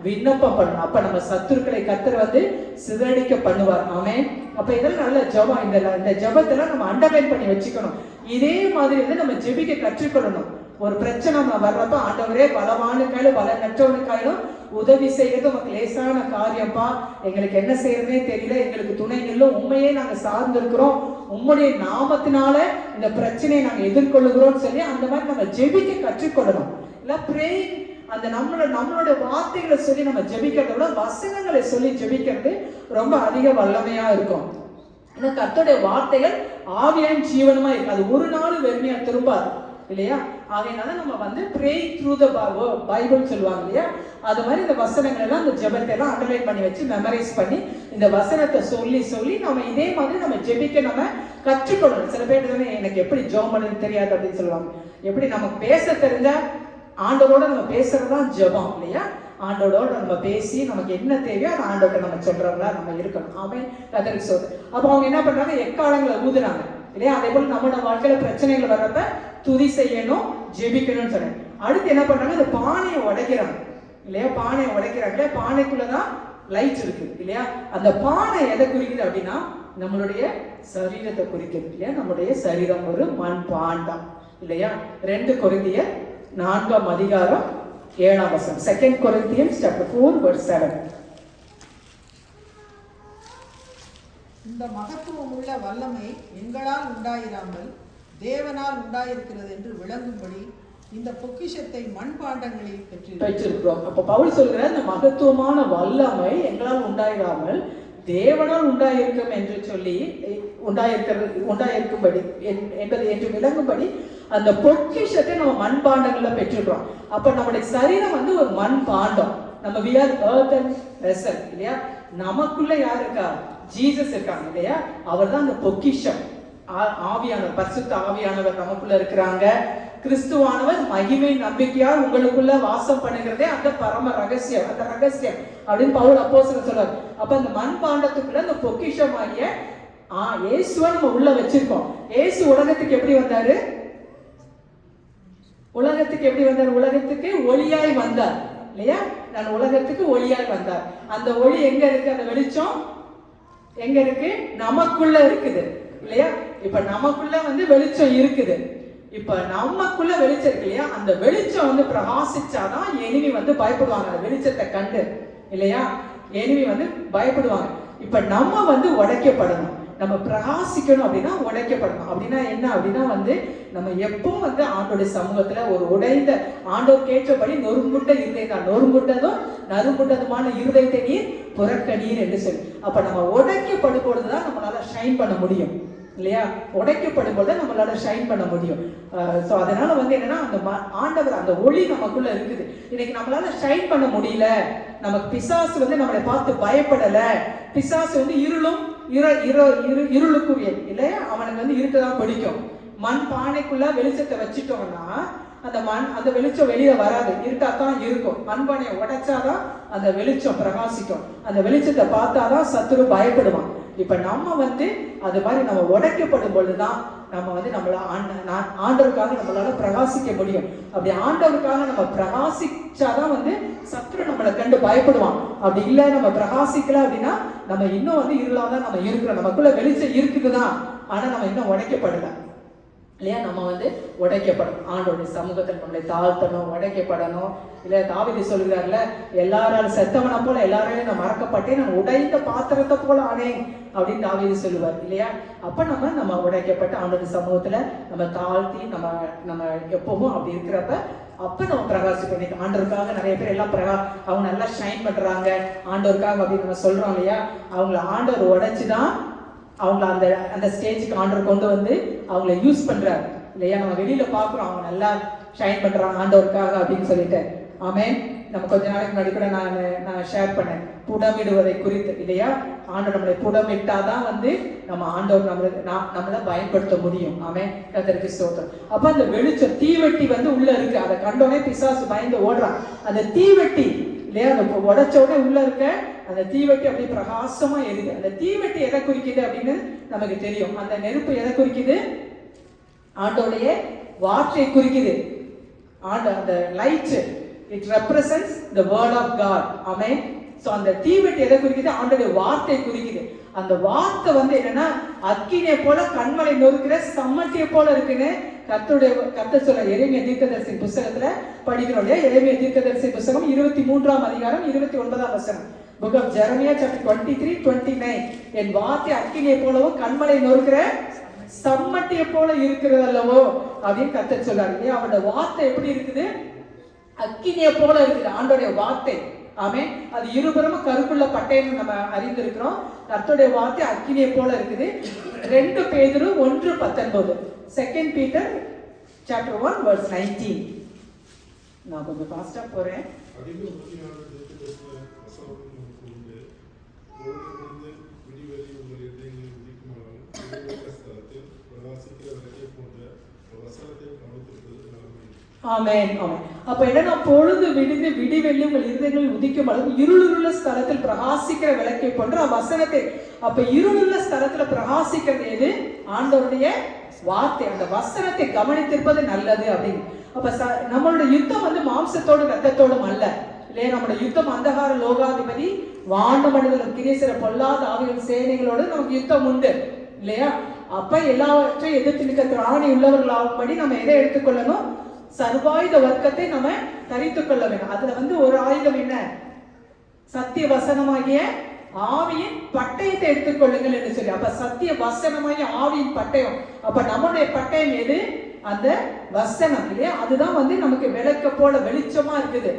விண்ணப்பம் பண்ணணும். அப்ப நம்ம சத்துருக்களை கர்த்தர் சிதறடிக்க பண்ணுவார். ஆமே. அப்ப இதெல்லாம் நல்ல ஜெபம். இந்த ஜெபத்தெல்லாம் நம்ம அண்டர்லைன் பண்ணி வச்சுக்கணும். இதே மாதிரி நம்ம ஜெபிக்க கற்றுக்கொள்ளணும். ஒரு பிரச்சனை வர்றப்ப, ஆண்டவரே, பலவானுக்காயிலும் பலனற்றவனுக்காயிலும் உதவி செய்யறது உனக்கு லேசான காரியப்பா. எங்களுக்கு என்ன செய்யறதே தெரியல, எங்களுக்கு துணை நில்லும். உண்மையே நாங்க சார்ந்து இருக்கிறோம், உம்முடைய நாமத்தினால இந்த பிரச்சனையை நாங்க எதிர்கொள்ளுகிறோம் சொல்லி அந்த மாதிரி நம்ம ஜெபிக்க கற்றுக்கொள்ளணும். இல்ல பிரேயிங், அந்த நம்மளோட வார்த்தைகளை சொல்லி நம்ம ஜெபிக்கிறத விட வசனங்களை சொல்லி ஜெபிக்கிறது ரொம்ப அதிக வல்லமையா இருக்கும். கர்த்தருடைய வார்த்தைகள் ஆவியாயும் ஜீவனுமா இருக்கு. அது ஒரு நாள் வெறுமையா திரும்பாது இல்லையா. அதனால நம்ம praying through the Bible சொல்லுவாங்க இல்லையா. அது மாதிரி இந்த வசனங்கள் எல்லாம், இந்த ஜெபத்தை எல்லாம் அண்டர்லைன் பண்ணி வச்சு மெமரைஸ் பண்ணி இந்த வசனத்தை சொல்லி சொல்லி நம்ம இதே மாதிரி நம்ம ஜெபிக்க நம்ம கற்றுக்கொள்ளணும். சில பேர் எனக்கு எப்படி ஜெபம் பண்ணது தெரியாது அப்படின்னு சொல்லுவாங்க. எப்படி நமக்கு பேச தெரிஞ்சா ஆண்டவரோட நம்ம பேசுறதுதான் ஜெபம் இல்லையா. ஆண்டோட நம்ம பேசி நமக்கு என்ன தேவையோ அதை ஆண்டோட நம்ம சொல்றவங்களா நம்ம இருக்கணும். அவன் கதருக்கு சொல்ற. அப்ப அவங்க என்ன பண்றாங்க, எக்காலங்களை ஊதுறாங்க இல்லையா. அதே போல நம்மளோட வாழ்க்கையில பிரச்சனைகள் வர்றப்ப துதி செய்யணும், ஜெபிக்கணும்னு சொல்றேன். அடுத்து என்ன பண்றாங்க, இந்த பானையை உடைக்கிறாங்க இல்லையா. பானையை உடைக்கிறாங்க இல்லையா. பானைக்குள்ளதான் லைட் இருக்கு இல்லையா. அந்த பானை எதை குறிக்குது அப்படின்னா நம்மளுடைய சரீரத்தை குறிக்கிறது இல்லையா. நம்மளுடைய சரீரம் ஒரு மண் பாண்டம் இல்லையா. 2 கொரிந்தியர் 4ஆம் அதிகாரம் 7ஆம் வசனம். 2 Corinthians chapter 4 verse 7. இந்த மகத்துவம் உள்ள வல்லமை எங்களால் உண்டாயிராமல் தேவனால் உண்டாயிருக்கிறது என்று விளங்கும்படி இந்த பொக்கிஷத்தை மண்பாண்டங்களில் பெற்றிருக்கிறோம். அப்ப பவுல் சொல்கிறார், இந்த மகத்துவமான வல்லமை எங்களால் உண்டாயிராமல் தேவனால் உண்டாயிருக்கும் என்று சொல்லி உண்டாயிருக்கும்படி என்பது என்று விளங்கும்படி அந்த பொக்கிஷ பொக்கிஷத்தை நம்ம மண்பாண்டங்கள்ல பெற்றுக்கிறோம். அப்ப நம்முடைய சரீரம் வந்து ஒரு மண் பாண்டம். நம்ம we are earthen vessel இல்லையா? நமக்குள்ள யார் இருக்கா? ஜீசஸ் இருக்காங்க இல்லையா? அவர் தான் அந்த பொக்கிஷம். ஆவியானவர், பரிசுத்த ஆவியானவர் நமக்குள்ள இருக்கிறாங்க. கிறிஸ்துவானவர் மகிமை நம்பிக்கையால் உங்களுக்குள்ள வாசம் பண்ணுகிறதே அந்த பரம ரகசியம், அந்த ரகசியம் அப்படின்னு பவுல் அப்போஸ்தலன் சொல்றார். அப்ப அந்த மண்பாண்டத்துக்குள்ள அந்த பொக்கிஷமாகிய இயேசுவை நம்ம உள்ள வச்சிருக்கோம். இயேசு உலகத்துக்கு எப்படி வந்தாரு? உலகத்துக்கு ஒளியாய் வந்தார் இல்லையா? நான் உலகத்துக்கு ஒளியாய் வந்தார். அந்த ஒளி எங்க இருக்கு? அந்த வெளிச்சம் எங்க இருக்கு? நமக்குள்ள இருக்குது இல்லையா? இப்ப நமக்குள்ள வந்து வெளிச்சம் இருக்குது. இப்ப நமக்குள்ள வெளிச்சம் இருக்கு இல்லையா? அந்த வெளிச்சம் வந்து பிரகாசிச்சாதான் எனிமி வந்து பயப்படுவாங்க. அந்த வெளிச்சத்தை கண்டு இல்லையா? எனிமி வந்து பயப்படுவாங்க. இப்ப நம்ம வந்து உடைக்கப்படணும். நம்ம பிரகாசிக்கணும் அப்படின்னா உடைக்கப்படணும். அப்படின்னா என்ன? அப்படின்னா வந்து நம்ம எப்பவும் வந்து ஆண்டோடைய சமூகத்துல ஒரு உடைந்த ஆண்டோர் கேட்டபடி நொறுங்குட்ட இருதயம், நொறுங்குட்டதும் நறுங்குட்டதுமான இருதயத்தை நீர் புறக்கணீர் என்று சொல்லி. அப்ப நம்ம உடைக்கப்படும் பொழுதுதான் நம்மளால ஷைன் பண்ண முடியும் இல்லையா? உடைக்கப்படும் போது நம்மளால ஷைன் பண்ண முடியும். ஸோ அதனால வந்து என்னன்னா அந்த ஆண்டவர் அந்த ஒளி நமக்குள்ள இருக்குது. இன்னைக்கு நம்மளால ஷைன் பண்ண முடியல. நமக்கு பிசாசு வந்து நம்மளை பார்த்து பயப்படல. பிசாசு வந்து இருளுக்குரிய இல்லையா? அவனுக்கு வந்து இருட்டதான் பிடிக்கும். மண் பானைக்குள்ள வெளிச்சத்தை வச்சுட்டோம்னா அந்த வெளிச்சம் வெளியே வராது, இருட்டாத்தான் இருக்கும். மண்பானையை உடைச்சாதான் அந்த வெளிச்சம் பிரகாசிக்கும். அந்த வெளிச்சத்தை பார்த்தாதான் சத்துரு பயப்படுவான். இப்ப நம்ம வந்து அது மாதிரி நம்ம உடைக்கப்படும் பொழுதுதான் நம்ம வந்து ஆண்டவருக்காக நம்மளால பிரகாசிக்க முடியும். அப்படி ஆண்டவருக்காக நம்ம பிரகாசிச்சாதான் வந்து சத்துரு நம்மளை கண்டு பயப்படுவான். அப்படி இல்லை நம்ம பிரகாசிக்கல அப்படின்னா நம்ம இன்னும் வந்து இருளாதான் நம்ம இருக்கிறோம். நமக்குள்ள வெளிச்சம் இருக்குதுதான், ஆனா நம்ம இன்னும் உடைக்கப்படல இல்லையா? நம்ம வந்து உடைக்கப்படணும். ஆண்டோடைய சமூகத்தில் நம்மளை தாழ்த்தணும், உடைக்கப்படணும். இல்ல தாவீது சொல்கிறார்ல, எல்லாராலும் செத்தவனை போல எல்லாராலையும் நான் மறக்கப்பட்டேன், நான் உடைந்த பாத்திரத்தை போல ஆனேன் அப்படின்னு தாவீது சொல்லுவார் இல்லையா? அப்ப நம்ம உடைக்கப்பட்ட ஆண்டோடைய சமூகத்துல நம்ம தாழ்த்தி நம்ம எப்பவும் அப்படி இருக்கிறப்ப அப்ப நம்ம பிரகாசிப்போம். இன்னைக்கு ஆண்டவருக்காக நிறைய பேர் எல்லாம் அவங்க நல்லா ஷைன் பண்றாங்க ஆண்டவருக்காக அப்படின்னு நம்ம சொல்றோம் இல்லையா? அவங்கள ஆண்டவர் உடைச்சுதான் அவங்கள அந்த ஸ்டேஜுக்கு ஆண்டவர் கொண்டு வந்து அவங்கள யூஸ் பண்றாரு இல்லையா? நம்ம வெளியில பாக்குறோம் அவங்க நல்லா ஷைன் பண்றாங்க ஆண்டவருக்காக அப்படின்னு சொல்லிட்டு. ஆமென். நம்ம கொஞ்ச நாளைக்கு முன்னாடி கூட நான் ஷேர் பண்ணேன் புடமிடுவதை குறித்து இல்லையா? ஆண்டவர் நம்மளை புடமிட்டாதான் வந்து நம்ம ஆண்டவர் நம்மளை பயன்படுத்த முடியும். ஆமென். கர்த்தருக்கு ஸ்தோத்திரம். அப்ப அந்த வெளிச்சம் தீவெட்டி வந்து உள்ள இருக்கு. அதை கண்டோடனே பிசாசு பயந்து ஓடுறான். அந்த தீவெட்டி இல்லையா? அந்த உடைச்ச உடனே உள்ள இருக்க அந்த தீவெட்டி அப்படி பிரகாசமா எரியுது. அந்த தீவெட்டி எதை குறிக்குது அப்படின்னு நமக்கு தெரியும். அந்த நெருப்பு எதை குறிக்குது? ஆண்டோடைய வார்த்தையை குறிக்குது. அந்த light it represents the word of God. Amen. So அந்த தீவெட்டி எதை குறிக்குது? ஆண்டோடைய வார்த்தை குறிக்குது. அந்த வார்த்தை வந்து என்னன்னா அக்கினியை போல கண்மலை நொறுக்கிற சம்மட்டியை போல இருக்குன்னு கர்த்தர் சொல்ல எரேமியா தீர்க்கதரிசி புத்தகத்துல படிக்கிறோம் இல்லையா? எரேமியா தீர்க்கதரிசி புத்தகம் 23ஆம் அதிகாரம் 29ஆம் வசனம். Book of Jeremiah chapter 23:29. என் வார்த்தை அக்கினியை போலவும் கண்மலை நொறுக்கிற சம்மட்டியை போல இருக்கிறது அல்லவோ அப்படின்னு கர்த்தர் சொல்றாரு இல்லையா? அவருடைய வார்த்தை எப்படி இருக்குது? அக்கினியை போல இருக்குது ஆண்டோடைய வார்த்தை. ஆமென். அது இருபுறமும் கருக்குள்ள பட்டயம் நம்ம அறிந்திருக்கிறோம். கர்த்தருடைய வார்த்தை அக்கினியை போல இருக்குது. 2 பேதுரு 1:19. 2 Peter chapter 1 verse 19. நான் கொஞ்சம் ஃபாஸ்டா போறேன். ஆமென். ஆமென். அப்ப என்னன்னா பொழுது விடிந்து விடிவெள்ளி உங்கள் இருதயங்களில் உதிக்கும் அளவு இருளுள்ள ஸ்தலத்தில் பிரகாசிக்கிற விளக்கை போன்ற வசனத்தை. அப்ப இருளுள்ள ஸ்தலத்துல பிரகாசிக்கிறது எது? ஆண்டவருடைய வார்த்தை. அந்த வசனத்தை கவனித்திருப்பது நல்லது அப்படின்னு. அப்ப நம்மளுடைய யுத்தம் வந்து மாம்சத்தோடு ரத்தத்தோடும் அல்ல இல்லையா? நம்மளுடைய யுத்தம் அந்தகார லோகாதிபதி வாண்ட மனிதர்கள் கிரேசர பொல்லாத ஆவிகள் சேனைகளோடு நமக்கு யுத்தம் உண்டு இல்லையா? அப்ப எல்லாவற்றையும் எதிர்த்து நிற்க திராணி உள்ளவர்களாகும்படி நம்ம எதை எடுத்துக்கொள்ளணும்? சர்வாயுத வர்க்கத்தை நம்ம தரித்துக் கொள்ள வேண்டும். அதுல வந்து ஒரு ஆயுதம் என்ன? சத்திய வசனமாகிய ஆவியின் பட்டயத்தை எடுத்துக்கொள்ளுங்கள் என்று சொல்லி. அப்ப சத்திய வசனமாகிய ஆவியின் பட்டயம். அப்ப நம்முடைய பட்டயம் எது? அந்த வசனம் இல்லையா? அதுதான் வந்து நமக்கு விளக்க போல வெளிச்சமா இருக்குது.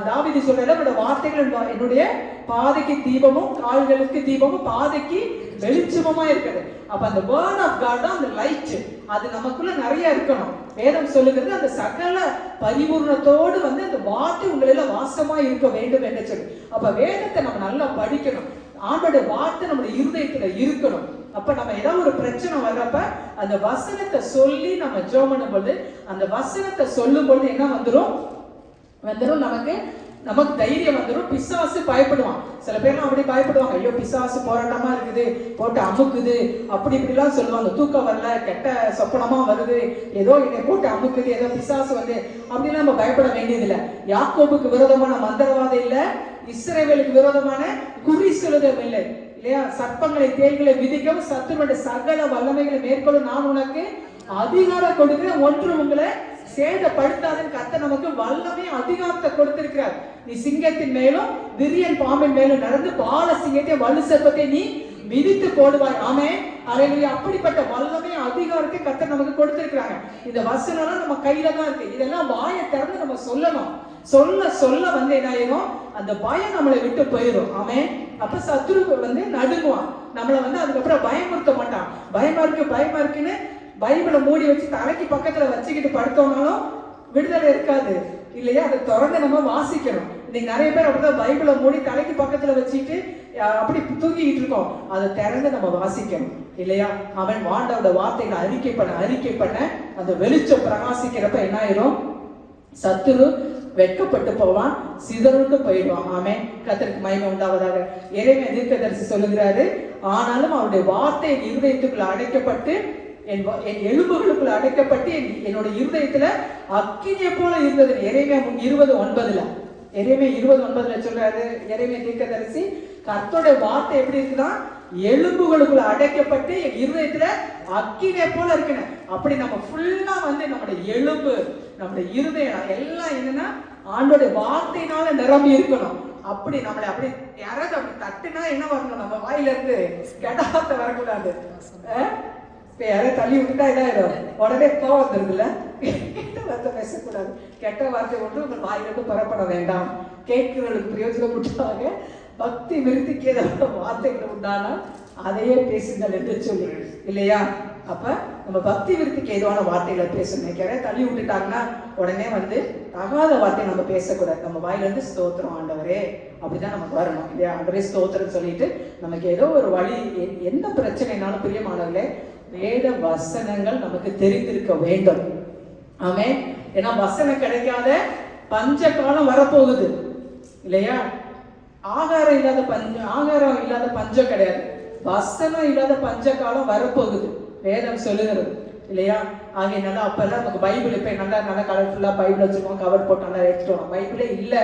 தாவீது சொல்றாரு, என்னோட வார்த்தைகள் என்னுடைய பாதைக்கு தீபமும் கால்களுக்கு தீபமும் பாதைக்கு வெளிச்சமுமா இருக்குது. அப்ப அந்த வேர்ட் ஆஃப் காட் தான் அந்த லைட். அது நமக்குள்ள நிறைய இருக்கணும். வேதம் சொல்லுகிறது அந்த சகல பரிபூர்ணத்தோடு வந்து அந்த வார்த்தை உங்களில வாசமா இருக்க வேண்டும் என்று சொல்லி. அப்ப வேதத்தை நம்ம நல்லா படிக்கணும். ஆண்டோட வார்த்தை நம்முடைய இருதயத்துல இருக்கணும். அப்ப நம்ம ஏதாவது ஒரு பிரச்சனை வர்றப்ப அந்த வசனத்தை சொல்லி நம்ம ஜெபம் பண்ணும்போது, அந்த வசனத்தை சொல்லும் பொழுது என்ன வந்துடும் நமக்கு தைரியம் வந்துடும். பிசாசு பயப்படுவான். சில பேர்லாம் அப்படி பயப்படுவாங்க, ஐயோ பிசாசு போராட்டமா இருக்குது, போட்டு அமுக்குது, அப்படி இப்படிலாம் சொல்லுவாங்க. தூக்கம் வரல, கெட்ட சொப்பனமா வருது, ஏதோ என்னை போட்டு அமுக்குது, ஏதோ பிசாசு வந்து அப்படிலாம் நம்ம பயப்பட வேண்டியதில்லை. யாக்கோபுக்கு விரோதமான மந்திரவாதம் இல்லை, இஸ்ரவேலுக்கு விரோதமான குறி சொல்லுதம் இல்லை இல்லையா? சர்ப்பங்களை தேள்களை விதிக்கவும் சத்துருடைய சகல வல்லமைகளை மேற்கொள்ளும் நான் உனக்கு அதிகாரம் கொடுக்கிறேன், ஒன்று உங்களை சேதப்படுத்தாதுன்னு கர்த்தர் நமக்கு வல்லமை அதிகாரத்தை கொடுத்திருக்கிறார். நீ சிங்கத்தின் மேலும் விரியன் பாம்பின் மேலும் நடந்து பால சிங்கத்தை வலு சர்ப்பத்தை நீ மிதித்து போடுவாய். ஆமென், அல்லேலூயா. அப்படிப்பட்ட வல்லமை அதிகாரத்தை கர்த்தர் நமக்கு கொடுத்திருக்கிறாங்க. இந்த வசனம் நம்ம கையில தான் இருக்கு. இதெல்லாம் வாயை திறந்து நம்ம சொல்லணும். சொல்ல சொல்ல வந்து என்ன ஆயிரும், அந்த பயம் நம்மளை விட்டு போயிடும். ஆமென். அப்ப சத்துரு வந்து நடுங்குவான், நம்மளை வந்து அதுக்கப்புறம் பயமுறுத்த மாட்டான். பயமா இருக்குன்னு பைபிளை மூடி வச்சு தலைக்கு பக்கத்துல வச்சுக்கிட்டு படுத்தோம்னாலும் விடுதலை இருக்காது இல்லையா? அதை தொடர்ந்து நம்ம வாசிக்கணும். இன்னைக்கு நிறைய பேர் அப்படிதான் பைபிளை மூடி தலைக்கு பக்கத்துல வச்சுட்டு அப்படி தூங்கிக்கிட்டு இருக்கோம். அதை திறந்து நம்ம வாசிக்கணும் இல்லையா? அவன் ஆண்டவரோட வார்த்தைகளை அறிக்கை பண்ண அந்த வெளிச்சம் பிரகாசிக்கிறப்ப என்ன ஆயிரும், சத்துரு வெட்கப்பட்டு போவான், சிதறுண்டு போயிடுவான். ஆமென். கர்த்தருக்கு மகிமை உண்டாவதாக. எரேமியா தீர்க்கதரிசி சொல்லுகிறாரு, ஆனாலும் அவருடைய வார்த்தை என் இருதயத்துக்குள்ள அடைக்கப்பட்டு என் எலும்புகளுக்குள்ள அடைக்கப்பட்டு என்னோட இருதயத்துல அக்கினியை போல இருந்தது. எரேமியா 20:9 எரேமியா 20:9 சொல்றாரு எரேமியா தீர்க்கதரிசி, கர்த்தருடைய வார்த்தை எப்படி இருக்குன்னா எலும்புகளுக்குள்ள அடைக்கப்பட்டு என் இருதயத்துல அக்கினியை போல இருக்குன்னு. அப்படி நம்ம ஃபுல்லா வந்து நம்முடைய எலும்பு நம்முடைய இருதயம் எல்லாம் என்னன்னா ஆண்டோட வார்த்தையினால நிரம்பி இருக்கணும். அப்படி நம்மளை அப்படி யாராவது அப்படி தட்டுனா என்ன வரணும், நம்ம வாயில இருந்து கெட்ட வார்த்தை வரக்கூடாது. இப்ப யாராவது தள்ளி விட்டுட்டா இதாயிடும், உடனே கோவம் வந்துருக்குல்ல. கெட்ட வார்த்தை பேசக்கூடாது. கெட்ட வார்த்தை ஒன்று உங்கள் வாயிலிருந்து புறப்பட வேண்டாம். கேட்கிறவர்களுக்கு பிரயோஜனப்பட்டாக பக்தி விருத்திக்கு ஏதாவது வார்த்தைகள் உண்டானால் அதையே பேசுங்கள் என்று சொல்லி இல்லையா? அப்ப நம்ம பக்தி விருத்திக்கு ஏதுவான வார்த்தைகளை பேசணும். யாராவது தள்ளி விட்டுட்டாங்கன்னா உடனே வந்து தகாத வார்த்தை நம்ம பேசக்கூடாது. நம்ம வாயிலிருந்து ஸ்தோத்திரம் ஆண்டவரே அப்படிதான் நமக்கு வரணும் இல்லையா? ஆண்டவரே ஸ்தோத்திரம் சொல்லிட்டு நமக்கு ஏதோ ஒரு வழி, எந்த பிரச்சனைனாலும் பிரியமானவர்களே வேத வசனங்கள் நமக்கு தெரிந்திருக்க வேண்டும். ஆமென். ஏன்னா வசனம் கிடைக்காத பஞ்ச காலம் வரப்போகுது இல்லையா? ஆகாரம் இல்லாத பஞ்சம் கிடையாது, வசனம் இல்லாத பஞ்ச காலம் வரப்போகுது வேதம் சொல்லுகிறது இல்லையா? ஆகையினால அப்பெல்லாம் நமக்கு பைபிள் இப்ப நல்லா கலர்ஃபுல்லா பைபிள் வச்சிருக்கோம், கவர் போட்டு நல்லா எடுத்துட்டோம். பைபிளே இல்லை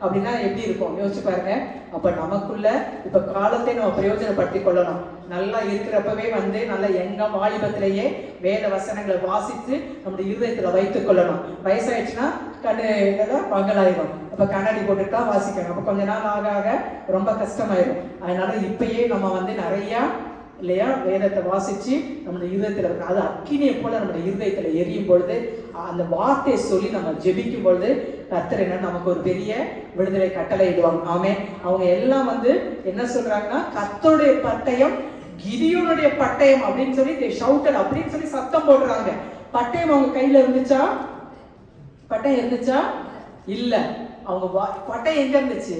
அப்படின்னா எப்படி இருக்கும் யோசிச்சு பாருங்க. அப்ப நமக்குள்ள இப்ப காலத்தை நம்ம பிரயோஜனப்படுத்தி கொள்ளணும். நல்லா இருக்கிறப்பவே வந்து நல்ல எங்க வாலிபத்திலேயே வேத வசனங்களை வாசித்து நம்முடைய இருதயத்துல வைத்துக் கொள்ளணும். வயசாயிடுச்சுன்னா கண்ணு இதெல்லாம் பங்கலாயிரும். அப்ப கண்ணாடி போட்டுட்டா வாசிக்கணும். அப்ப கொஞ்ச நாள் ஆக ரொம்ப கஷ்டமாயிரும். அதனால இப்பயே நம்ம வந்து நிறைய இல்லையா வேதத்தை வாசிச்சு நம்முடைய இருதயத்துல இருக்கு. அது அக்கினியை போல நம்முடைய இருதயத்துல எரியும் பொழுது அந்த வார்த்தையை சொல்லி நம்ம ஜெபிக்கும் பொழுது கர்த்தர் என்ன நமக்கு ஒரு பெரிய விடுதலை கட்டளை இடுவாங்க. ஆமென். அவங்க எல்லாம் வந்து என்ன சொல்றாங்கன்னா கர்த்தருடைய பட்டயம் கிதியோனுடைய பட்டயம் அப்படின்னு சொல்லி ஷவுட்டட் அப்படின்னு சொல்லி சத்தம் போடுறாங்க. பட்டயம் அவங்க கையில இருந்துச்சா? பட்டயம் இருந்துச்சா? இல்ல. அவங்க பட்டயம் எங்க இருந்துச்சு?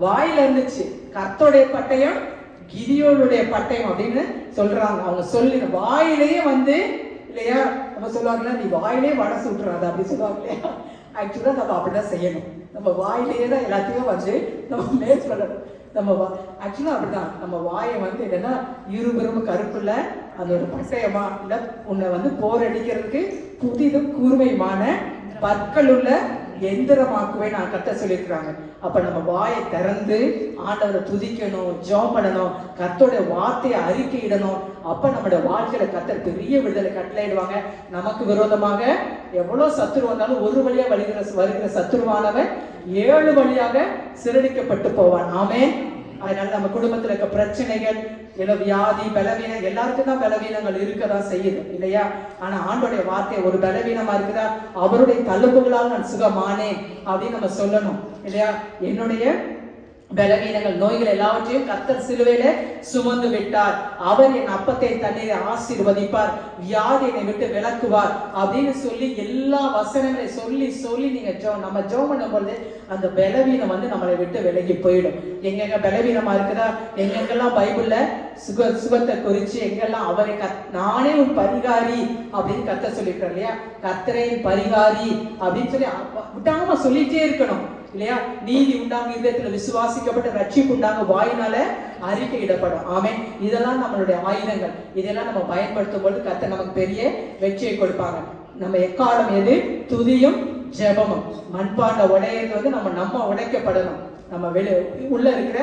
வாயில இருந்துச்சு. கர்த்தருடைய பட்டயம் கிதியோனுடைய பட்டயம் அப்படின்னு சொல்றாங்க. அவங்க சொல்லி வாயிலேயே வந்து இல்லையா நம்ம சொல்லுவாங்களா, நீ வாயிலேயே வடை சுட்டுறாத அப்படி சொல்லுவாங்க இல்லையா? ஆக்சுவலா நம்ம அப்படிதான் செய்யணும். நம்ம வாயிலேயே தான் எல்லாத்தையும் வந்து நம்ம மேற்கொள்ளணும். நம்ம ஆக்சுவலா அப்படிதான் நம்ம வாயை வந்து என்னன்னா இருபெரும் கருப்புல அது ஒரு பட்டயமா இல்ல உன்னை வந்து போர் அடிக்கிறதுக்கு புதிதும் கூர்மையுமான பற்கள் உள்ள எந்திரமாக்குவே நான் கர்த்தர் சொல்லியிருக்கிறாங்க. அப்ப நம்ம வாயை திறந்து ஆண்டவரை துதிக்கணும், ஜெபம் பண்ணணும், கர்த்தருடைய வார்த்தையை அறிக்கையிடணும். அப்ப நம்முடைய வாழ்க்கையில கர்த்தர் பெரிய விடுதலை கட்டளையிடுவாங்க. நமக்கு விரோதமாக எவ்வளவு சத்துரு வந்தாலும் ஒரு வழியா வருகிற சத்துருவானவன் 7 வழியாக சிறடிக்கப்பட்டு போவான். ஆமென். அதனால நம்ம குடும்பத்துல இருக்க பிரச்சனைகள், வியாதி, பலவீனம், எல்லாருக்கும் தான் பலவீனங்கள் இருக்கதான் செய்யுது இல்லையா? ஆனா ஆண்டோடைய வார்த்தை ஒரு பலவீனமா இருக்குதா, அவருடைய தழும்புகளால் நான் சுகமானேன் அப்படின்னு நம்ம சொல்லணும் இல்லையா? என்னுடைய பலவீனங்கள், நோய்கள் எல்லாவற்றையும் கர்த்தர் சிலுவையில சுமந்து விட்டார். அவர் என் அப்பத்தை தண்ணீரை ஆசீர்வதிப்பார், வியாதி என்னை விட்டு விலக்குவார் அப்படின்னு சொல்லி எல்லா வசனங்களை சொல்லி சொல்லி நீங்க நம்ம ஜெபம் பண்ணும் பொழுது அந்த பலவீனம் நம்மளை விட்டு விலகி போயிடும். எங்கெங்க பலவீனமா இருக்குதா, எங்கெங்கெல்லாம் பைபிள்ல சுகத்தை குறிச்சு எங்கெல்லாம் அவரை நானே ஒரு பரிகாரி அப்படின்னு கர்த்தர் சொல்லியிருக்கார் இல்லையா? கர்த்தரே பரிகாரி அப்படின்னு சொல்லி விட்டாம சொல்லிட்டே இருக்கணும் இல்லையா? நீதி உண்டாங்க இதயத்துல விசுவாசிக்கப்பட்ட ரட்சிப்பு உண்டாங்க வாயினால அறிக்கையிடப்படும். ஆமென். இதெல்லாம் நம்மளுடைய ஆயுதங்கள். இதெல்லாம் நம்ம பயன்படுத்தும் பொழுது கர்த்தர் நமக்கு பெரிய வெற்றியை கொடுப்பாங்க. நம்ம எக்காலம் எது? துதியும் ஜெபமும். மண்பாண்ட உடையிறது நம்ம உடைக்கப்படணும். நம்ம உள்ள இருக்கிற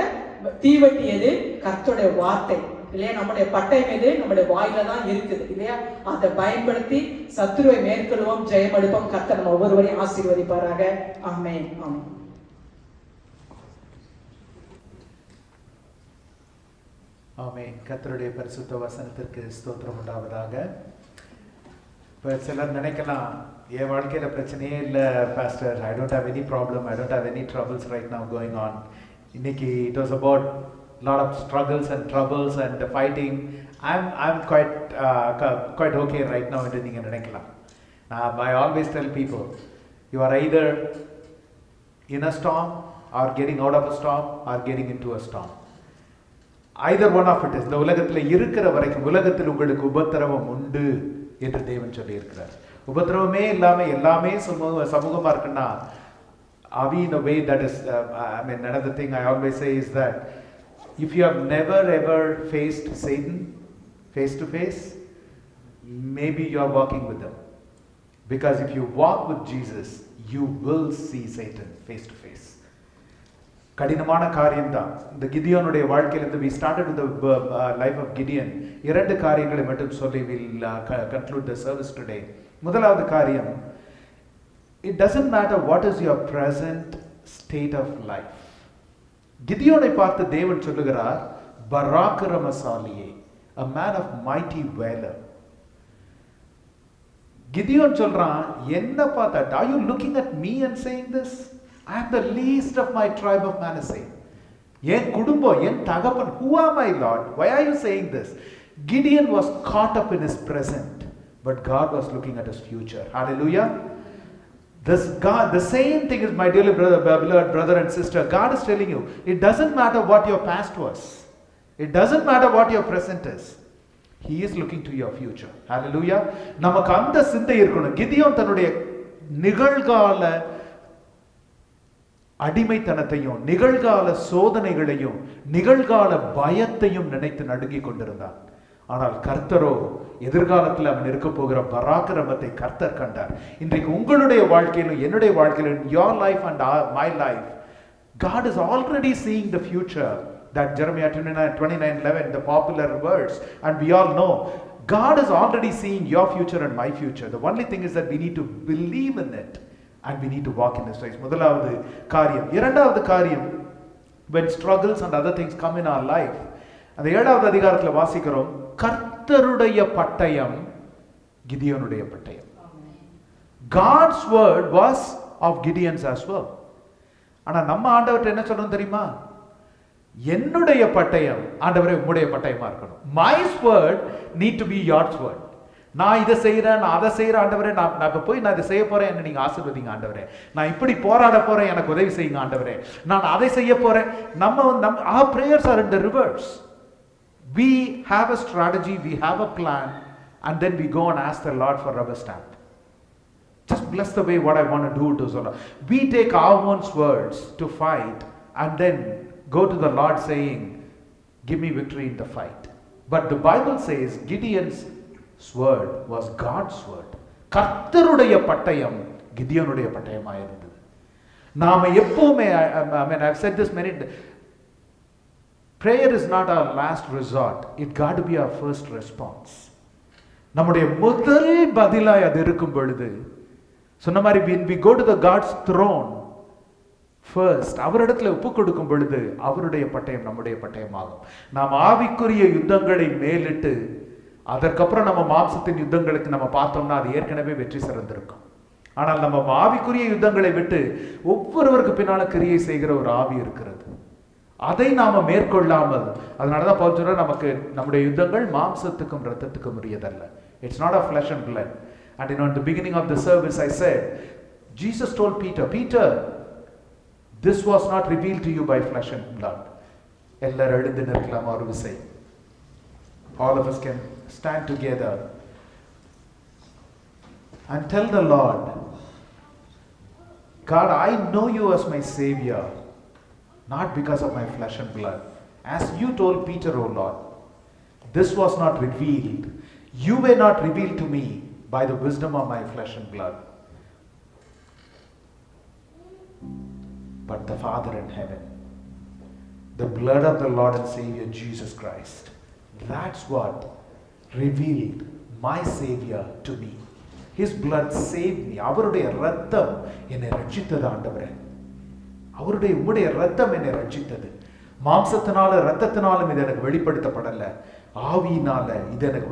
தீவட்டி எது? கர்த்தருடைய வார்த்தை இல்லையா? நம்முடைய பட்டயம் எது? நம்முடைய வாயில தான் இருக்குது இல்லையா? அதை பயன்படுத்தி சத்துருவை மேற்கொள்வோம், ஜெயம் எடுப்போம். கர்த்தர் நம்ம ஒவ்வொருவரையும் ஆசீர்வதிப்பாராக. ஆமென். ஆமென். ஆமென். கர்த்தருடைய பரிசுத்த வசனத்திற்கு ஸ்தோத்திரம் உண்டாவதாக. இப்போ சிலர் நினைக்கலாம், என் வாழ்க்கையில பிரச்சனையே இல்லை pastor, I don't have any problem, I don't have any troubles right now going on. இன்னைக்கு it was about lot of struggles and troubles and fighting. I'm quite okay right now என்று நீங்க நினைக்கலாம். I always tell people, you are either in a storm or getting out of a storm or getting into a storm. Either one of it is. இந்த உலகத்தில் இருக்கிற வரைக்கும் உலகத்தில் உங்களுக்கு உபத்திரவம் உண்டு என்று தேவன் சொல்லி இருக்கிறார். உபத்திரவமே இல்லாம எல்லாமே சமூகமா இருக்குன்னா, are we in a way that is another thing I always say is that if you have never ever faced Satan face to face, maybe you are walking with him. Because if you walk with Jesus, you will see Satan face to face. கடினமான காரியம் தான். இந்த கிதியோனுடைய வாழ்க்கையிலிருந்து we started with the life of Gideon. இரண்டு காரியங்களை மட்டும் சொல்லி we'll conclude the service today. முதலாவது காரியம், it doesn't matter what is your present state of life. கிதியோனை பார்த்து தேவன் சொல்லுகிறார், பராக்கிரமசாலியே, a man of mighty valor. Gideon சொல்றான், என்ன பார்த்தா, are you looking at me and saying this? I am the least of my tribe of Manasseh. என் குடும்பம், என் தகப்பன், who am I, Lord? Why are you saying this? Gideon was caught up in his present, but God was looking at his future. Hallelujah. This God, the same thing is, my dearly beloved brother and sister, God is telling you, it doesn't matter what your past was. It doesn't matter what your present is. He is looking to your future. Hallelujah. நமக்கு அந்த சிந்தை இருக்கணும். கிதியோன் தன்னுடைய நிகழ்கால அடிமைத்தனத்தையும் நிகழ்கால சோதனைகளையும் நிகழ்கால பயத்தையும் நினைத்து நடுங்கிக் கொண்டிருந்தான். ஆனால் கர்த்தரோ எதிர்காலத்தில் அவன் இருக்க போகிற பராக்கிரமத்தை கர்த்தர் கண்டார். இன்றைக்கு உங்களுடைய வாழ்க்கையிலும் என்னுடைய வாழ்க்கையிலும், your life and my life, God is already seeing the future. That Jeremiah 29:11, the popular words, and we all know God is already seeing your future and my future. The only thing is that we need to believe in it and we need to walk in His ways. முதலாவது காரியம். இரண்டாவது காரியம், when struggles and other things come in our life, அந்த 7வது அதிகாரத்தில் வாசிக்கிறோம், கர்த்தருடைய பட்டயம் கிதியோனுடைய பட்டயம். God's word was of Gideon's as well. ஆனா நம்ம ஆண்டவர்ட்ட என்ன சொல்லணும் தெரியுமா? என்னுடைய பட்டயம் ஆண்டவரே உம்முடைய பட்டயமா இருக்கணும். My word need to be yours word. நான் இதை செய்யறேன், நான் அதை செய்யறேன் ஆண்டவரே, நான் இப்ப போய் நான் இதை செய்ய போறேன், என்ன நீங்க ஆசீர்வதிங்க ஆண்டவரே, நான் இப்படி போராட போறேன், எனக்கு உதவி செய்யுங்க ஆண்டவரே, நான் அதை செய்ய போறேன். our prayers are in the reverse. We have a strategy, we have a plan, and then we go and ask the Lord for rubber stamp. Just bless the way what I want to do to Zola. We take our own words to fight and then go to the Lord saying, give me victory in the fight. But the Bible says Gideon's word was God's word. கர்த்தருடைய பட்டயம் கிதியோனுடைய பட்டயமாக இருந்தது. நாம எப்பவுமே, I mean, I've said this many times, prayer is not our last resort. It got to be our first response. நம்முடைய முதல் பதிலாய் அது இருக்கும் பொழுது, சொன்ன மாதிரி when we go to the God's throne, first அவரிடத்துல ஒப்பு கொடுக்கும் பொழுது அவருடைய பட்டயம் நம்முடைய பட்டயமாகும். நாம் ஆவிக்குரிய யுத்தங்களை மேலிட்டு அதற்கப்புறம் நம்ம மாம்சத்தின் யுத்தங்களுக்கு நம்ம பார்த்தோம்னா அது ஏற்கனவே வெற்றி சிறந்திருக்கும். ஆனால் நம்ம ஆவிக்குரிய யுத்தங்களை விட்டு ஒவ்வொருவருக்கு பின்னால கிரியை செய்கிற ஒரு ஆவி இருக்கிறது. அதை நாம மேற்கொள்ளாமல், அதனாலதான் பவுல் சொல்றார், நமக்கு நம்முடைய யுத்தங்கள் மாம்சத்துக்கும் இரத்தத்துக்கும் உரியதல்ல. It's not of flesh and blood. And in the beginning of the service I said, Jesus told Peter, this was not revealed to you by flesh and blood. எல்லாரும் எழுந்து நிற்கலாம் ஒரு விசை. All of us can stand together and tell the Lord, God, I know you as my Savior, not because of my flesh and blood. As you told Peter, O Lord, this was not revealed. You were not revealed to me by the wisdom of my flesh and blood, but the Father in heaven. The blood of the Lord and Savior Jesus Christ. That's what revealed my Savior to me. His blood saved me. அவருடைய இரத்தம் என்னை ரட்சித்தது ஆண்டவரே. அவருடைய உம்முடைய இரத்தம் என்னை ரட்சித்தது. மாம்சத்தினால இரத்தத்தினாலும் இது எனக்கு வெளிப்படுத்தப்படல, ஆவியினால இது எனக்கு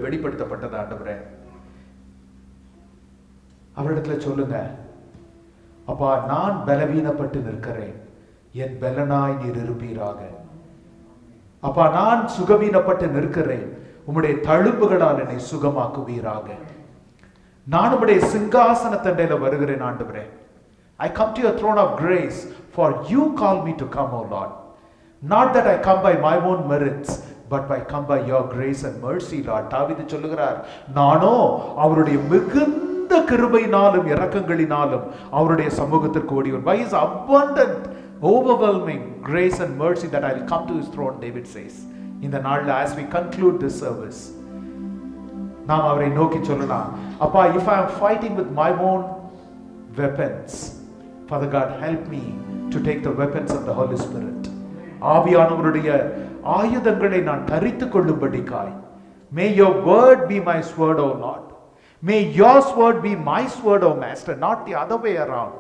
வெளிப்படுத்தப்பட்டது ஆண்டவரே. அவரிடத்துல சொல்லுங்க, அப்பா நான் பலவீனப்பட்டு நிற்கிறேன், என் பலனாய் நீர் இருப்பீராக. அப்பா நான் சுகவீனப்பட்டு நிற்கிறேன், உம்முடைய தழும்புகளால் என்னை சுகமாக்குவீராக. நான் உம்முடைய சிங்காசனத்தண்டையில வருகிறேன் ஆண்டவரே. I come to your throne of grace, for you call me to come, O Lord. Not that I come by my own merits, but I come by your grace and mercy, Lord. தாவீது சொல்லுகிறார், நானோ அவருடைய மிகுந்த கிருபையினாலும் இரக்கங்களினாலும் அவருடைய சமூகத்திற்கு ஓடிவர். By his abundant, overwhelming grace and mercy that I will come to his throne, David says. இந்த நாள்ல as we conclude this service, நாம் அவரை நோக்கி சொல்லலாம், அப்பா, if I am fighting with my own weapons, Father God, help me to take the weapons of the Holy Spirit. ஆவியானவருடைய ஆயுதங்களை நான் தரித்துக் கொள்ளும்படிக்காய். May your word be my sword, O Lord. May your sword be my sword, O Master, not the other way around.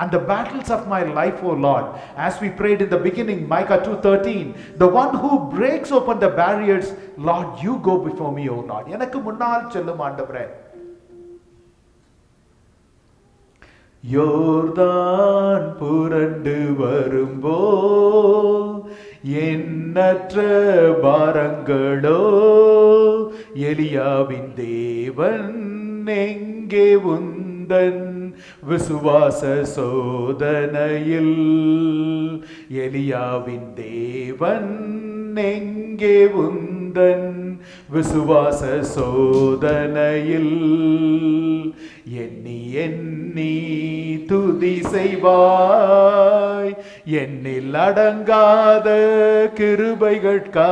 And the battles of my life, O Lord, as we prayed in the beginning, Micah 2:13, the one who breaks open the barriers, Lord, you go before me, O Lord. எனக்கு முன்னால் செல்லும் ஆண்டவரே. யோர்தான் புரண்டு வரும்போல் எண்ணற்ற பாரங்களோ, எலியாவின் தேவன் எங்கே உந்தன் விசுவாச சோதனையில்? எலியாவின் தேவன் எங்கே உந்தன் விசுவாச சோதனையில்? எண்ணி எண்ணி துதி செய்வாய், என்னில் அடங்காத கிருபைகட்காய்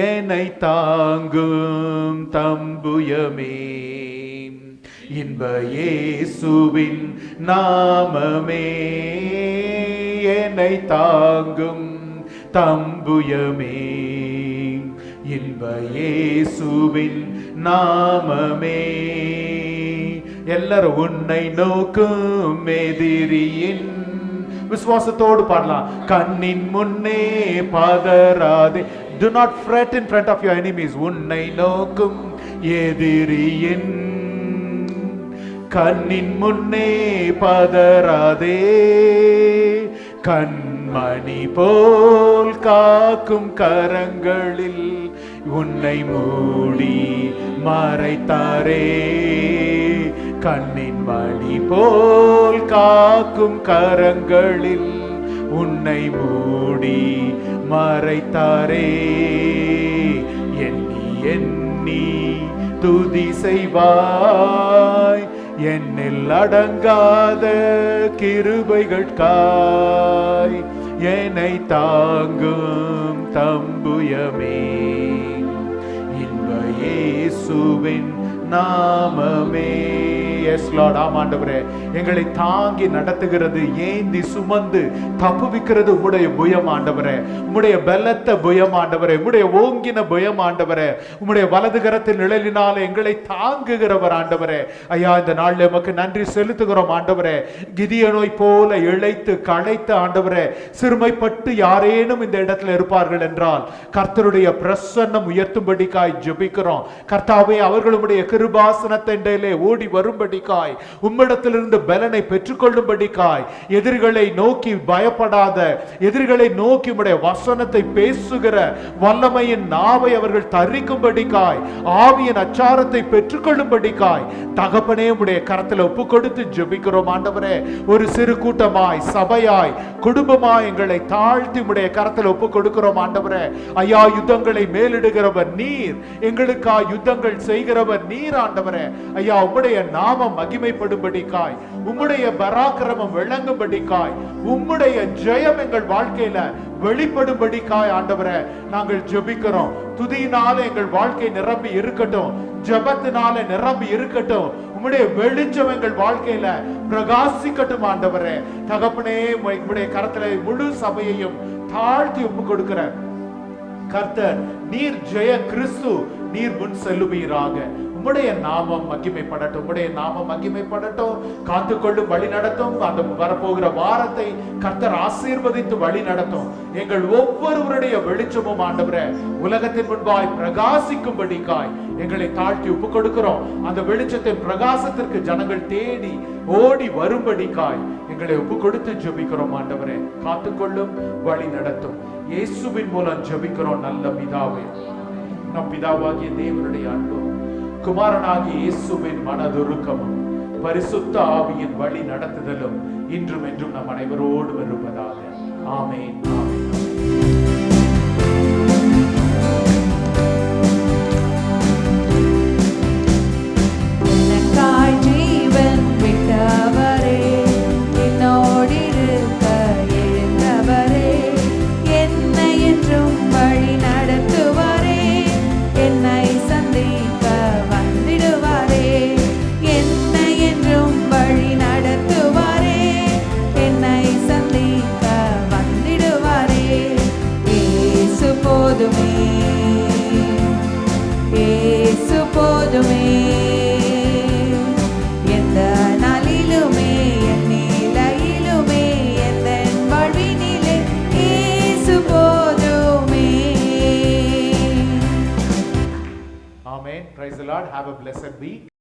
என்னை தாங்கும் தம்புயமே. இன்ப இயேசுவின் நாமமே என்னை தாங்கும் தம்புயமே. இன்ப இயேசுவின் நாமமே. எல்லாரும் உன்னை நோக்கும் எதிரியின், விசுவாசத்தோடு பாடலாம், கண்ணின் முன்னே பதறாதே. Do not fret in front of your enemies. உன்னை நோக்கும் எதிரியின் கண்ணின் முன்னே பதறாதே. கண்மணி போல் காக்கும் கரங்களில் உன்னை மூடி மறைத்தாரே. கண்ணின் மணி போல் காக்கும் கரங்களில் உன்னை மூடி மறைத்தாரே. எண்ணி எண்ணி துதி செய்வாய், என்னில் அடங்காத கிருபைகட்காய் என்னை தாங்கும் தம்புயமே. இன்ப இயேசுவின் நாமமே எஸ் லார்ட், ஆமாண்டவரே, எங்களை தாங்கி நடத்துகிறது, ஏந்தி சுமந்து தப்புவிக்கிறது உம்முடைய புயம் ஆண்டவரே, உம்முடைய பலத்த புயம் ஆண்டவரே, உம்முடைய ஓங்கின புயம் ஆண்டவரே, உம்முடைய வலது கரத்தின் நிழலினால எங்களை தாங்குகிறவர் ஆண்டவரே. ஐயா, இந்த நாளில் எமக்கு நன்றி செலுத்துகிறோம் ஆண்டவரே. கிதியோனை போல இழைத்து களைத்த ஆண்டவரே, சிறுமைப்பட்டு யாரேனும் இந்த இடத்துல இருப்பார்கள் என்றால் கர்த்தருடைய பிரசன்னம் உயர்த்தும்படிக்காய் ஜெபிக்கிறோம். கர்த்தாவே, அவர்களுடைய கிருபாசனத்திலே ஓடி வரும்படிக்காய், உம்மிடத்திலிருந்து பலனை பெற்றுக்கொள்ளும்படிக்காய், எதிரிகளை நோக்கி பயப்படாத, எதிரிகளை நோக்கி உம்முடைய வசனத்தை பேசுகிற வல்லமையின் நாவை அவர்கள் தரிக்கும்படிக்காய், ஆவியின் அச்சாரத்தை பெற்றுக்கொள்ளும்படிக்காய் தகப்பனே உம்முடைய கரத்தில் ஒப்பு கொடுத்து ஜெபிக்கிறோம் ஆண்டவரே. ஒரு சிறு கூட்டமாய், சபையாய், குடும்பமாய் எங்களை தாழ்த்தி உம்முடைய கரத்தில் ஒப்பு கொடுக்கிறோம் ஆண்டவரே. ஐயா, யுத்தங்களை மேலிடுகிறவர் நீர், எங்களுக்காய் யுத்தங்கள் செய்கிறவர் நீர் ஆண்டவரே. ஐயா, உம்முடைய நாமம் மகிமைப்படும்படிக்காய், உம்முடைய பராக்கிரமம் விளங்கும்படிக்காய், உம்முடைய ஜெயம் எங்கள் வாழ்க்கையில வெளிப்படும்படிக்காய் ஆண்டவரே நாங்கள் ஜெபிக்கிறோம். துதியினால எங்கள் வாழ்க்கை நிரம்பி இருக்கட்டும், ஜெபத்தினால நிரம்பி இருக்கட்டும், உம்முடைய வெளிச்சம் எங்கள் வாழ்க்கையில பிரகாசிக்கட்டும் ஆண்டவரே. தகப்பனே, உம்முடைய கரத்துல முழு சபையையும் தாழ்த்தி ஒப்பு கொடுக்கிற கர்த்தர் நீர், ஜெய கிறிஸ்து நீர் முன் செல்லுவீராக. உம்முடைய நாமம் மகிமைப்படட்டும், உம்முடைய நாமம் மகிமைப்படட்டும். காத்துக்கொள்ளும், வழி நடத்தும். அந்த வரப்போகிற வாரத்தை கர்த்தர் ஆசீர்வதித்து வழி நடத்தும். எங்கள் ஒவ்வொருவருடைய வெளிச்சமும் ஆண்டவரே உலகத்தின் முன்பாய் பிரகாசிக்கும்படிக்காய் எங்களை தாழ்த்தி ஒப்பு கொடுக்கிறோம். அந்த வெளிச்சத்தின் பிரகாசத்திற்கு ஜனங்கள் தேடி ஓடி வரும்படிக்காய் எங்களை ஒப்பு கொடுத்து ஜெபிக்கிறோம் ஆண்டவரே. காத்துக்கொள்ளும், வழி நடத்தும். இயேசுவின் மூலம் ஜெபிக்கிறோம் நல்ல பிதாவே. நம் பிதாவாகிய தேவனுடைய அன்பும், குமாரனாகிய இயேசுவின் மனதுருக்கமும், பரிசுத்த ஆவியின் வழி நடத்துதலும் இன்றும் என்றும் நம் அனைவரோடு இருப்பதாக. ஆமென். எனக்காய் ஜீவன் விட்டவரே, என்னோடிருக்க எழுந்தவரே, என்னை என்றும் வழி நடத்துவாரே, என்னை சந்திக்க வந்திடுவாரே, என்னை என்றும் வழி நடத்துவாரே, என்னை சந்திக்க வந்திடுவாரே. இயேசு போதுமே, இயேசு போதுமே, எந்த நாளிலுமே என் நிலையிலுமே எந்த வாழ்வினிலே இயேசு போதுமே. Amen. Praise the Lord. Have a blessed week.